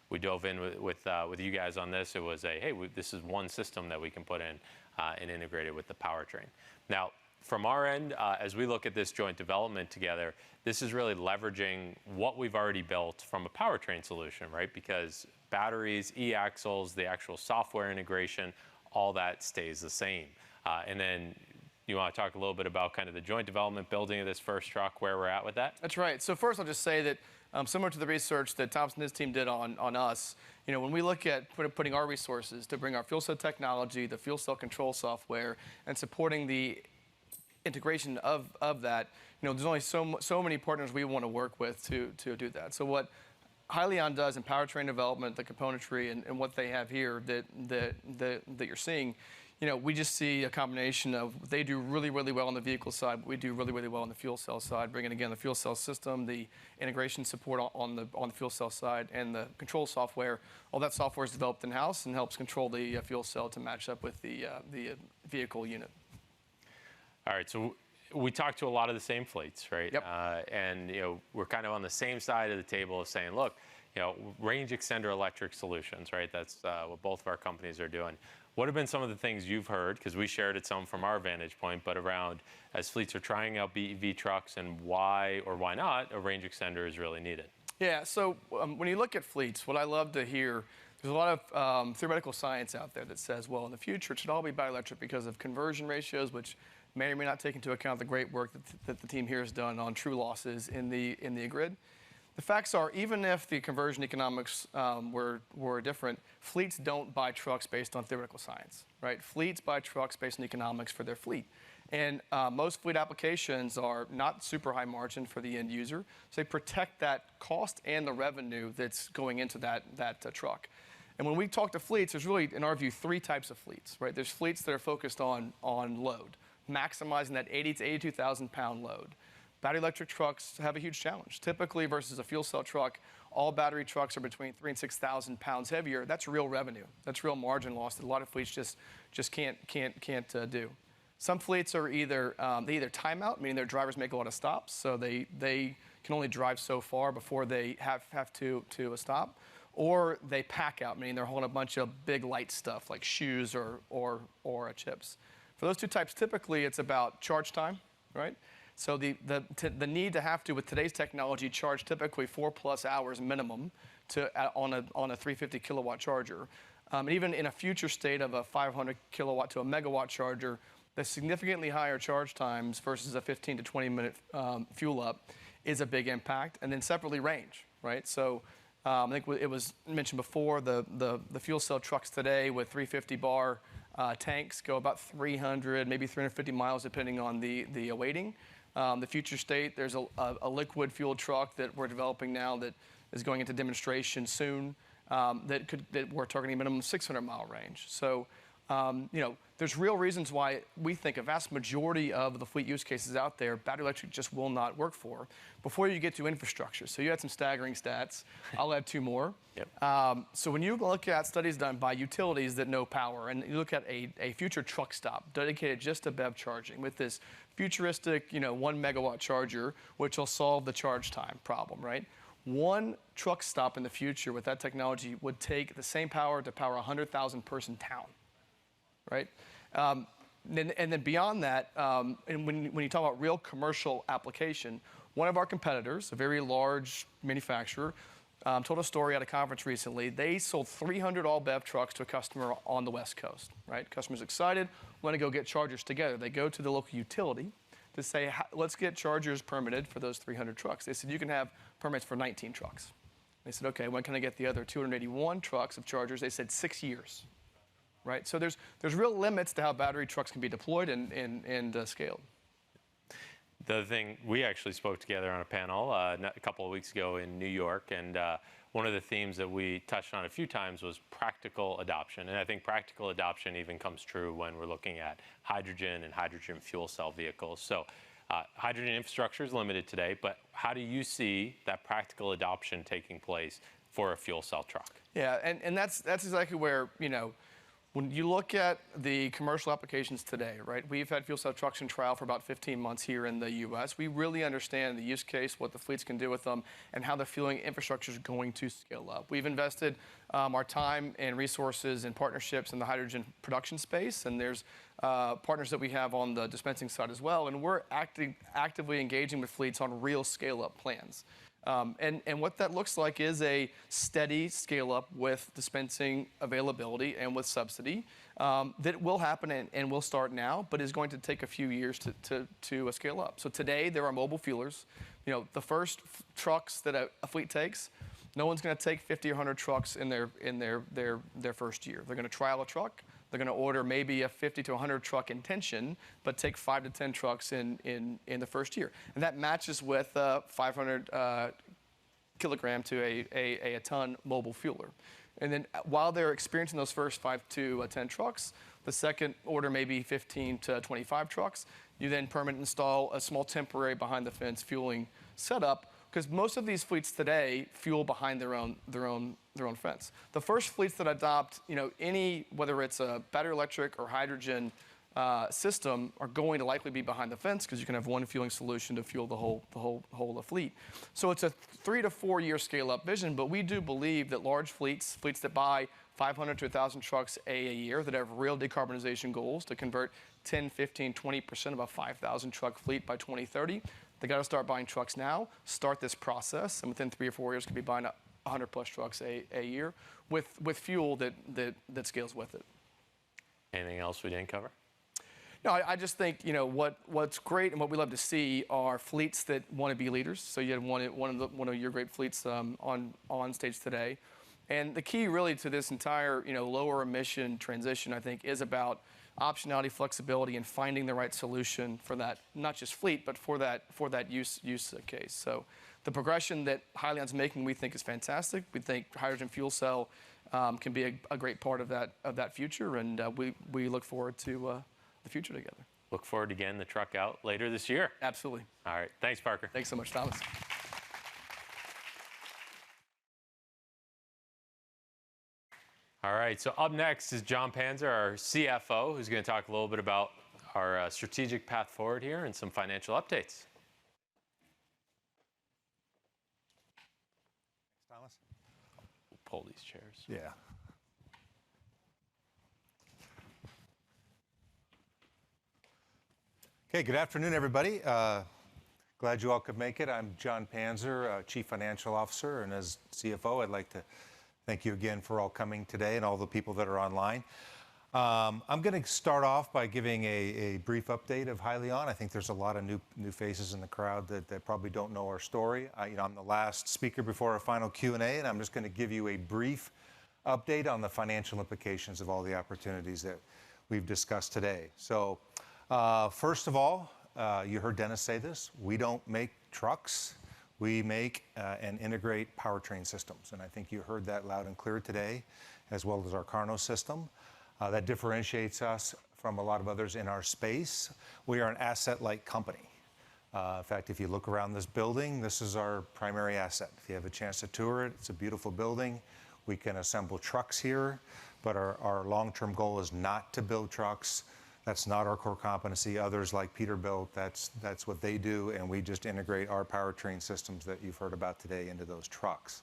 we dove in with you guys on this. It was hey, this is one system that we can put in and integrate it with the powertrain. Now, from our end, as we look at this joint development together, this is really leveraging what we've already built from a powertrain solution, right? Because batteries, e-axles, the actual software integration, all that stays the same. And then you want to talk a little bit about kind of the joint development building of this first truck, where we're at with that? That's right. So first, I'll just say that similar to the research that Thompson and his team did on us, when we look at putting our resources to bring our fuel cell technology, the fuel cell control software, and supporting the integration of that, there's only so many partners we want to work with to do that. So what Hyliion does in powertrain development, the componentry, and what they have here that you're seeing, we just see a combination of they do really, really well on the vehicle side, but we do really, really well on the fuel cell side, bringing again the fuel cell system, the integration support on the fuel cell side, and the control software. All that software is developed in-house and helps control the fuel cell to match up with the vehicle unit. All right, so we talked to a lot of the same fleets, right? Yep. And we're kind of on the same side of the table of saying, look, range extender electric solutions, right? That's what both of our companies are doing. What have been some of the things you've heard, because we shared it some from our vantage point, but around as fleets are trying out BEV trucks and why or why not a range extender is really needed? Yeah, so when you look at fleets, what I love to hear, there's a lot of theoretical science out there that says, well, in the future, it should all be battery electric because of conversion ratios, which may or may not take into account the great work that the team here has done on true losses in the grid. The facts are, even if the conversion economics were different, fleets don't buy trucks based on theoretical science, right? Fleets buy trucks based on economics for their fleet. And most fleet applications are not super high margin for the end user, so they protect that cost and the revenue that's going into that truck. And when we talk to fleets, there's really, in our view, 3 types of fleets, right? There's fleets that are focused on load, maximizing that 80 to 82,000 pound load. Battery electric trucks have a huge challenge. Typically, versus a fuel cell truck, all battery trucks are between 3,000 and 6,000 pounds heavier. That's real revenue. That's real margin loss that a lot of fleets just can't do. Some fleets are either time out, meaning their drivers make a lot of stops, so they can only drive so far before they have to stop, or they pack out, meaning they're hauling a bunch of big light stuff like shoes or chips. For those 2 types, typically it's about charge time, right? So the need to have to, with today's technology, charge typically 4+ hours minimum on a 350 kilowatt charger. Even in a future state of a 500 kilowatt to a megawatt charger, the significantly higher charge times versus a 15 to 20 minute fuel up is a big impact. And then separately range, right? So I think it was mentioned before, the fuel cell trucks today with 350 bar tanks go about 300, maybe 350 miles depending on the weighting. The future state, there's a liquid fuel truck that we're developing now that is going into demonstration soon that we're targeting a minimum 600 mile range. So There's real reasons why we think a vast majority of the fleet use cases out there, battery electric just will not work for before you get to infrastructure. So you had some staggering stats. I'll add 2 more. So when you look at studies done by utilities that know power, and you look at a future truck stop dedicated just to BEV charging with this futuristic, 1 megawatt charger, which will solve the charge time problem, right? One truck stop in the future with that technology would take the same power to power a 100,000 person town, right? And then beyond that, and when you talk about real commercial application, one of our competitors, a very large manufacturer, told a story at a conference recently. They sold 300 all BEV trucks to a customer on the West Coast, right? Customer's excited, want to go get chargers together. They go to the local utility to say, let's get chargers permitted for those 300 trucks. They said, you can have permits for 19 trucks. They said, okay, when can I get the other 281 trucks of chargers? They said 6 years, right? So there's real limits to how battery trucks can be deployed and scaled. The other thing, we actually spoke together on a panel a couple of weeks ago in New York, and one of the themes that we touched on a few times was practical adoption. And I think practical adoption even comes true when we're looking at hydrogen and hydrogen fuel cell vehicles. So hydrogen infrastructure is limited today, but how do you see that practical adoption taking place for a fuel cell truck? Yeah, and that's exactly where, when you look at the commercial applications today, right? We've had fuel cell trucks in trial for about 15 months here in the U.S. We really understand the use case, what the fleets can do with them, and how the fueling infrastructure is going to scale up. We've invested our time and resources and partnerships in the hydrogen production space, and there's partners that we have on the dispensing side as well, and we're actively engaging with fleets on real scale-up plans. And what that looks like is a steady scale up with dispensing availability and with subsidy that will happen and will start now, but is going to take a few years to scale up. So today there are mobile fuelers. The first trucks that a fleet takes, no one's going to take 50 or 100 trucks in their first year. They're going to trial a truck. They're going to order maybe a 50 to 100 truck intention, but take 5 to 10 trucks in the first year. And that matches with 500 kilogram to a ton mobile fueler. And then while they're experiencing those first 5 to 10 trucks, the second order may be 15 to 25 trucks. You then permit install a small temporary behind the fence fueling setup, because most of these fleets today fuel behind their own fence. The first fleets that adopt, whether it's a battery electric or hydrogen system, are going to likely be behind the fence, because you can have one fueling solution to fuel the whole fleet. So it's a 3 to 4 year scale up vision, but we do believe that large fleets that buy 500 to 1,000 trucks a year, that have real decarbonization goals to convert 10, 15, 20% of a 5,000 truck fleet by 2030. They got to start buying trucks now, start this process, and within 3 or 4 years could be buying 100 plus trucks a year with fuel that scales with it. Anything else we didn't cover? No, I just think what's great and what we love to see are fleets that want to be leaders. So you had one of your great fleets on stage today, and the key really to this entire lower emission transition, I think, is about optionality, flexibility, and finding the right solution for that, not just fleet, but for that use case. So the progression that Hyliion's making, we think, is fantastic. We think hydrogen fuel cell can be a great part of that future, and we look forward to the future together. Look forward to getting the truck out later this year. Absolutely. All right. Thanks, Parker. Thanks so much, Thomas. All right, so up next is Jon Panzer, our CFO, who's going to talk a little bit about our strategic path forward here and some financial updates. Thanks, Thomas. We'll pull these chairs. Yeah. Okay, good afternoon, everybody. Glad you all could make it. I'm Jon Panzer, Chief Financial Officer, and as CFO, I'd like to thank you again for all coming today and all the people that are online. I'm going to start off by giving a brief update of Hyliion. I think there's a lot of new faces in the crowd that probably don't know our story. I'm the last speaker before our final Q&A, and I'm just going to give you a brief update on the financial implications of all the opportunities that we've discussed today. So first of all, you heard Dennis say this, we don't make trucks. We make and integrate powertrain systems, and I think you heard that loud and clear today, as well as our KARNO system. That differentiates us from a lot of others in our space. We are an asset-light company. In fact, if you look around this building, this is our primary asset. If you have a chance to tour it, it's a beautiful building. We can assemble trucks here, but our long-term goal is not to build trucks. That's not our core competency. Others like Peterbilt, that's what they do, and we just integrate our powertrain systems that you've heard about today into those trucks.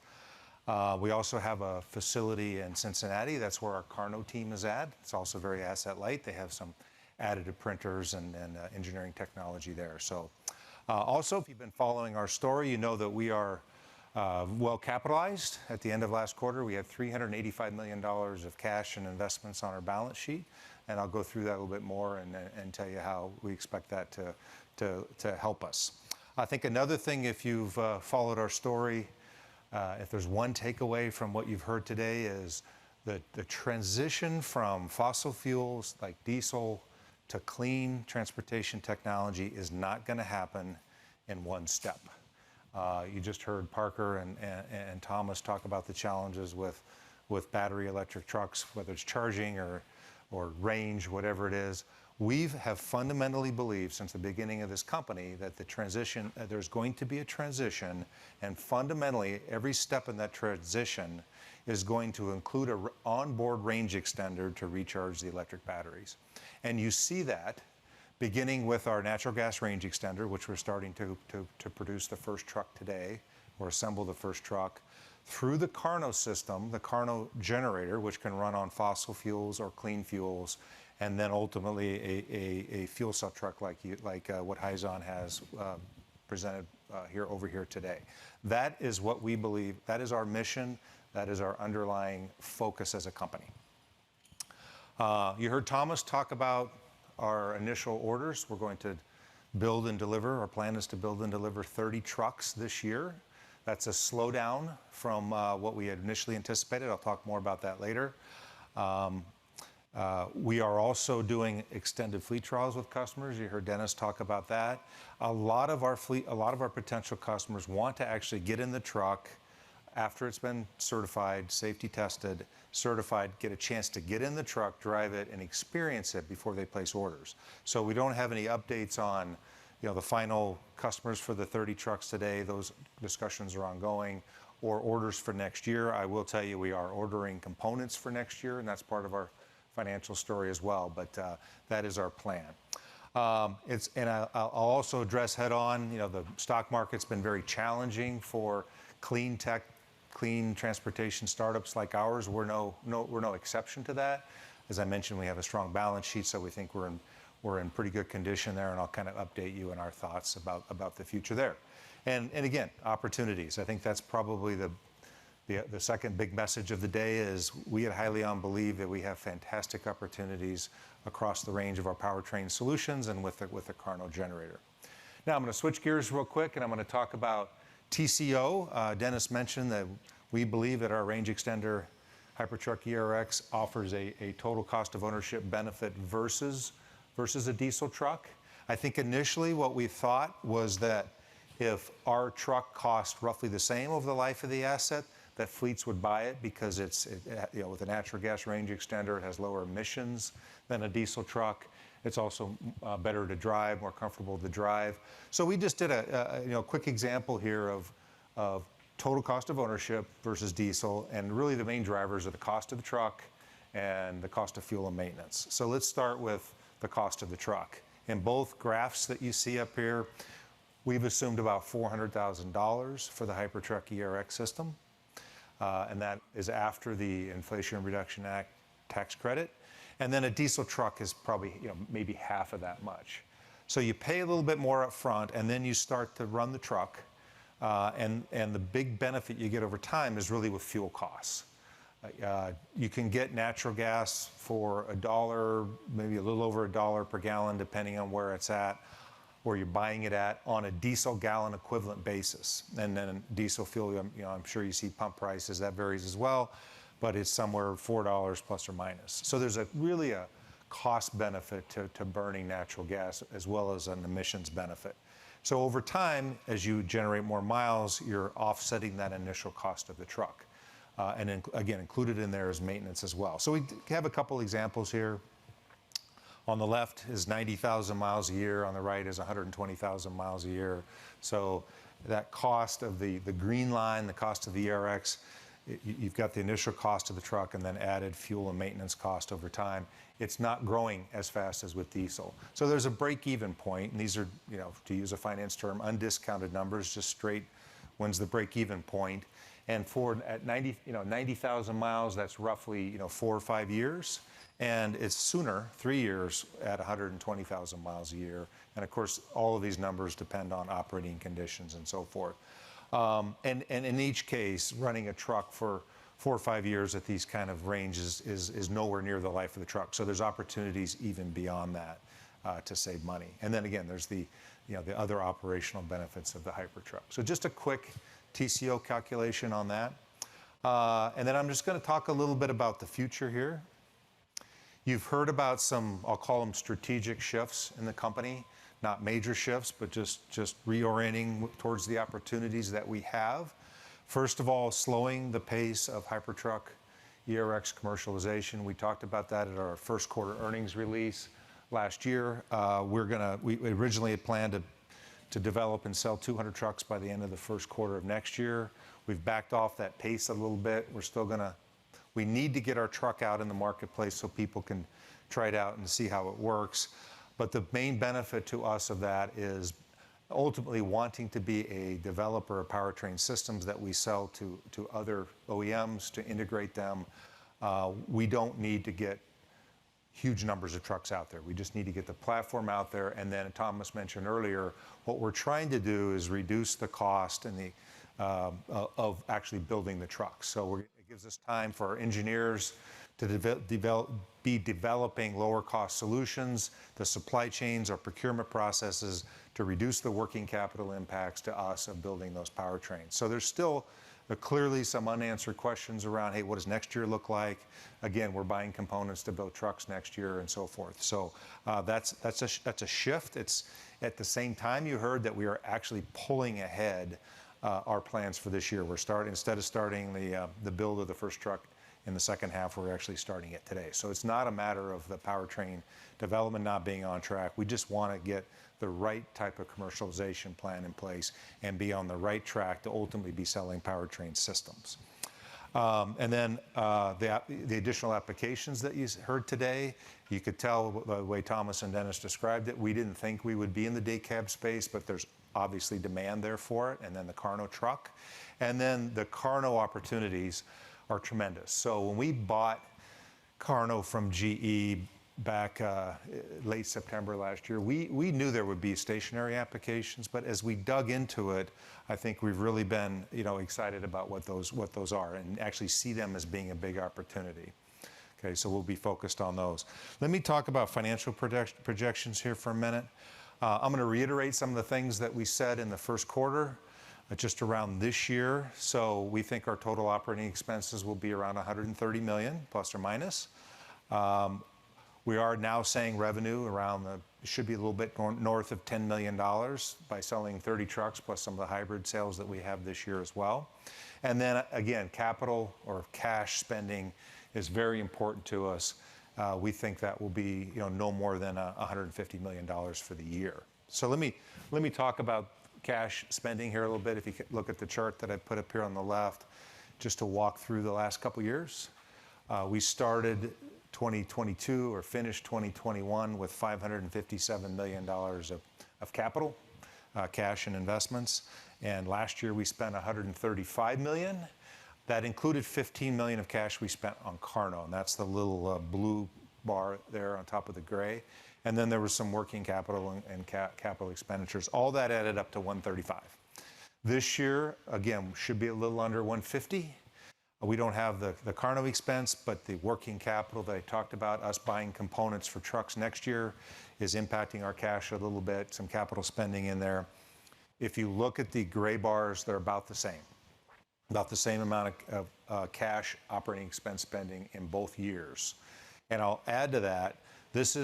We also have a facility in Cincinnati. That's where our KARNO team is at. It's also very asset light. They have some additive printers and engineering technology there. So also, if you've been following our story, you know that we are well capitalized. At the end of last quarter, we had $385 million of cash and investments on our balance sheet. And I'll go through that a little bit more and tell you how we expect that to help us. I think another thing, if you've followed our story, if there's one takeaway from what you've heard today, is the transition from fossil fuels like diesel to clean transportation technology is not going to happen in one step. You just heard Parker and Thomas talk about the challenges with battery electric trucks, whether it's charging or range, whatever it is. We have fundamentally believed since the beginning of this company that the transition, there's going to be a transition, and fundamentally every step in that transition is going to include an onboard range extender to recharge the electric batteries. And you see that beginning with our natural gas range extender, which we're starting to produce the first truck today, or assemble the first truck, through the KARNO system, the KARNO generator, which can run on fossil fuels or clean fuels, and then ultimately a fuel cell truck like what Hyzon has presented over here today. That is what we believe, that is our mission, that is our underlying focus as a company. You heard Thomas talk about our initial orders. We're going to build and deliver, our plan is to build and deliver 30 trucks this year. That's a slowdown from what we had initially anticipated. I'll talk more about that later. We are also doing extended fleet trials with customers. You heard Dennis talk about that. A lot of our potential customers want to actually get in the truck after it's been certified, safety tested, certified, get a chance to get in the truck, drive it, and experience it before they place orders. So we don't have any updates on the final customers for the 30 trucks today. Those discussions are ongoing, or orders for next year. I will tell you we are ordering components for next year, and that's part of our financial story as well, but that is our plan. I'll also address head on, the stock market's been very challenging for clean tech, clean transportation startups like ours. We're no exception to that. As I mentioned, we have a strong balance sheet, so we think we're in pretty good condition there, and I'll kind of update you in our thoughts about the future there. And again, opportunities. I think that's probably the second big message of the day is we at Hyliion believe that we have fantastic opportunities across the range of our powertrain solutions and with the KARNO generator. Now I'm going to switch gears real quick, and I'm going to talk about TCO. Dennis mentioned that we believe that our range extender Hypertuck ERX offers a total cost of ownership benefit versus a diesel truck. I think initially what we thought was that if our truck cost roughly the same over the life of the asset, that fleets would buy it because with a natural gas range extender, it has lower emissions than a diesel truck. It's also better to drive, more comfortable to drive. So we just did a quick example here of total cost of ownership versus diesel, and really the main drivers are the cost of the truck and the cost of fuel and maintenance. So let's start with the cost of the truck. In both graphs that you see up here, we've assumed about $400,000 for the Hypertuck ERX system, and that is after the Inflation Reduction Act tax credit. And then a diesel truck is probably maybe half of that much. So you pay a little bit more up front, and then you start to run the truck, and the big benefit you get over time is really with fuel costs. You can get natural gas for $1, maybe a little over $1 per gallon, depending on where it's at, where you're buying it at, on a diesel gallon equivalent basis. And then diesel fuel, I'm sure you see pump prices, that varies as well, but it's somewhere $4 plus or minus. So there's really a cost benefit to burning natural gas as well as an emissions benefit. So over time, as you generate more miles, you're offsetting that initial cost of the truck. and again, included in there is maintenance as well. So we have a couple examples here. On the left is 90,000 miles a year. On the right is 120,000 miles a year. So that cost of the green line, the cost of the ERX, you've got the initial cost of the truck and then added fuel and maintenance cost over time. It's not growing as fast as with diesel. So there's a break-even point, and these are, to use a finance term, undiscounted numbers, just straight, when's the break-even point. And at 90,000 miles, that's roughly, 4 or 5 years. And it's sooner, 3 years, at 120,000 miles a year. And of course, all of these numbers depend on operating conditions and so forth. And in each case, running a truck for 4 or 5 years at these kind of ranges is nowhere near the life of the truck. So there's opportunities even beyond that to save money. And then again, there's the other operational benefits of the Hypertruck. So just a quick TCO calculation on that. And then I'm just going to talk a little bit about the future here. You've heard about some, I'll call them strategic shifts in the company, not major shifts, but just reorienting towards the opportunities that we have. First of all, slowing the pace of Hypertruck ERX commercialization. We talked about that at our first quarter earnings release last year. We originally had planned to develop and sell 200 trucks by the end of the first quarter of next year. We've backed off that pace a little bit. We need to get our truck out in the marketplace so people can try it out and see how it works. But the main benefit to us of that is ultimately wanting to be a developer of powertrain systems that we sell to other OEMs to integrate them. We don't need to get huge numbers of trucks out there. We just need to get the platform out there. And then Thomas mentioned earlier, what we're trying to do is reduce the cost and of actually building the truck. So it gives us time for our engineers to be developing lower cost solutions, the supply chains, our procurement processes to reduce the working capital impacts to us of building those powertrains. So there's still clearly some unanswered questions around, hey, what does next year look like? Again, we're buying components to build trucks next year and so forth. So that's a shift. It's at the same time you heard that we are actually pulling ahead our plans for this year. Instead of starting the build of the first truck in the second half, we're actually starting it today. So it's not a matter of the powertrain development not being on track. We just want to get the right type of commercialization plan in place and be on the right track to ultimately be selling powertrain systems. And then the additional applications that you heard today, you could tell by the way Thomas and Dennis described it, we didn't think we would be in the day cab space, but there's obviously demand there for it. And then the KARNO truck. And then the KARNO opportunities are tremendous. So when we bought KARNO from GE back late September last year, we knew there would be stationary applications, but as we dug into it, I think we've really been excited about what those are and actually see them as being a big opportunity. Okay, so we'll be focused on those. Let me talk about financial projections here for a minute. I'm going to reiterate some of the things that we said in the first quarter, just around this year. So we think our total operating expenses will be around $130 million, plus or minus. We are now saying revenue should be a little bit north of $10 million by selling 30 trucks, plus some of the hybrid sales that we have this year as well. And then again, capital or cash spending is very important to us. We think that will be no more than $150 million for the year. So let me talk about cash spending here a little bit. If you look at the chart that I put up here on the left, just to walk through the last couple years. We started 2022 or finished 2021 with $557 million of capital, cash and investments. And last year we spent $135 million. That included $15 million of cash we spent on KARNO, and that's the little blue bar there on top of the gray. And then there was some working capital and capital expenditures. All that added up to $135. This year, again, should be a little under $150. We don't have the KARNO expense, but the working capital that I talked about, us buying components for trucks next year, is impacting our cash a little bit, some capital spending in there. If you look at the gray bars, they're about the same amount of cash operating expense spending in both years. And I'll add to that, this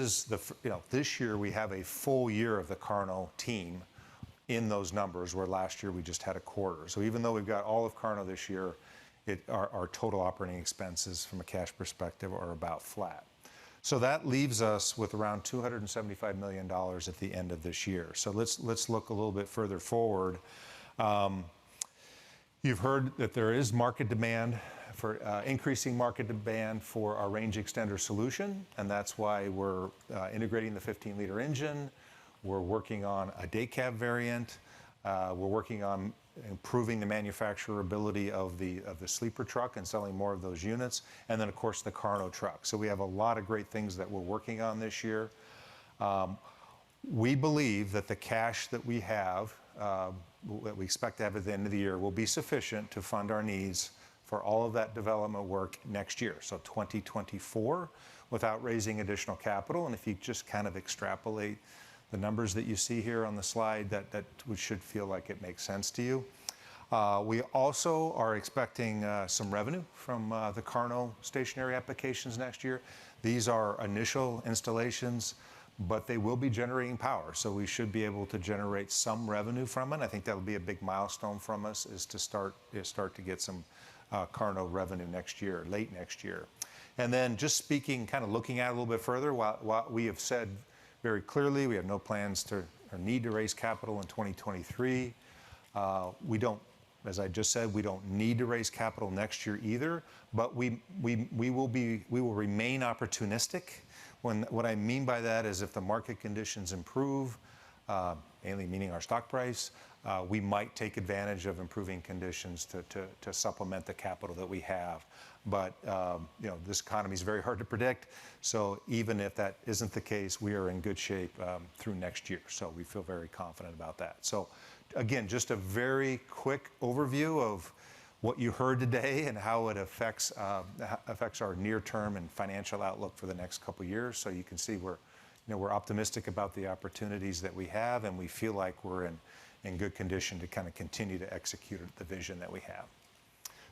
year we have a full year of the KARNO team in those numbers, where last year we just had a quarter. So even though we've got all of KARNO this year, our total operating expenses from a cash perspective are about flat. So that leaves us with around $275 million at the end of this year. So let's look a little bit further forward. You've heard that there is market demand for increasing market demand for our range extender solution, and that's why we're integrating the 15-liter engine. We're working on a day cab variant. We're working on improving the manufacturability of the sleeper truck and selling more of those units, and then of course the KARNO truck. So we have a lot of great things that we're working on this year. We believe that the cash that we have, that we expect to have at the end of the year, will be sufficient to fund our needs for all of that development work next year, so 2024, without raising additional capital. And if you just kind of extrapolate the numbers that you see here on the slide, that should feel like it makes sense to you. We also are expecting some revenue from the KARNO stationary applications next year. These are initial installations, but they will be generating power, so we should be able to generate some revenue from it. I think that'll be a big milestone from us, is to start to get some KARNO revenue next year, late next year. And then just speaking, kind of looking at it a little bit further, while we have said very clearly we have no plans to or need to raise capital in 2023. We don't, as I just said, we don't need to raise capital next year either, but we will remain opportunistic. What I mean by that is if the market conditions improve, mainly meaning our stock price, we might take advantage of improving conditions to supplement the capital that we have. But you know, this economy is very hard to predict, so even if that isn't the case, we are in good shape through next year. So we feel very confident about that. So again, just a very quick overview of what you heard today and how it affects our near-term and financial outlook for the next couple of years. So you can see we're optimistic about the opportunities that we have, and we feel like we're in good condition to kind of continue to execute the vision that we have.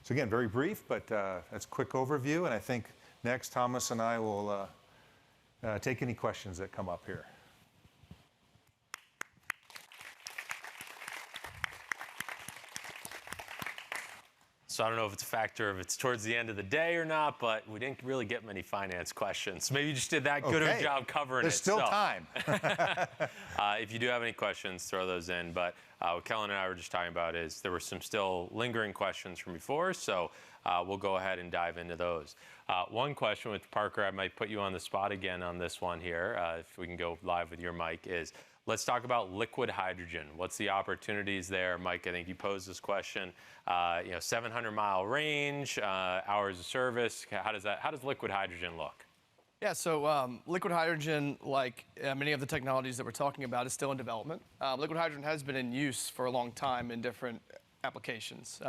So again, very brief, but that's a quick overview, and I think next Thomas and I will take any questions that come up here. So I don't know if it's a factor if it's towards the end of the day or not, but we didn't really get many finance questions. Maybe you just did that good of a job covering There's it. There's still time. If you do have any questions, throw those in. But what Kellen and I were just talking about is there were some still lingering questions from before, so we'll go ahead and dive into those. One question with Parker, I might put you on the spot again on this one here, if we can go live with your mic, is let's talk about liquid hydrogen. What's the opportunities there? Mike, I think you posed this question. 700-mile range, hours of service. How does liquid hydrogen look? Yeah, so liquid hydrogen, like many of the technologies that we're talking about, is still in development. Liquid hydrogen has been in use for a long time in different applications.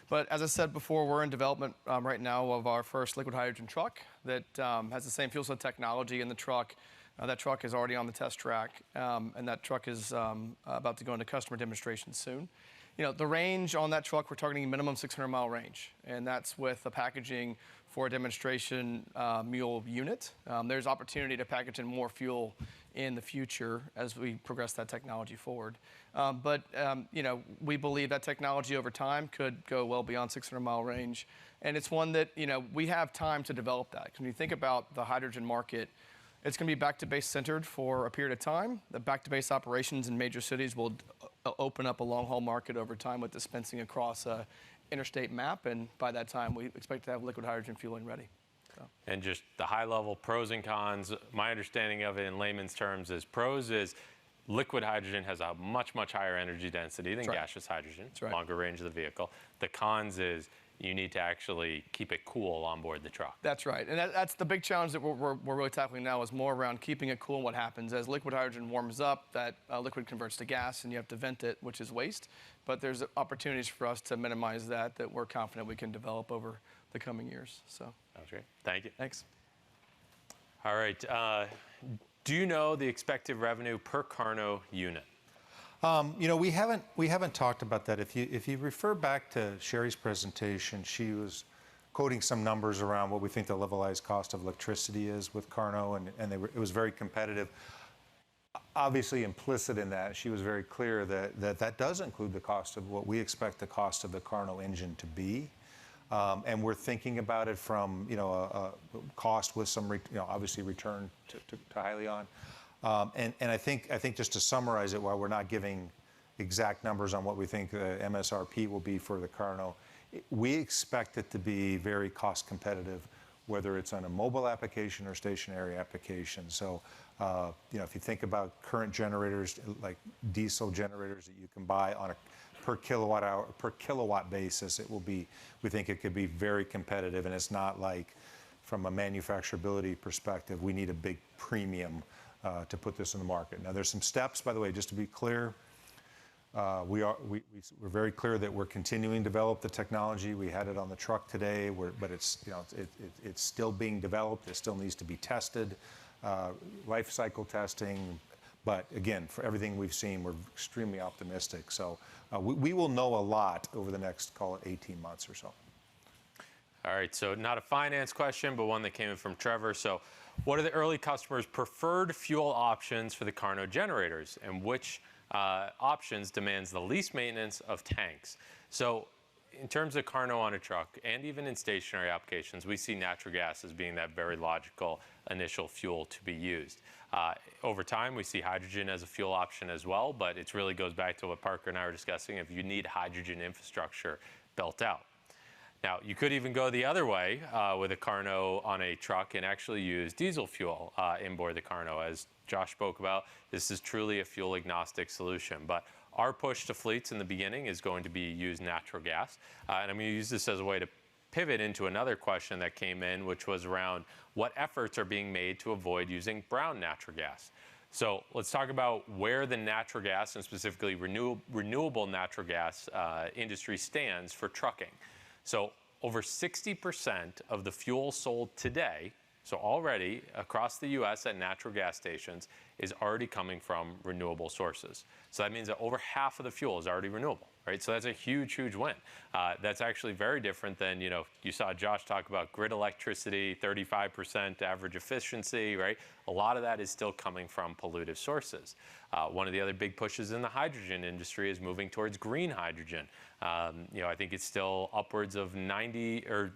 But as I said before, we're in development right now of our first liquid hydrogen truck that has the same fuel cell technology in the truck. That truck is already on the test track, and that truck is about to go into customer demonstration soon. You know, the range on that truck, we're targeting a minimum 600-mile range, and that's with the packaging for a demonstration mule unit. There's opportunity to package in more fuel in the future as we progress that technology forward. But you know, we believe that technology over time could go well beyond 600-mile range, and it's one that, you know, we have time to develop that. Because when you think about the hydrogen market, it's going to be back-to-base centered for a period of time. The back-to-base operations in major cities will open up a long-haul market over time with dispensing across a interstate map, and by that time, we expect to have liquid hydrogen fueling ready. So. And just the high-level pros and cons, my understanding of it in layman's terms is pros is liquid hydrogen has a much, much higher energy density than gaseous hydrogen, longer range of the vehicle. The cons is you need to actually keep it cool on board the truck. That's right, and that's the big challenge that we're really tackling now, is more around keeping it cool. And what happens as liquid hydrogen warms up, that liquid converts to gas, and you have to vent it, which is waste. But there's opportunities for us to minimize that we're confident we can develop over the coming years. So. Sounds great. Thank you. Thanks. All right. Do you know the expected revenue per KARNO unit? You know, we haven't talked about that. If you refer back to Cheri's presentation, she was quoting some numbers around what we think the levelized cost of electricity is with KARNO, and it was very competitive. Obviously, implicit in that, she was very clear that does include the cost of what we expect the cost of the KARNO engine to be. And we're thinking about it from, a cost with some, obviously return to Hyliion. And I think just to summarize it, while we're not giving exact numbers on what we think the MSRP will be for the KARNO, we expect it to be very cost competitive, whether it's on a mobile application or stationary application. So, if you think about current generators, like diesel generators that you can buy on a per kilowatt basis, we think it could be very competitive, and it's not like from a manufacturability perspective, we need a big premium to put this in the market. Now, there's some steps, by the way, just to be clear. We're very clear that we're continuing to develop the technology. We had it on the truck today, but it's still being developed. It still needs to be tested, life cycle testing. But again, for everything we've seen, we're extremely optimistic. So we will know a lot over the next, call it 18 months or so. All right, so not a finance question, but one that came in from Trevor. So what are the early customers' preferred fuel options for the KARNO generators, and which options demands the least maintenance of tanks? So in terms of KARNO on a truck, and even in stationary applications, we see natural gas as being that very logical initial fuel to be used. Over time, we see hydrogen as a fuel option as well, but it really goes back to what Parker and I were discussing, if you need hydrogen infrastructure built out. Now, you could even go the other way with a KARNO on a truck and actually use diesel fuel inboard the KARNO. As Josh spoke about, this is truly a fuel agnostic solution. But our push to fleets in the beginning is going to be use natural gas. And I'm going to use this as a way to pivot into another question that came in, which was around what efforts are being made to avoid using brown natural gas. So let's talk about where the natural gas, and specifically renewable natural gas industry stands for trucking. So over 60% of the fuel sold today, so already across the US at natural gas stations, is already coming from renewable sources. So that means that over half of the fuel is already renewable, right? So that's a huge, huge win. That's actually very different than, you saw Josh talk about grid electricity, 35% average efficiency, right? A lot of that is still coming from pollutive sources. One of the other big pushes in the hydrogen industry is moving towards green hydrogen. I think it's still upwards of 90, or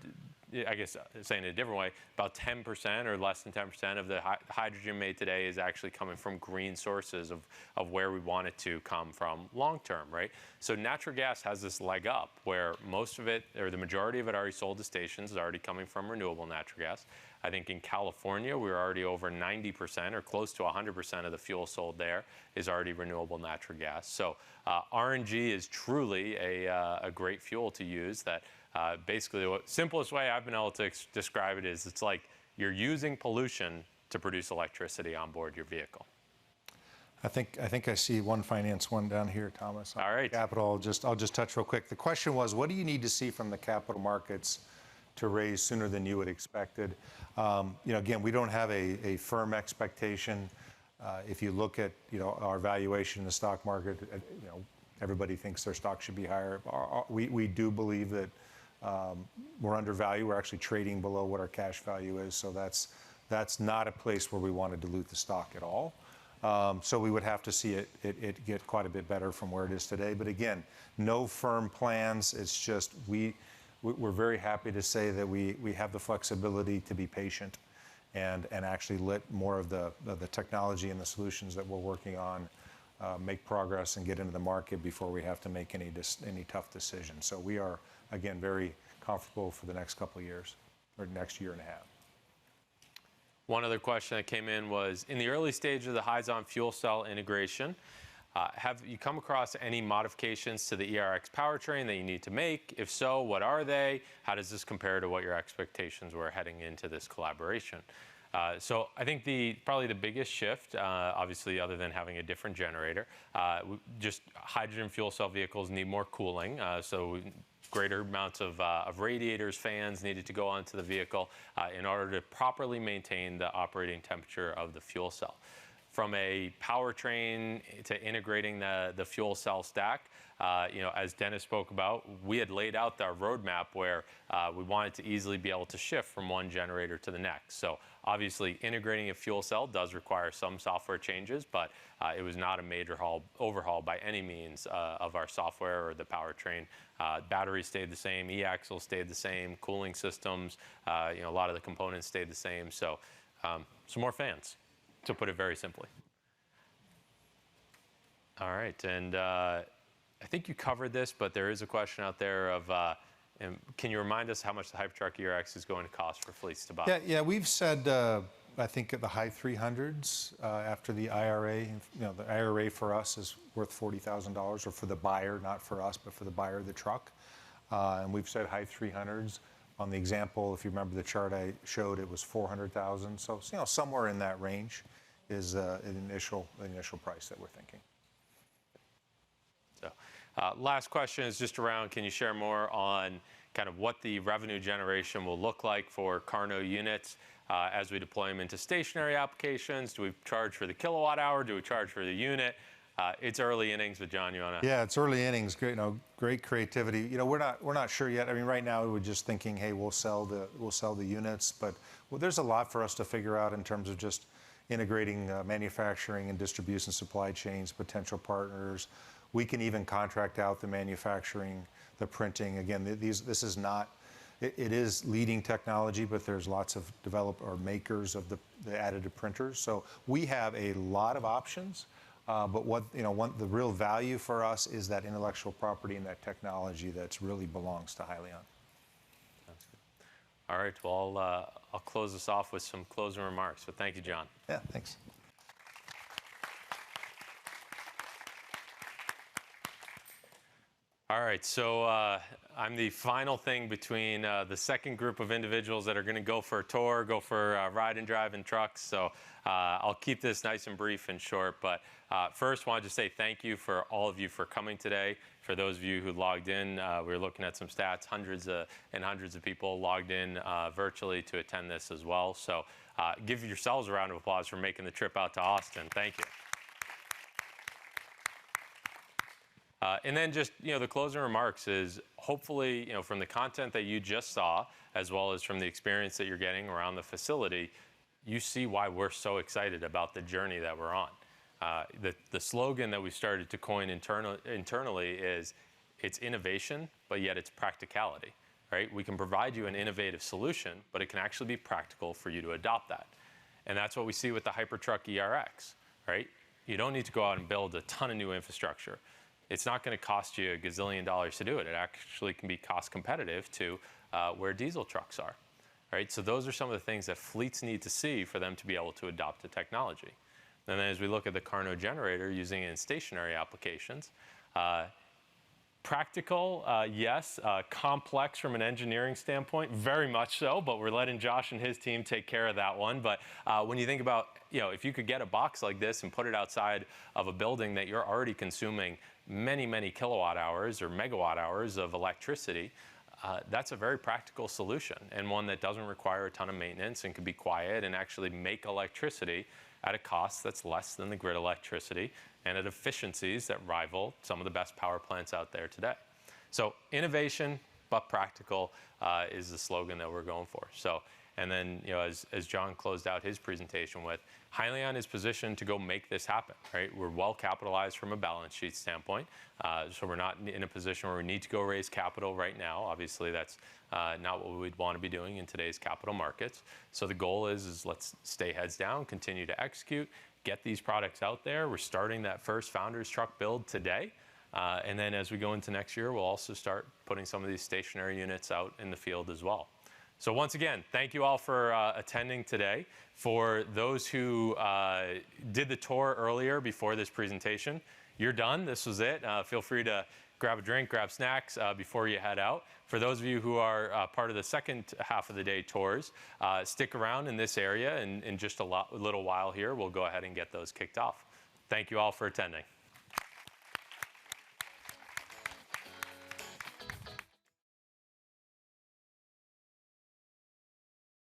I guess saying it a different way, about 10% or less than 10% of the hydrogen made today is actually coming from green sources of where we want it to come from long term, right? So natural gas has this leg up where most of it, or the majority of it already sold to stations, is already coming from renewable natural gas. I think in California, we're already over 90% or close to 100% of the fuel sold there is already renewable natural gas. So RNG is truly a great fuel to use that basically the simplest way I've been able to describe it is it's like you're using pollution to produce electricity on board your vehicle. I think I see one finance one down here, Thomas. All right. Capital, I'll just touch real quick. The question was, what do you need to see from the capital markets to raise sooner than you had expected? Again, we don't have a firm expectation. If you look at our valuation in the stock market, everybody thinks their stock should be higher. We do believe that we're undervalued. We're actually trading below what our cash value is. So that's not a place where we want to dilute the stock at all. So we would have to see it get quite a bit better from where it is today. But again, no firm plans. It's just we're very happy to say that we have the flexibility to be patient and actually let more of the technology and the solutions that we're working on make progress and get into the market before we have to make any tough decisions. So we are, again, very comfortable for the next couple of years, or next year and a half. One other question that came in was, in the early stage of the Hyzon fuel cell integration, have you come across any modifications to the ERX powertrain that you need to make? If so, what are they? How does this compare to what your expectations were heading into this collaboration? So I think probably the biggest shift, obviously other than having a different generator, just hydrogen fuel cell vehicles need more cooling. So greater amounts of radiators, fans needed to go onto the vehicle in order to properly maintain the operating temperature of the fuel cell. from a powertrain to integrating the fuel cell stack, as Dennis spoke about, we had laid out our roadmap where we wanted to easily be able to shift from one generator to the next. So obviously, integrating a fuel cell does require some software changes, but it was not a major overhaul by any means of our software or the powertrain. Batteries stayed the same, e-axle stayed the same, cooling systems, a lot of the components stayed the same. So some more fans, to put it very simply. All right, and I think you covered this, but there is a question out there of, can you remind us how much the Hypertuck ERX is going to cost for fleets to buy? Yeah, we've said, I think at the high 300s after the IRA. The IRA for us is worth $40,000, or for the buyer, not for us, but for the buyer of the truck. And we've said high 300s. On the example, if you remember the chart I showed, it was 400,000. So somewhere in that range is the initial price that we're thinking. So, last question is just around, can you share more on kind of what the revenue generation will look like for KARNO units as we deploy them into stationary applications? Do we charge for the kilowatt hour? Do we charge for the unit? It's early innings, but John, you want to? Yeah, it's early innings. Great creativity. We're not sure yet. I mean, right now we're just thinking, hey, we'll sell the units, but there's a lot for us to figure out in terms of just integrating manufacturing and distribution supply chains, potential partners. We can even contract out the manufacturing, the printing. Again, this is not. It is leading technology, but there's lots of makers of the additive printers. So we have a lot of options. But the real value for us is that intellectual property and that technology that really belongs to Hyliion. Sounds good. All right. Well, I'll close this off with some closing remarks. So thank you, John. Yeah. Thanks. All right, so I'm the final thing between the second group of individuals that are going to go for a tour, go for a ride and drive in trucks. So I'll keep this nice and brief and short. But first, wanted to say thank you for all of you for coming today. For those of you who logged in, we were looking at some stats, hundreds and hundreds of people logged in virtually to attend this as well. So give yourselves a round of applause for making the trip out to Austin. Thank you. And then just, the closing remarks is hopefully, from the content that you just saw, as well as from the experience that you're getting around the facility, you see why we're so excited about the journey that we're on. The slogan that we started to coin internally is, it's innovation, but yet it's practicality, right? We can provide you an innovative solution, but it can actually be practical for you to adopt that. And that's what we see with the Hypertuck ERX, right? You don't need to go out and build a ton of new infrastructure. It's not going to cost you a gazillion dollars to do it. It actually can be cost competitive to where diesel trucks are, right? So those are some of the things that fleets need to see for them to be able to adopt the technology. And then as we look at the KARNO generator, using it in stationary applications, practical, yes. Complex from an engineering standpoint, very much so, but we're letting Josh and his team take care of that one. But when you think about, if you could get a box like this and put it outside of a building that you're already consuming many, many kilowatt hours or megawatt hours of electricity, that's a very practical solution, and one that doesn't require a ton of maintenance and can be quiet and actually make electricity at a cost that's less than the grid electricity and at efficiencies that rival some of the best power plants out there today. So innovation, but practical is the slogan that we're going for. So, and then, as John closed out his presentation with, Hyliion is positioned to go make this happen, right? We're well capitalized from a balance sheet standpoint, so we're not in a position where we need to go raise capital right now. Obviously, that's not what we'd want to be doing in today's capital markets. So the goal is let's stay heads down, continue to execute, get these products out there. We're starting that first Founders truck build today. And then as we go into next year, we'll also start putting some of these stationary units out in the field as well. So once again, thank you all for attending today. For those who did the tour earlier before this presentation, you're done. This was it. Feel free to grab a drink, grab snacks before you head out. For those of you who are part of the second half of the day tours, stick around in this area, and in just a little while here, we'll go ahead and get those kicked off. Thank you all for attending.